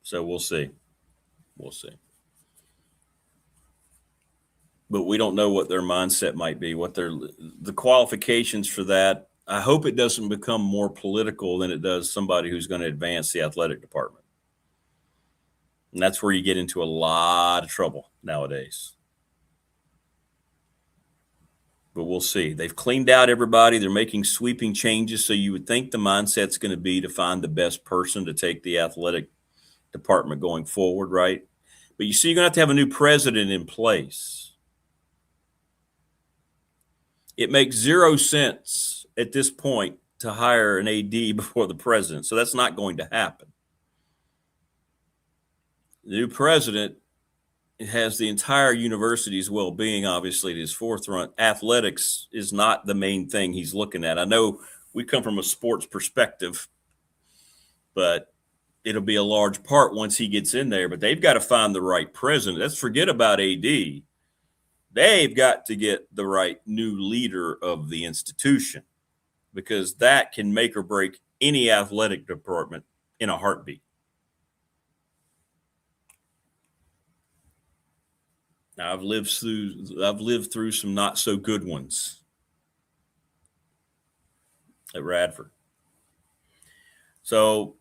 So we'll see. We'll see. But we don't know what their mindset might be, what the qualifications for that. I hope it doesn't become more political than it does somebody who's going to advance the athletic department. And that's where you get into a lot of trouble nowadays. But we'll see. They've cleaned out everybody. They're making sweeping changes. So you would think the mindset's going to be to find the best person to take the athletic department going forward, right? But you see, you're going to have a new president in place. It makes 0 sense at this point to hire an AD before the president. So that's not going to happen. The new president has the entire university's well-being, obviously, at his forefront. Athletics is not the main thing he's looking at. I know we come from a sports perspective, but it'll be a large part once he gets in there. But they've got to find the right president. Let's forget about AD. They've got to get the right new leader of the institution because that can make or break any athletic department in a heartbeat. Now, I've lived through some not so good ones at Radford. So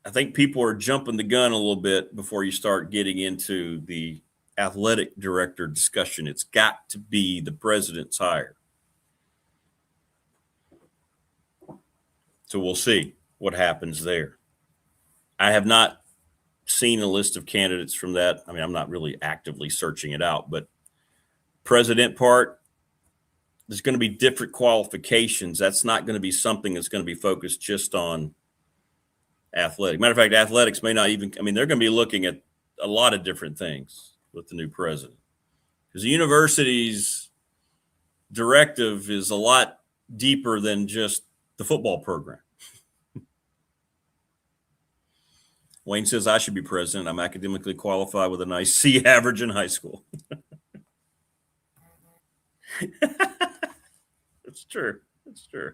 I think people are jumping the gun a little bit before you start getting into the athletic director discussion. It's got to be the president's hire. So we'll see what happens there. I have not seen a list of candidates from that. I mean, I'm not really actively searching it out, but president part, there's going to be different qualifications. That's not going to be something that's going to be focused just on athletic. Matter of fact, athletics may not even, I mean, they're going to be looking at a lot of different things with the new president because the university's directive is a lot deeper than just the football program. Wayne says I should be president. I'm academically qualified with a nice C average in high school. It's true. It's true.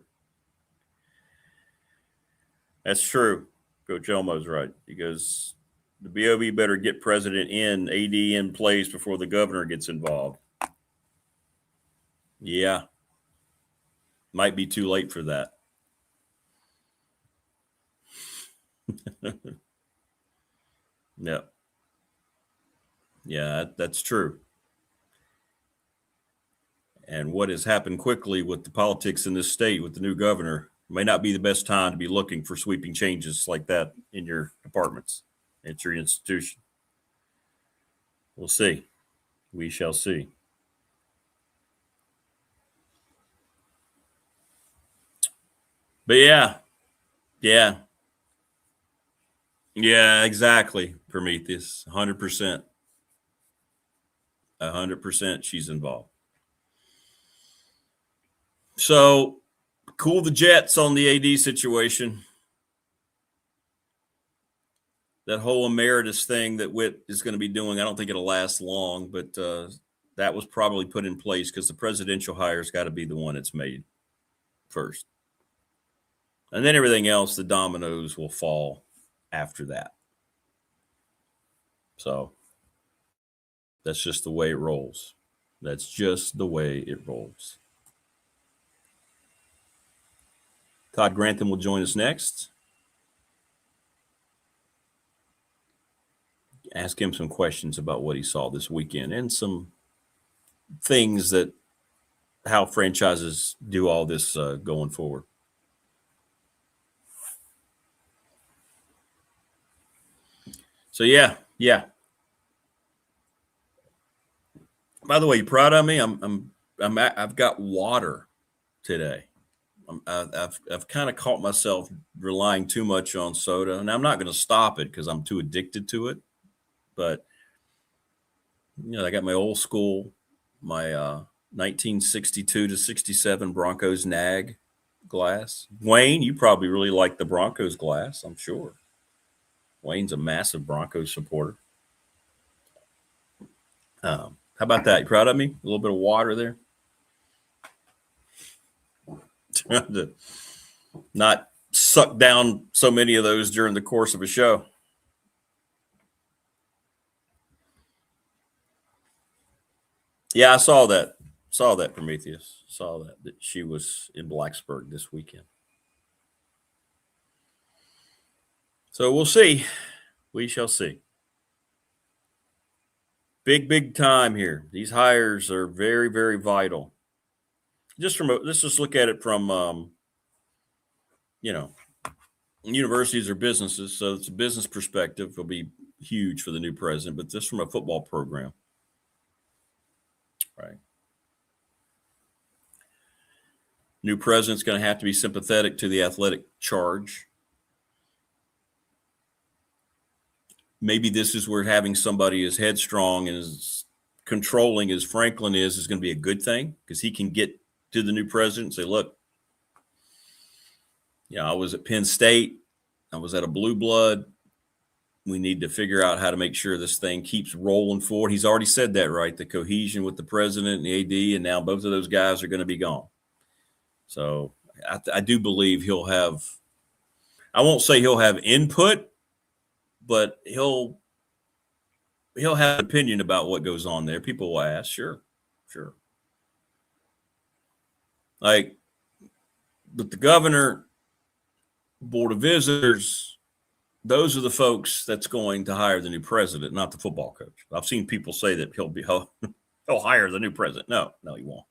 That's true. Coach Elmo's right. He goes, the BOV better get president in, AD in place before the governor gets involved. Yeah. Might be too late for that. Yeah. Yeah, that's true. And what has happened quickly with the politics in this state with the new governor may not be the best time to be looking for sweeping changes like that in your departments, at your institution. We'll see. We shall see. But yeah, exactly, Prometheus, 100%. 100% she's involved. So, cool the jets on the AD situation. That whole emeritus thing that Witt is going to be doing, I don't think it'll last long, but that was probably put in place because the presidential hire's got to be the one that's made first. And then everything else, the dominoes will fall after that. So that's just the way it rolls. That's just the way it rolls. Todd Grantham will join us next. Ask him some questions about what he saw this weekend and some things that how franchises do all this going forward. So yeah. By the way, you proud of me? I've got water today. I've kind of caught myself relying too much on soda, and I'm not going to stop it because I'm too addicted to it. But I got my old school, my 1962 to 67 Broncos Nag glass. Wayne, you probably really like the Broncos glass, I'm sure. Wayne's a massive Broncos supporter. How about that? You proud of me? A little bit of water there. Trying to not suck down so many of those during the course of a show. Yeah, I saw that. Prometheus. Saw that she was in Blacksburg this weekend. So we'll see. We shall see. Big time here. These hires are very, very vital. Let's just look at it from, universities or businesses. So it's a business perspective. It'll be huge for the new president, but just from a football program. Right. New president's going to have to be sympathetic to the athletic charge. Maybe this is where having somebody as headstrong and as controlling as Franklin is going to be a good thing because he can get to the new president and say, look, I was at Penn State. I was at a blue blood. We need to figure out how to make sure this thing keeps rolling forward. He's already said that, right? The cohesion with the president and the AD, and now both of those guys are going to be gone. So I do believe he'll have – I won't say he'll have input, but he'll have an opinion about what goes on there. People will ask, sure. Like, but the governor, board of visitors, those are the folks that's going to hire the new president, not the football coach. I've seen people say that he'll hire the new president. No, he won't.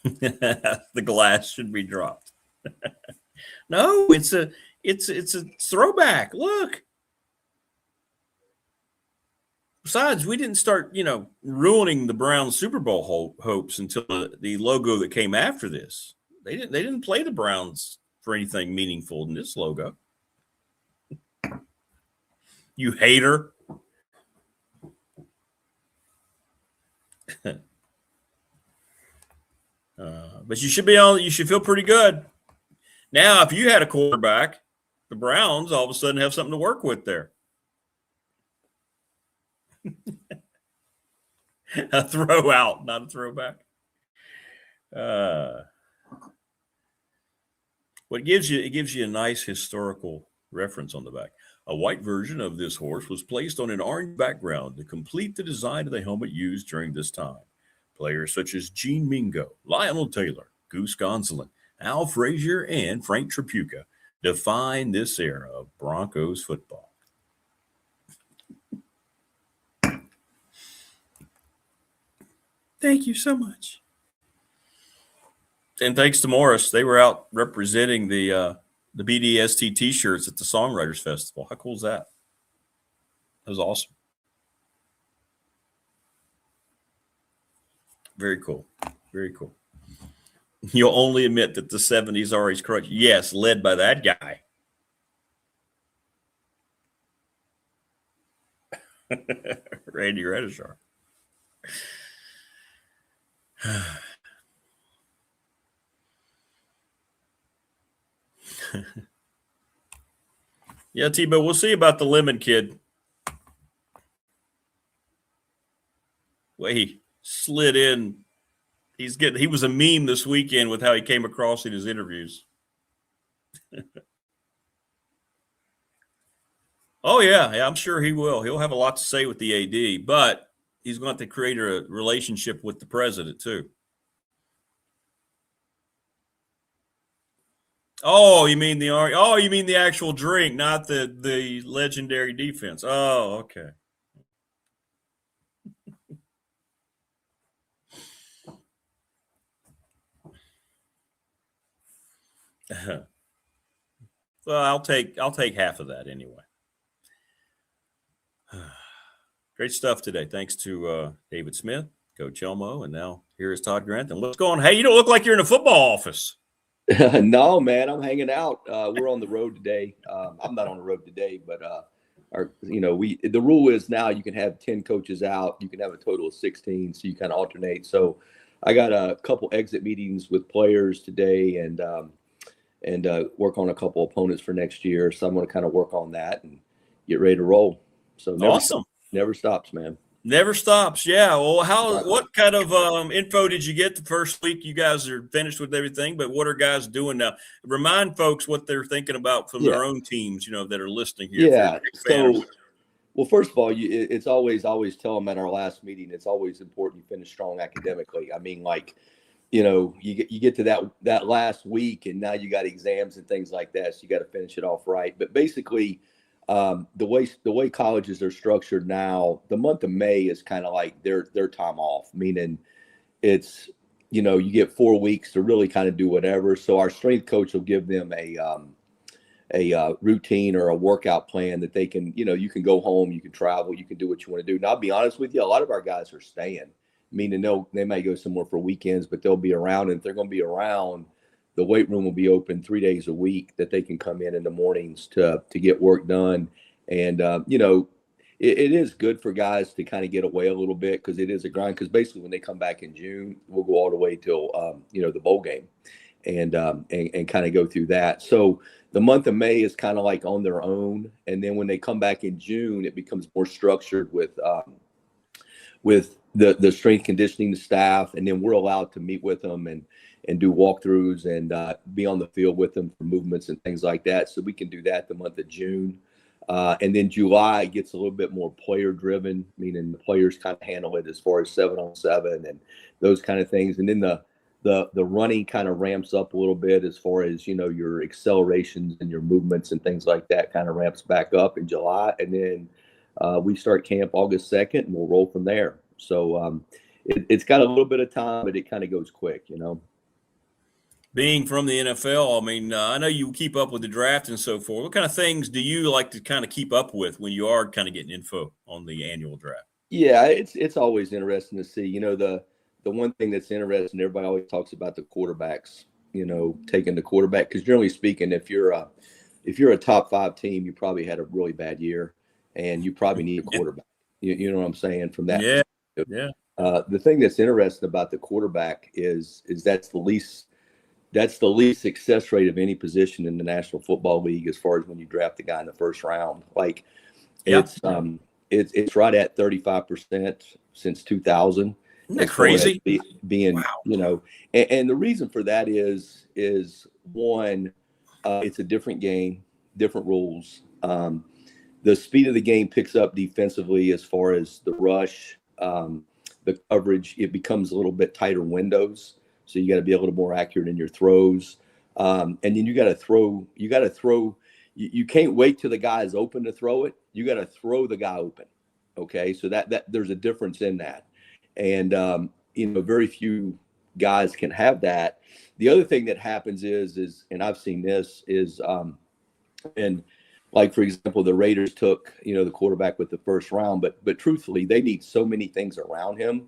The glass should be dropped. No, it's a throwback. Look. Besides, we didn't start, ruining the Browns Super Bowl hopes until the logo that came after this. They didn't play the Browns for anything meaningful in this logo. You hater. But you should feel pretty good. Now, if you had a quarterback, the Browns all of a sudden have something to work with there. A throw out, not a throwback. It gives you a nice historical reference on the back. A white version of this horse was placed on an orange background to complete the design of the helmet used during this time. Players such as Gene Mingo, Lionel Taylor, Goose Gonsolin, Al Frazier, and Frank Tripucka define this era of Broncos football. Thank you so much. And thanks to Morris, they were out representing the BDST T-shirts at the Songwriters Festival. How cool is that? That was awesome. Very cool. Very cool. You'll only admit that the 70s are his crutch. Yes, led by that guy. Randy Redishar. Yeah, T-Bo, we'll see about the Lemon Kid. Well, he slid in. He was a meme this weekend with how he came across in his interviews. Oh, yeah, I'm sure he will. He'll have a lot to say with the AD, but he's going to create a relationship with the president, too. Oh, you mean the actual drink, not the legendary defense. Oh, okay. Well, I'll take half of that anyway. Great stuff today. Thanks to David Smith, Coach Elmo, and now here is Todd Grantham. What's going on? Hey, you don't look like you're in a football office. No, man, I'm hanging out. We're on the road today. I'm not on the road today, but the rule is now you can have 10 coaches out. You can have a total of 16, so you kind of alternate. So I got a couple exit meetings with players today and work on a couple opponents for next year. So I'm going to kind of work on that and get ready to roll. So awesome. Never stops, man. Never stops. Yeah. Well, what kind of info did you get the first week? You guys are finished with everything, but what are guys doing now? Remind folks what they're thinking about from their own teams, that are listening here. Yeah. So, well, first of all, it's always tell them at our last meeting, it's always important you finish strong academically. I mean, you get to that last week and now you got exams and things like that. So you got to finish it off right. But basically, the way colleges are structured now, the month of May is kind of like their time off, meaning it's, you get 4 weeks to really kind of do whatever. So our strength coach will give them a routine or a workout plan that they can, you can go home, you can travel, you can do what you want to do. And I'll be honest with you, a lot of our guys are staying, meaning they may go somewhere for weekends, but they'll be around. And if they're going to be around, the weight room will be open 3 days a week that they can come in the mornings to get work done. And, it is good for guys to kind of get away a little bit because it is a grind. Because basically when they come back in June, we'll go all the way till, the bowl game and kind of go through that. So the month of May is kind of like on their own. And then when they come back in June, it becomes more structured with the strength conditioning staff. And then we're allowed to meet with them and do walkthroughs and be on the field with them for movements and things like that. So we can do that the month of June. And then July gets a little bit more player driven, meaning the players kind of handle it as far as 7-on-7 and those kind of things. And then the running kind of ramps up a little bit as far as, your accelerations and your movements and things like that kind of ramps back up in July. And then we start camp August 2nd and we'll roll from there. So it's got a little bit of time, but it kind of goes quick, Being from the NFL, I mean, I know you keep up with the draft and so forth. What kind of things do you like to kind of keep up with when you are kind of getting info on the annual draft? Yeah, it's always interesting to see. The one thing that's interesting, everybody always talks about the quarterbacks, taking the quarterback. Because generally speaking, if you're a top 5 team, you probably had a really bad year, and you probably need a quarterback. You know what I'm saying? From that, yeah. The thing that's interesting about the quarterback is that's the least success rate of any position in the National Football League as far as when you draft a guy in the first round. It's right at 35% since 2000. Isn't that crazy? Being, wow. And the reason for that is one, it's a different game, different rules. The speed of the game picks up defensively as far as the rush, the coverage. It becomes a little bit tighter windows. So you got to be a little more accurate in your throws. And then you got to throw. You can't wait till the guy is open to throw it. You got to throw the guy open. Okay. So that there's a difference in that. And very few guys can have that. The other thing that happens is, and I've seen this is, and like, for example, the Raiders took, the quarterback with the first round, but truthfully, they need so many things around him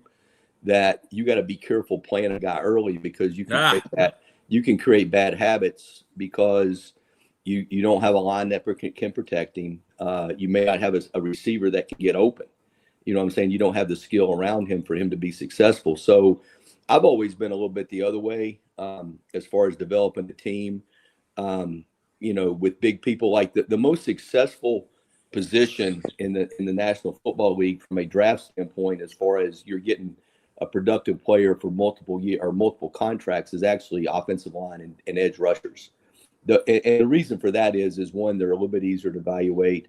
that you got to be careful playing a guy early, because you can create bad habits because you don't have a line that can protect him. You may not have a receiver that can get open. You know what I'm saying? You don't have the skill around him for him to be successful. So I've always been a little bit the other way as far as developing the team. With big people, like the most successful position in the National Football League from a draft standpoint, as far as you're getting a productive player for multiple contracts, is actually offensive line and edge rushers. And the reason for that is one, they're a little bit easier to evaluate,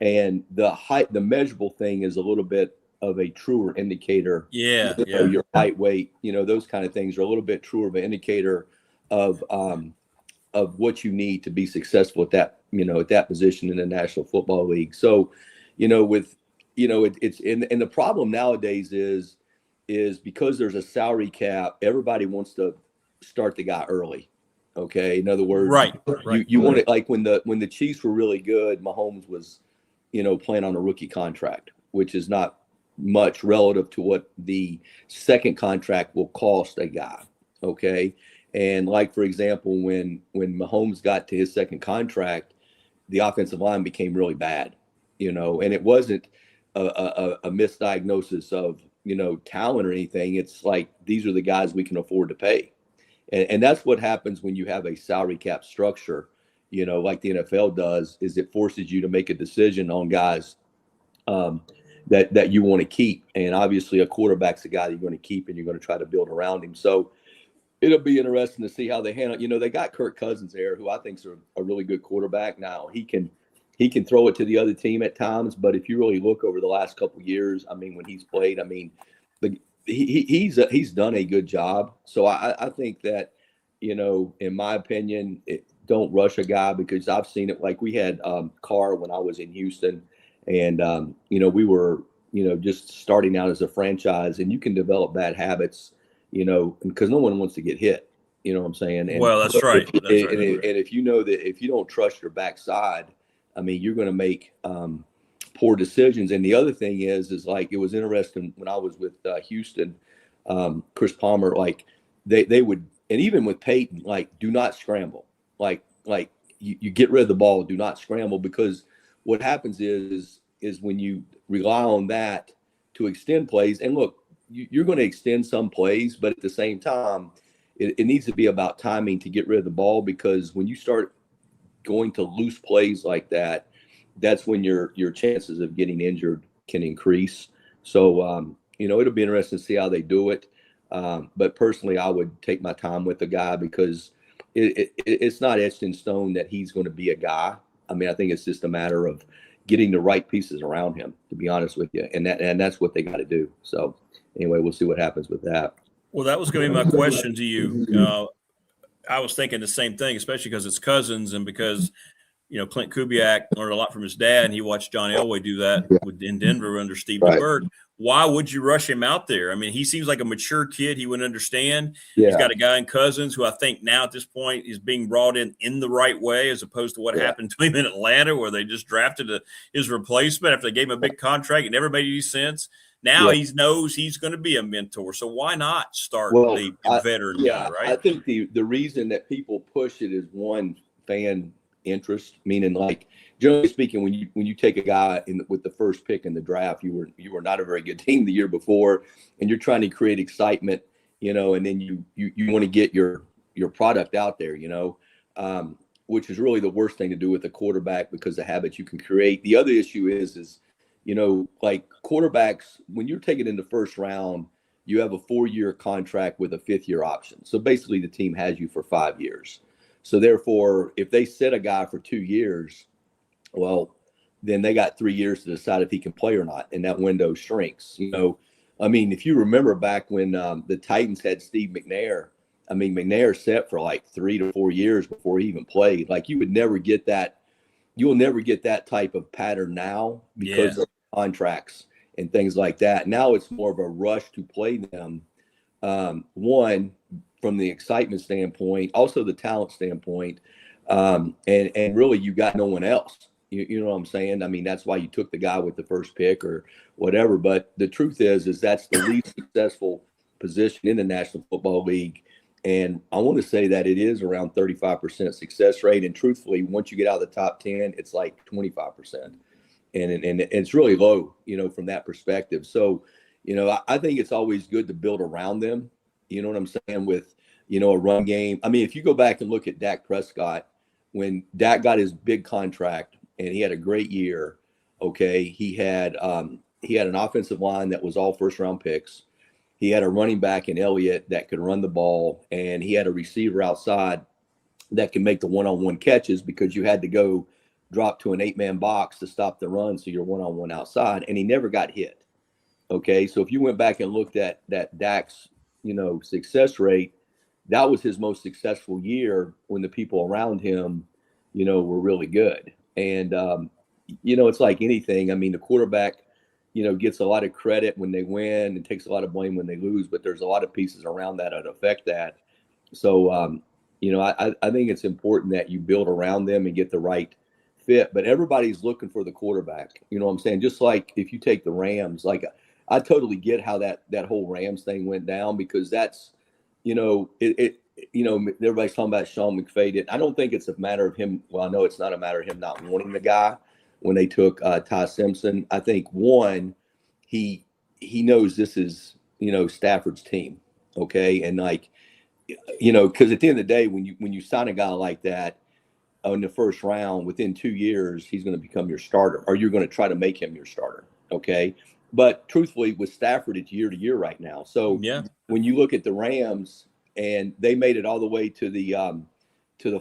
and the measurable thing is a little bit of a truer indicator. Your height, weight, those kind of things are a little bit truer of an indicator of what you need to be successful at that position in the National Football League. So, it's and the problem nowadays is because there's a salary cap, everybody wants to start the guy early. Okay. In other words, you want it, like when the Chiefs were really good, Mahomes was, playing on a rookie contract, which is not much relative to what the second contract will cost a guy. Okay. And like, for example, when Mahomes got to his second contract, the offensive line became really bad, and it wasn't a misdiagnosis of, talent or anything. It's like, these are the guys we can afford to pay. And that's what happens when you have a salary cap structure, like the NFL does, is it forces you to make a decision on guys that you want to keep. And obviously a quarterback's a guy that you're going to keep, and you're going to try to build around him. So it'll be interesting to see how they handle. They got Kirk Cousins there, who I think is a really good quarterback. Now he can throw it to the other team at times, but if you really look over the last couple of years, when he's played, he's done a good job. So I think that, in my opinion, don't rush a guy, because I've seen it. Like we had Carr when I was in Houston, and we were just starting out as a franchise, and you can develop bad habits, because no one wants to get hit. You know what I'm saying? And, well, that's right. And if that if you don't trust your backside, you're going to make poor decisions. And the other thing is like, it was interesting when I was with Houston, Chris Palmer, like they would, and even with Peyton, like, do not scramble. Like you get rid of the ball, do not scramble, because what happens is when you rely on that to extend plays, and look, you're going to extend some plays, but at the same time, it needs to be about timing to get rid of the ball, because when you start going to loose plays like that, that's when your chances of getting injured can increase. So, it'll be interesting to see how they do it. But personally, I would take my time with the guy, because it's not etched in stone that he's going to be a guy. I think it's just a matter of getting the right pieces around him, to be honest with you. And that's what they got to do. So anyway, we'll see what happens with that. Well, that was going to be my question to you. I was thinking the same thing, especially because it's Cousins, and because, Clint Kubiak learned a lot from his dad, and he watched John Elway do that in Denver under Steve DeBerg. Why would you rush him out there? He seems like a mature kid. He would understand. Yeah. He's got a guy in Cousins who I think now at this point is being brought in the right way, as opposed to what happened to him in Atlanta, where they just drafted his replacement after they gave him a big contract. It never made any sense. Now he knows he's going to be a mentor. So why not start the veteran guy, right? I think the reason that people push it is, one, fan interest, meaning, like, generally speaking, when you take a guy with the first pick in the draft, you were not a very good team the year before, and you're trying to create excitement, and then you want to get your product out there, which is really the worst thing to do with a quarterback, because the habits you can create. The other issue is like quarterbacks, when you're taken in the first round, you have a 4-year contract with a 5th-year option. So basically the team has you for 5 years. So therefore, if they set a guy for 2 years, well, then they got 3 years to decide if he can play or not, and that window shrinks. If you remember back when the Titans had Steve McNair, McNair sat for like 3 to 4 years before he even played. Like, you would never get that. You'll never get that type of pattern now, because of contracts and things like that. Now it's more of a rush to play them, One, from the excitement standpoint, also the talent standpoint, and really you got no one else. You know what I'm saying? I mean, that's why you took the guy with the first pick or whatever. But the truth is that's the least successful position in the National Football League. And I want to say that it is around 35% success rate. And truthfully, once you get out of the top 10, it's like 25%. And it's really low, from that perspective. So, I think it's always good to build around them. You know what I'm saying? With, a run game. I mean, if you go back and look at Dak Prescott, when Dak got his big contract and he had a great year, okay, he had an offensive line that was all first-round picks. He had a running back in Elliott that could run the ball, and he had a receiver outside that could make the one-on-one catches because you had to go drop to an 8-man box to stop the run, so you're one-on-one outside, and he never got hit. Okay, so if you went back and looked at Dak's, success rate, that was his most successful year when the people around him, were really good. And, it's like anything. I mean, the quarterback, gets a lot of credit when they win and takes a lot of blame when they lose, but there's a lot of pieces around that affect that. So, I think it's important that you build around them and get the right fit, but everybody's looking for the quarterback. You know what I'm saying? Just like if you take the Rams, like I totally get how that whole Rams thing went down, because that's, everybody's talking about Sean McVay. I don't think it's a matter of him. Well, I know it's not a matter of him not wanting the guy when they took Ty Simpson. I think one, he knows this is, Stafford's team. Okay. And because at the end of the day, when you sign a guy like that in the first round, within 2 years, he's going to become your starter, or you're going to try to make him your starter. Okay. But truthfully, with Stafford, it's year to year right now. So when you look at the Rams, and they made it all the way to the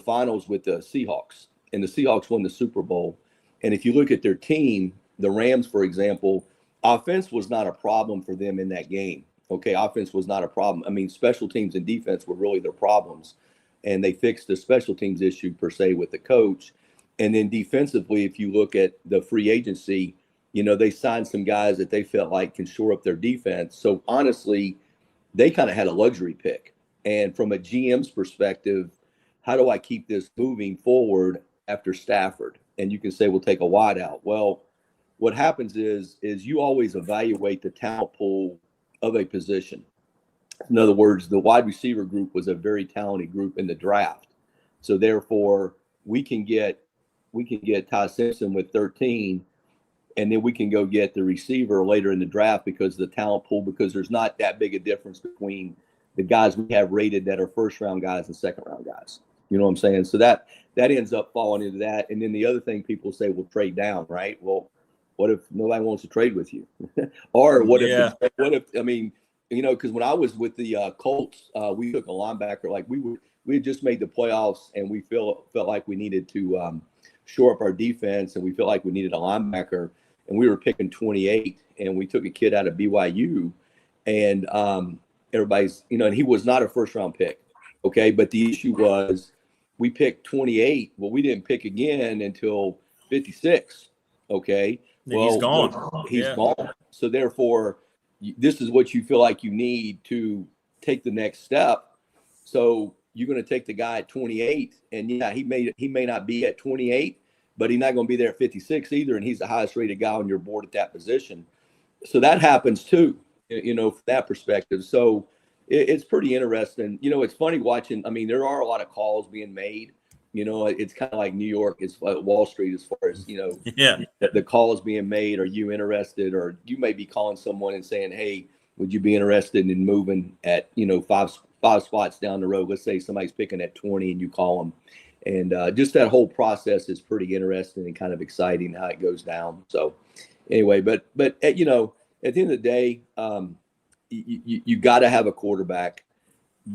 finals with the Seahawks, and the Seahawks won the Super Bowl. And if you look at their team, the Rams, for example, offense was not a problem for them in that game. Okay, offense was not a problem. I mean, special teams and defense were really their problems, and they fixed the special teams issue per se with the coach. And then defensively, if you look at the free agency, they signed some guys that they felt like can shore up their defense. So honestly, they kind of had a luxury pick. And from a GM's perspective, how do I keep this moving forward after Stafford? And you can say, we'll take a wide out. Well, what happens is you always evaluate the talent pool of a position. In other words, the wide receiver group was a very talented group in the draft. So therefore, we can get Ty Simpson with 13, and then we can go get the receiver later in the draft because of the talent pool, because there's not that big a difference between the guys we have rated that are first round guys and second round guys. You know what I'm saying? So that ends up falling into that. And then the other thing people say, we'll trade down, right? Well, what if nobody wants to trade with you? Or what if, I mean, because when I was with the Colts, we took a linebacker. Like we had just made the playoffs, and we felt like we needed to shore up our defense, and we felt like we needed a linebacker, and we were picking 28, and we took a kid out of BYU, and everybody's, and he was not a first round pick. Okay. But the issue was we picked 28. Well, we didn't pick again until 56. Okay. Well, he's gone. He's gone. So therefore, this is what you feel like you need to take the next step. So you're going to take the guy at 28, and he may not be at 28, but he's not going to be there at 56 either. And he's the highest rated guy on your board at that position. So that happens too, from that perspective. So it's pretty interesting. It's funny watching. I mean, there are a lot of calls being made. It's kind of like New York is Wall Street as far as, the calls being made. Are you interested? Or you may be calling someone and saying, hey, would you be interested in moving at, five spots down the road? Let's say somebody's picking at 20 and you call them. And just that whole process is pretty interesting and kind of exciting how it goes down. So anyway, but at the end of the day, you got to have a quarterback,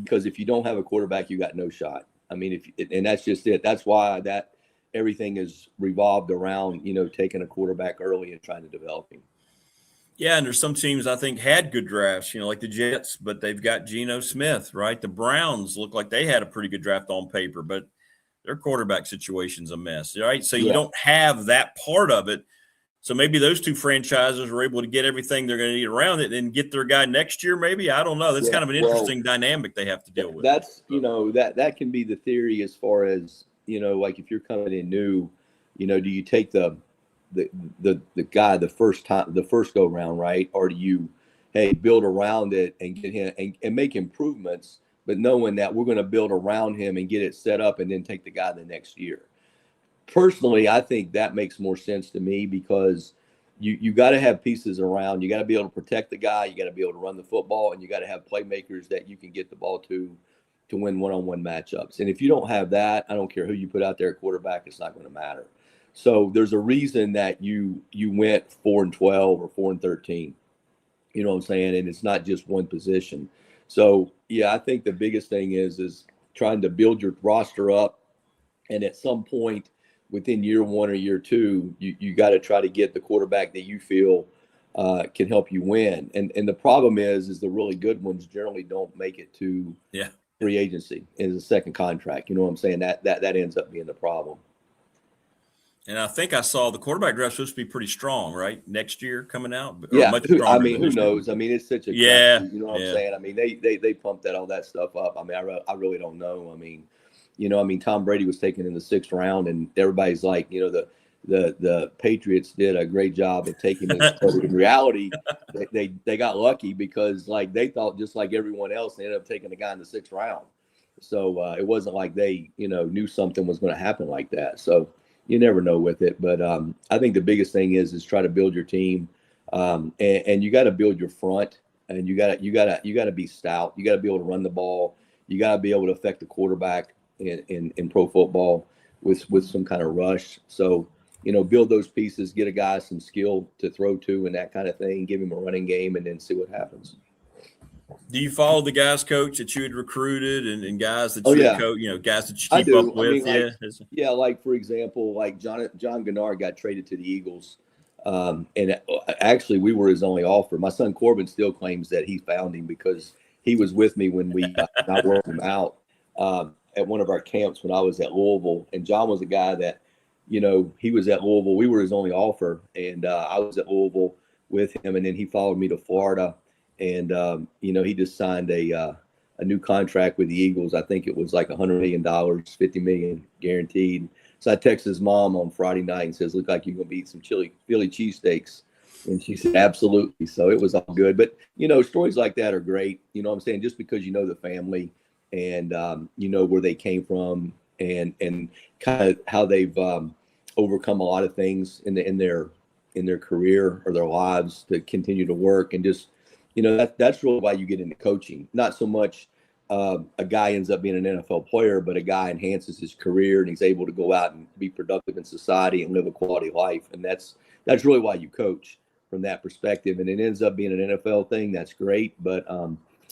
because if you don't have a quarterback, you got no shot. I mean, and that's just it. That's why everything is revolved around, taking a quarterback early and trying to develop him. Yeah, and there's some teams I think had good drafts, like the Jets, but they've got Geno Smith, right? The Browns look like they had a pretty good draft on paper, but their quarterback situation's a mess, right? So you don't have that part of it. So maybe those two franchises were able to get everything they're going to need around it and get their guy next year. Maybe, I don't know. That's kind of an interesting dynamic they have to deal with. That's, that can be the theory as far as, like if you're coming in new, do you take the guy the first go round, right? Or do you, build around it and get him and make improvements, but knowing that we're going to build around him and get it set up and then take the guy the next year. Personally, I think that makes more sense to me because you got to have pieces around. You got to be able to protect the guy. You got to be able to run the football, and you got to have playmakers that you can get the ball to win one-on-one matchups. And if you don't have that, I don't care who you put out there at quarterback, it's not going to matter. So there's a reason that you went 4-12 or 4-13. You know what I'm saying? And it's not just one position. So yeah, I think the biggest thing is trying to build your roster up, and at some point within year one or year two, you got to try to get the quarterback that you feel can help you win. And the problem is the really good ones generally don't make it to free agency as a second contract. You know what I'm saying? That ends up being the problem. And I think I saw the quarterback draft supposed to be pretty strong, right? Next year coming out. Yeah, who knows? I mean, it's such a you know what I'm saying? I mean, they pumped all that stuff up. I mean, I really don't know. I mean, Tom Brady was taken in the 6th round, and everybody's like, the Patriots did a great job of taking him. In reality, they got lucky because like they thought just like everyone else, they ended up taking the guy in the 6th round. So it wasn't like they knew something was going to happen like that. So you never know with it. But I think the biggest thing is try to build your team, and you got to build your front, and you got to be stout. You got to be able to run the ball. You got to be able to affect the quarterback in pro football with some kind of rush. So, build those pieces, get a guy some skill to throw to and that kind of thing, give him a running game, and then see what happens. Do you follow the guys, Coach, that you had recruited and guys that you coach, guys that you keep up with? Like for example, like John Gennard got traded to the Eagles. And actually we were his only offer. My son Corbin still claims that he found him because he was with me when I worked him out at one of our camps when I was at Louisville. And John was a guy that, he was at Louisville. We were his only offer. And I was at Louisville with him. And then he followed me to Florida. And, he just signed a new contract with the Eagles. I think it was like $100 million, $50 million guaranteed. So I texted his mom on Friday night and says, look like you're going to eat some Philly cheesesteaks. And she said, absolutely. So it was all good. But, stories like that are great. You know what I'm saying? Just because you know the family and, where they came from and kind of how they've overcome a lot of things in their career or their lives to continue to work and just, that's really why you get into coaching. Not so much a guy ends up being an NFL player, but a guy enhances his career and he's able to go out and be productive in society and live a quality life. And that's really why you coach from that perspective. And it ends up being an NFL thing. That's great. But,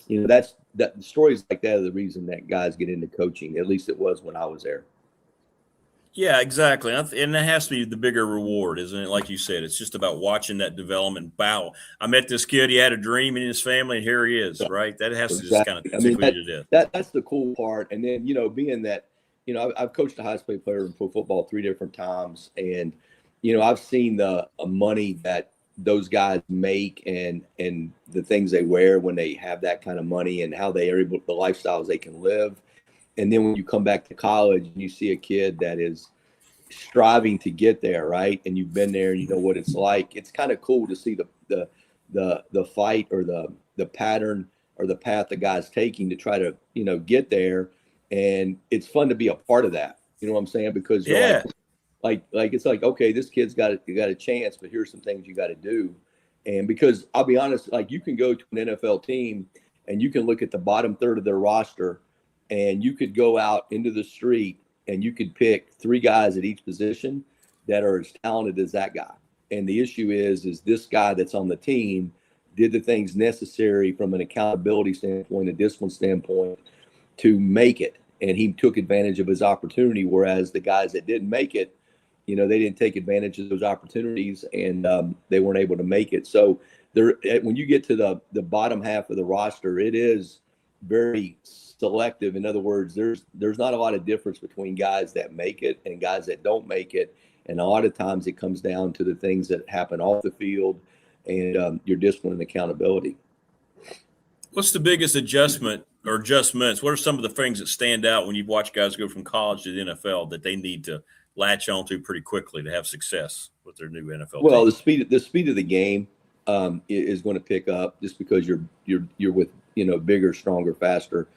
that stories like that are the reason that guys get into coaching. At least it was when I was there. Yeah, exactly. And that has to be the bigger reward, isn't it? Like you said, it's just about watching that development. Wow, I met this kid. He had a dream in his family, and here he is, right? That has to just kind of tickle you to death. That's the cool part. And then, being that, I've coached a high school player in pro football 3 different times. And, I've seen the money that those guys make and the things they wear when they have that kind of money and how they are able, the lifestyles they can live. And then when you come back to college and you see a kid that is striving to get there, right? And you've been there and you know what it's like. It's kind of cool to see the fight or the pattern or the path the guy's taking to try to, get there. And it's fun to be a part of that. You know what I'm saying? Because like it's like, okay, this kid's got a chance, but here's some things you got to do. And because I'll be honest, like you can go to an NFL team and you can look at the bottom third of their roster and you could go out into the street and you could pick 3 guys at each position that are as talented as that guy. And the issue is this guy that's on the team did the things necessary from an accountability standpoint, a discipline standpoint to make it. And he took advantage of his opportunity. Whereas the guys that didn't make it, they didn't take advantage of those opportunities and they weren't able to make it. So when you get to the bottom half of the roster, it is very selective. In other words, there's not a lot of difference between guys that make it and guys that don't make it. And a lot of times it comes down to the things that happen off the field and your discipline and accountability. What's the biggest adjustment or adjustments? What are some of the things that stand out when you watch guys go from college to the NFL that they need to latch onto pretty quickly to have success with their new NFL Well, team? the speed of the game is going to pick up just because you're with, bigger, stronger, faster,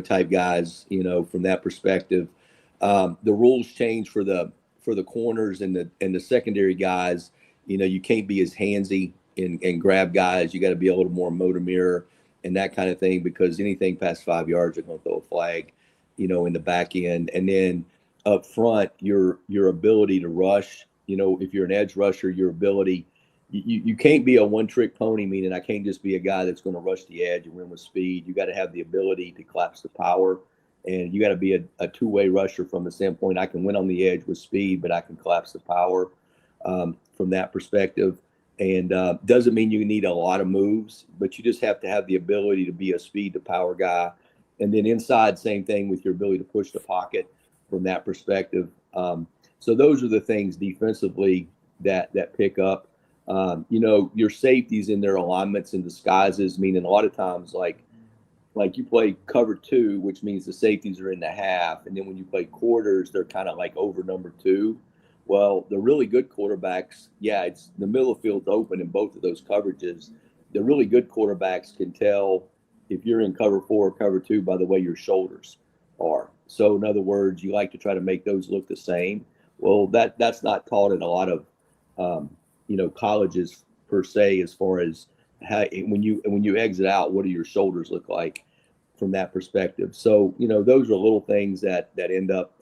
type guys, from that perspective. The rules change for the corners and the secondary guys. You can't be as handsy and grab guys. You got to be a little more motor mirror and that kind of thing, because anything past 5 yards, you're going to throw a flag, in the back end. And then up front, your ability to rush, if you're an edge rusher, your ability, you can't be a one-trick pony, meaning I can't just be a guy that's going to rush the edge and win with speed. You got to have the ability to collapse the power, and you got to be a two-way rusher from the standpoint I can win on the edge with speed, but I can collapse the power from that perspective. And doesn't mean you need a lot of moves, but you just have to have the ability to be a speed to power guy. And then inside, same thing with your ability to push the pocket from that perspective. So those are the things defensively that pick up. Your safeties in their alignments and disguises, meaning a lot of times like you play cover 2, which means the safeties are in the half. And then when you play quarters, they're kind of like over number 2. Well, the really good quarterbacks, it's the middle of the field's open in both of those coverages. The really good quarterbacks can tell if you're in cover 4 or cover 2 by the way your shoulders are. So in other words, you like to try to make those look the same. Well, that's not taught in a lot of colleges per se, as far as how, when you exit out, what do your shoulders look like from that perspective. So those are little things that end up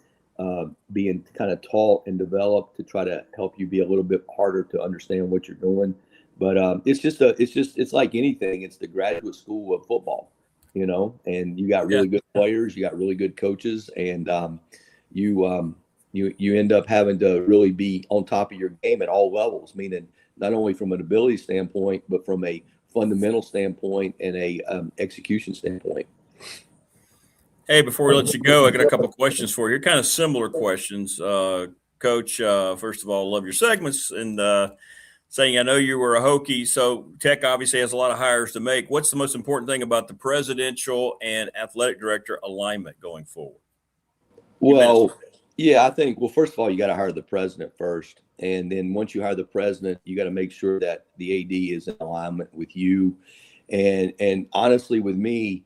being kind of taught and developed to try to help you be a little bit harder to understand what you're doing. But it's like anything. It's the graduate school of football, and you got really good players, you got really good coaches, and you end up having to really be on top of your game at all levels, meaning not only from an ability standpoint, but from a fundamental standpoint and a execution standpoint. Hey, before we let you go, I got a couple of questions for you. Kind of similar questions. Coach, first of all, love your segments, and saying I know you were a Hokie, so Tech obviously has a lot of hires to make. What's the most important thing about the presidential and athletic director alignment going forward? Well, I think, first of all, you got to hire the president first. And then once you hire the president, you got to make sure that the AD is in alignment with you. And honestly, with me,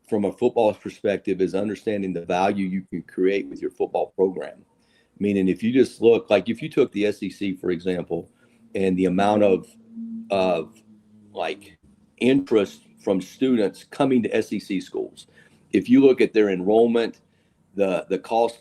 from a football perspective, is understanding the value you can create with your football program. Meaning, if you just look, like if you took the SEC, for example, and the amount of like interest from students coming to SEC schools, if you look at their enrollment, the cost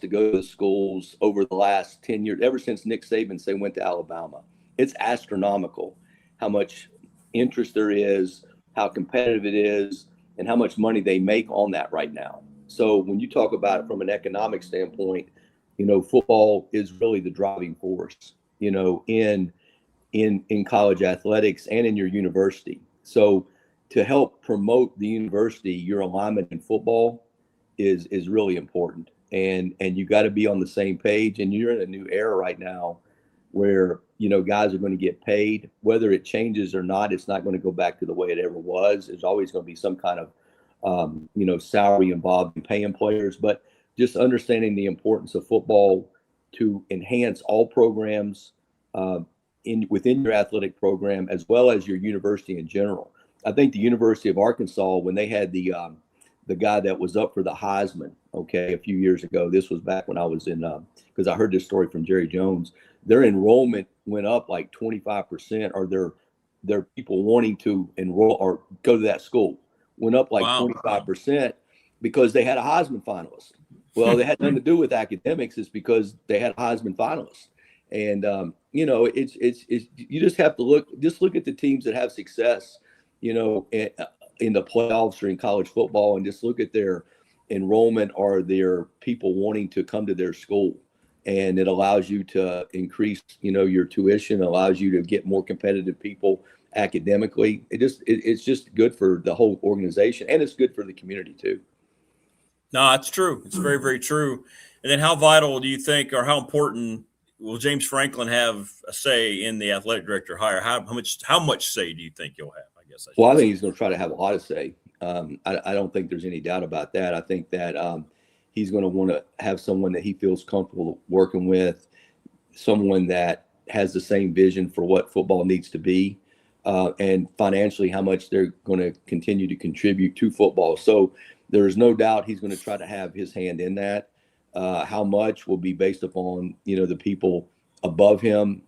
to go to the schools over the last 10 years, ever since Nick Saban went to Alabama, it's astronomical how much interest there is, how competitive it is, and how much money they make on that right now. So when you talk about it from an economic standpoint, football is really the driving force, in college athletics and in your university. So to help promote the university, your alignment in football is really important. And you got to be on the same page. And you're in a new era right now where, guys are going to get paid, whether it changes or not. It's not going to go back to the way it ever was. There's always going to be some kind of, salary involved in paying players, but just understanding the importance of football to enhance all programs within your athletic program, as well as your university in general. I think the University of Arkansas, when they had the guy that was up for the Heisman, a few years ago, this was back when I was in, because I heard this story from Jerry Jones, their enrollment went up like 25%, or their people wanting to enroll or go to that school went up like 25% because they had a Heisman finalist. Well, they had nothing to do with academics. It's because they had a Heisman finalist. And, it's you just have to look at the teams that have success, in the playoffs or in college football, and just look at their enrollment or their people wanting to come to their school. And it allows you to increase, your tuition, allows you to get more competitive people academically. It's just good for the whole organization, and it's good for the community too. No, it's true. It's very, very true. And then how vital do you think, or how important will James Franklin have a say in the athletic director hire? How much say do you think you'll have? I guess. I think he's going to try to have a lot of say. I don't think there's any doubt about that. I think that he's going to want to have someone that he feels comfortable working with, someone that has the same vision for what football needs to be, and financially how much they're going to continue to contribute to football. So there's no doubt he's going to try to have his hand in that. How much will be based upon, the people above him,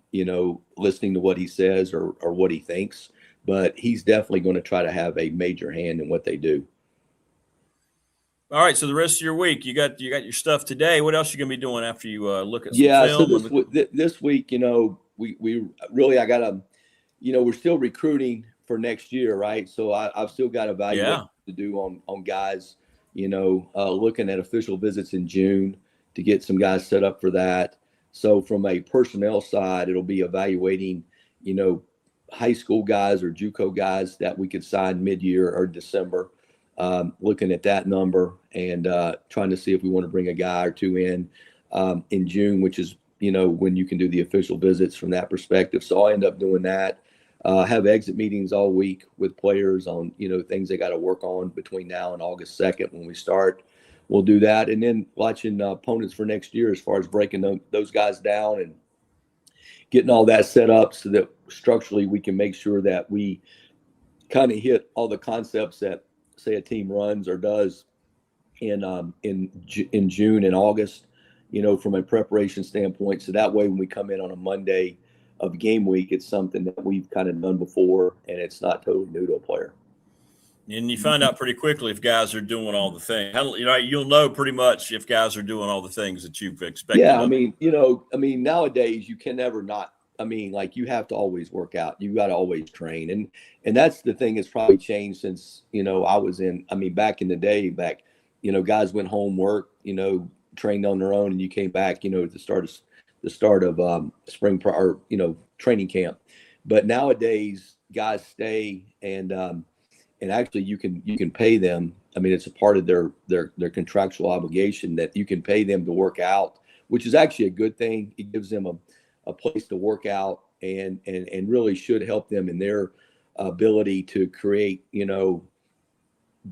listening to what he says or what he thinks. But he's definitely going to try to have a major hand in what they do. All right. So the rest of your week, you got your stuff today. What else are you going to be doing after you look at some film? So this week, we really, I got to, we're still recruiting for next year, right? So I've still got evaluation to do on guys, looking at official visits in June to get some guys set up for that. So from a personnel side, it'll be evaluating, high school guys or JUCO guys that we could sign mid-year or December, looking at that number and trying to see if we want to bring a guy or two in June, which is, when you can do the official visits from that perspective. So I'll end up doing that. Have exit meetings all week with players on, things they got to work on between now and August 2nd when we start. We'll do that. And then watching opponents for next year as far as breaking those guys down and getting all that set up so that structurally we can make sure that we kind of hit all the concepts that, say, a team runs or does in June and August, from a preparation standpoint. So that way when we come in on a Monday of game week, it's something that we've kind of done before and it's not totally new to a player. And you find out pretty quickly if guys are doing all the things. You'll know pretty much if guys are doing all the things that you've expected. Yeah, nowadays you can never not. You have to always work out. You got to always train, and that's the thing that's probably changed since I was in. back in the day, guys went home, worked, trained on their own, and you came back, at the start of spring or training camp. But nowadays, guys stay and actually you can pay them. It's a part of their contractual obligation that you can pay them to work out, which is actually a good thing. It gives them a place to work out and really should help them in their ability to create,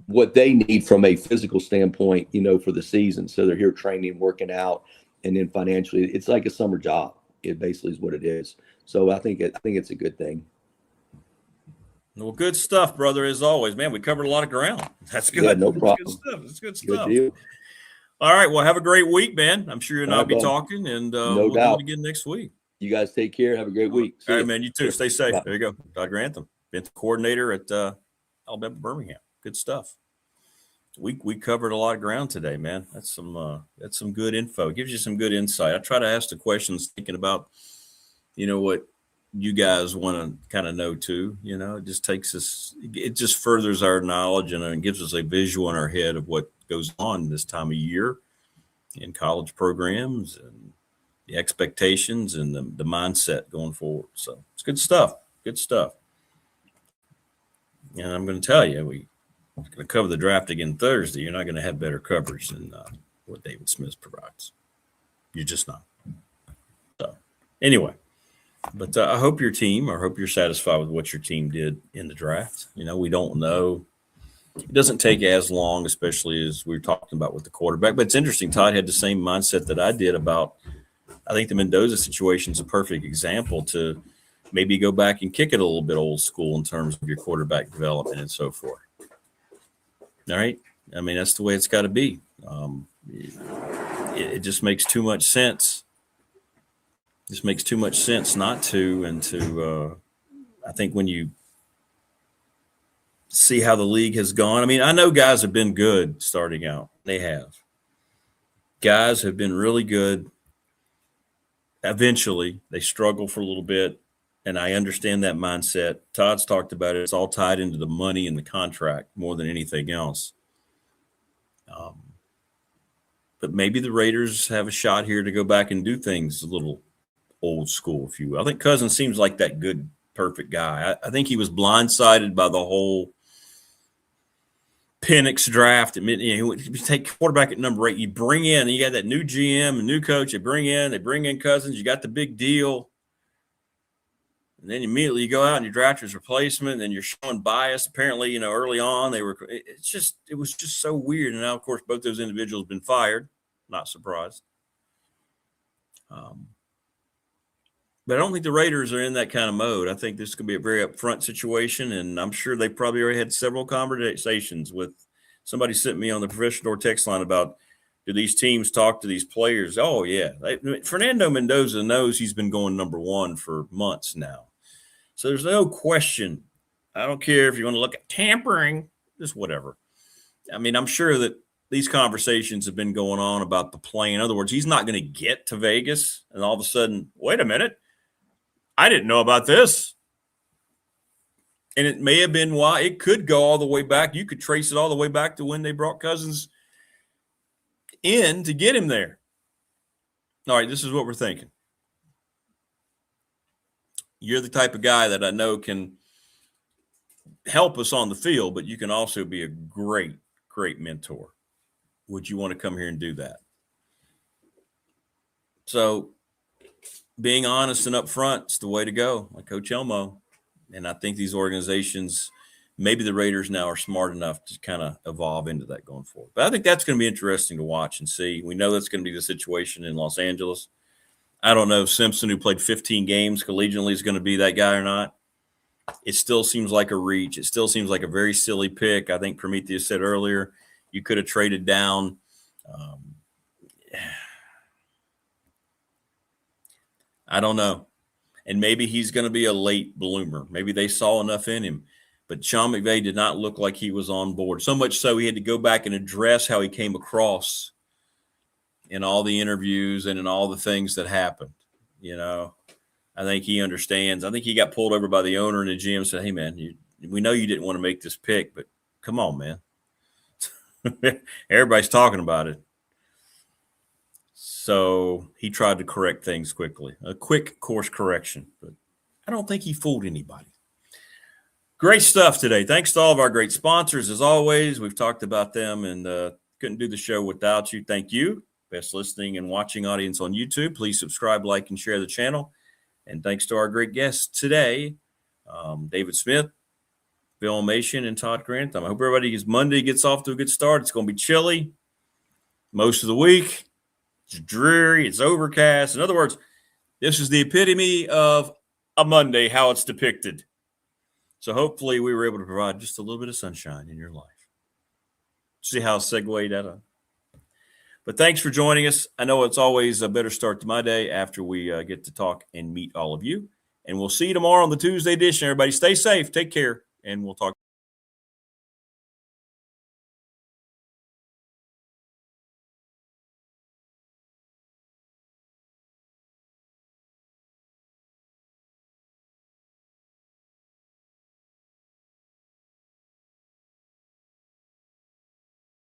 what they need from a physical standpoint, for the season. So they're here training, working out, and then financially it's like a summer job. It basically is what it is. So I think it's a good thing. Well, good stuff, brother, as always. Man, we covered a lot of ground. That's good. Yeah, no problem. That's good stuff. That's good stuff. Good deal. All right. Well, have a great week, man. I'm sure you and I'll be talking, and we'll do it again next week. You guys take care. Have a great week. All right, man. You too. Stay safe. Bye. There you go. Todd Grantham, been the coordinator at Alabama Birmingham. Good stuff. We covered a lot of ground today, man. That's some good info. It gives you some good insight. I try to ask the questions thinking about, what you guys want to kind of know too. It just takes us, it just furthers our knowledge and gives us a visual in our head of what goes on this time of year in college programs and the expectations and the mindset going forward. So it's good stuff. Good stuff. And I'm going to tell you, we're going to cover the draft again Thursday. You're not going to have better coverage than what David Smith provides. You're just not. So anyway. But I hope you're satisfied with what your team did in the draft. We don't know. It doesn't take as long, especially as we were talking about with the quarterback. But it's interesting. Todd had the same mindset that I did about, I think the Mendoza situation is a perfect example to maybe go back and kick it a little bit old school in terms of your quarterback development and so forth. All right. That's the way it's got to be. It just makes too much sense. This makes too much sense not to, and to, I think when you see how the league has gone, I know guys have been good starting out. They have. Guys have been really good. Eventually, they struggle for a little bit, and I understand that mindset. Todd's talked about it. It's all tied into the money and the contract more than anything else. But maybe the Raiders have a shot here to go back and do things a little old school, if you will. I think Cousins seems like that good, perfect guy. I think he was blindsided by the whole Penix draft. You take quarterback at number 8. You bring in, you got that new GM, a new coach. They bring in Cousins. You got the big deal. And then immediately you go out and you draft his replacement, and you're showing bias. Apparently, early on it was just so weird. And now, of course, both those individuals have been fired. Not surprised. But I don't think the Raiders are in that kind of mode. I think this could be a very upfront situation, and I'm sure they probably already had several conversations with somebody sent me on the professional door text line about, do these teams talk to these players? Oh, yeah. Fernando Mendoza knows he's been going number 1 for months now. So there's no question. I don't care if you want to look at tampering, just whatever. I mean, I'm sure that these conversations have been going on about the plane. In other words, he's not going to get to Vegas and all of a sudden, wait a minute, I didn't know about this. And it may have been why it could go all the way back. You could trace it all the way back to when they brought Cousins in to get him there. All right, this is what we're thinking. You're the type of guy that I know can help us on the field, but you can also be a great, great mentor. Would you want to come here and do that? So being honest and upfront is the way to go, like Coach Elmo. And I think these organizations, maybe the Raiders now are smart enough to kind of evolve into that going forward. But I think that's going to be interesting to watch and see. We know that's going to be the situation in Los Angeles. I don't know if Simpson, who played 15 games collegiately, is going to be that guy or not. It still seems like a reach. It still seems like a very silly pick. I think Prometheus said earlier, you could have traded down. I don't know. And maybe he's going to be a late bloomer. Maybe they saw enough in him. But Sean McVay did not look like he was on board. So much so he had to go back and address how he came across in all the interviews and in all the things that happened. I think he understands. I think he got pulled over by the owner and the GM and said, hey, man, we know you didn't want to make this pick, but come on, man. Everybody's talking about it. So he tried to correct things quickly, a quick course correction. But I don't think he fooled anybody. Great stuff today. Thanks to all of our great sponsors. As always, we've talked about them and couldn't do the show without you. Thank you. Best listening and watching audience on YouTube. Please subscribe, like, and share the channel. And thanks to our great guests today, David Smith, Phil Elmassian, and Todd Grantham. I hope Monday gets off to a good start. It's going to be chilly most of the week. It's dreary. It's overcast. In other words, this is the epitome of a Monday, how it's depicted. So hopefully we were able to provide just a little bit of sunshine in your life. See how I segued that up? But thanks for joining us. I know it's always a better start to my day after we get to talk and meet all of you. And we'll see you tomorrow on the Tuesday edition. Everybody stay safe, take care, and we'll talk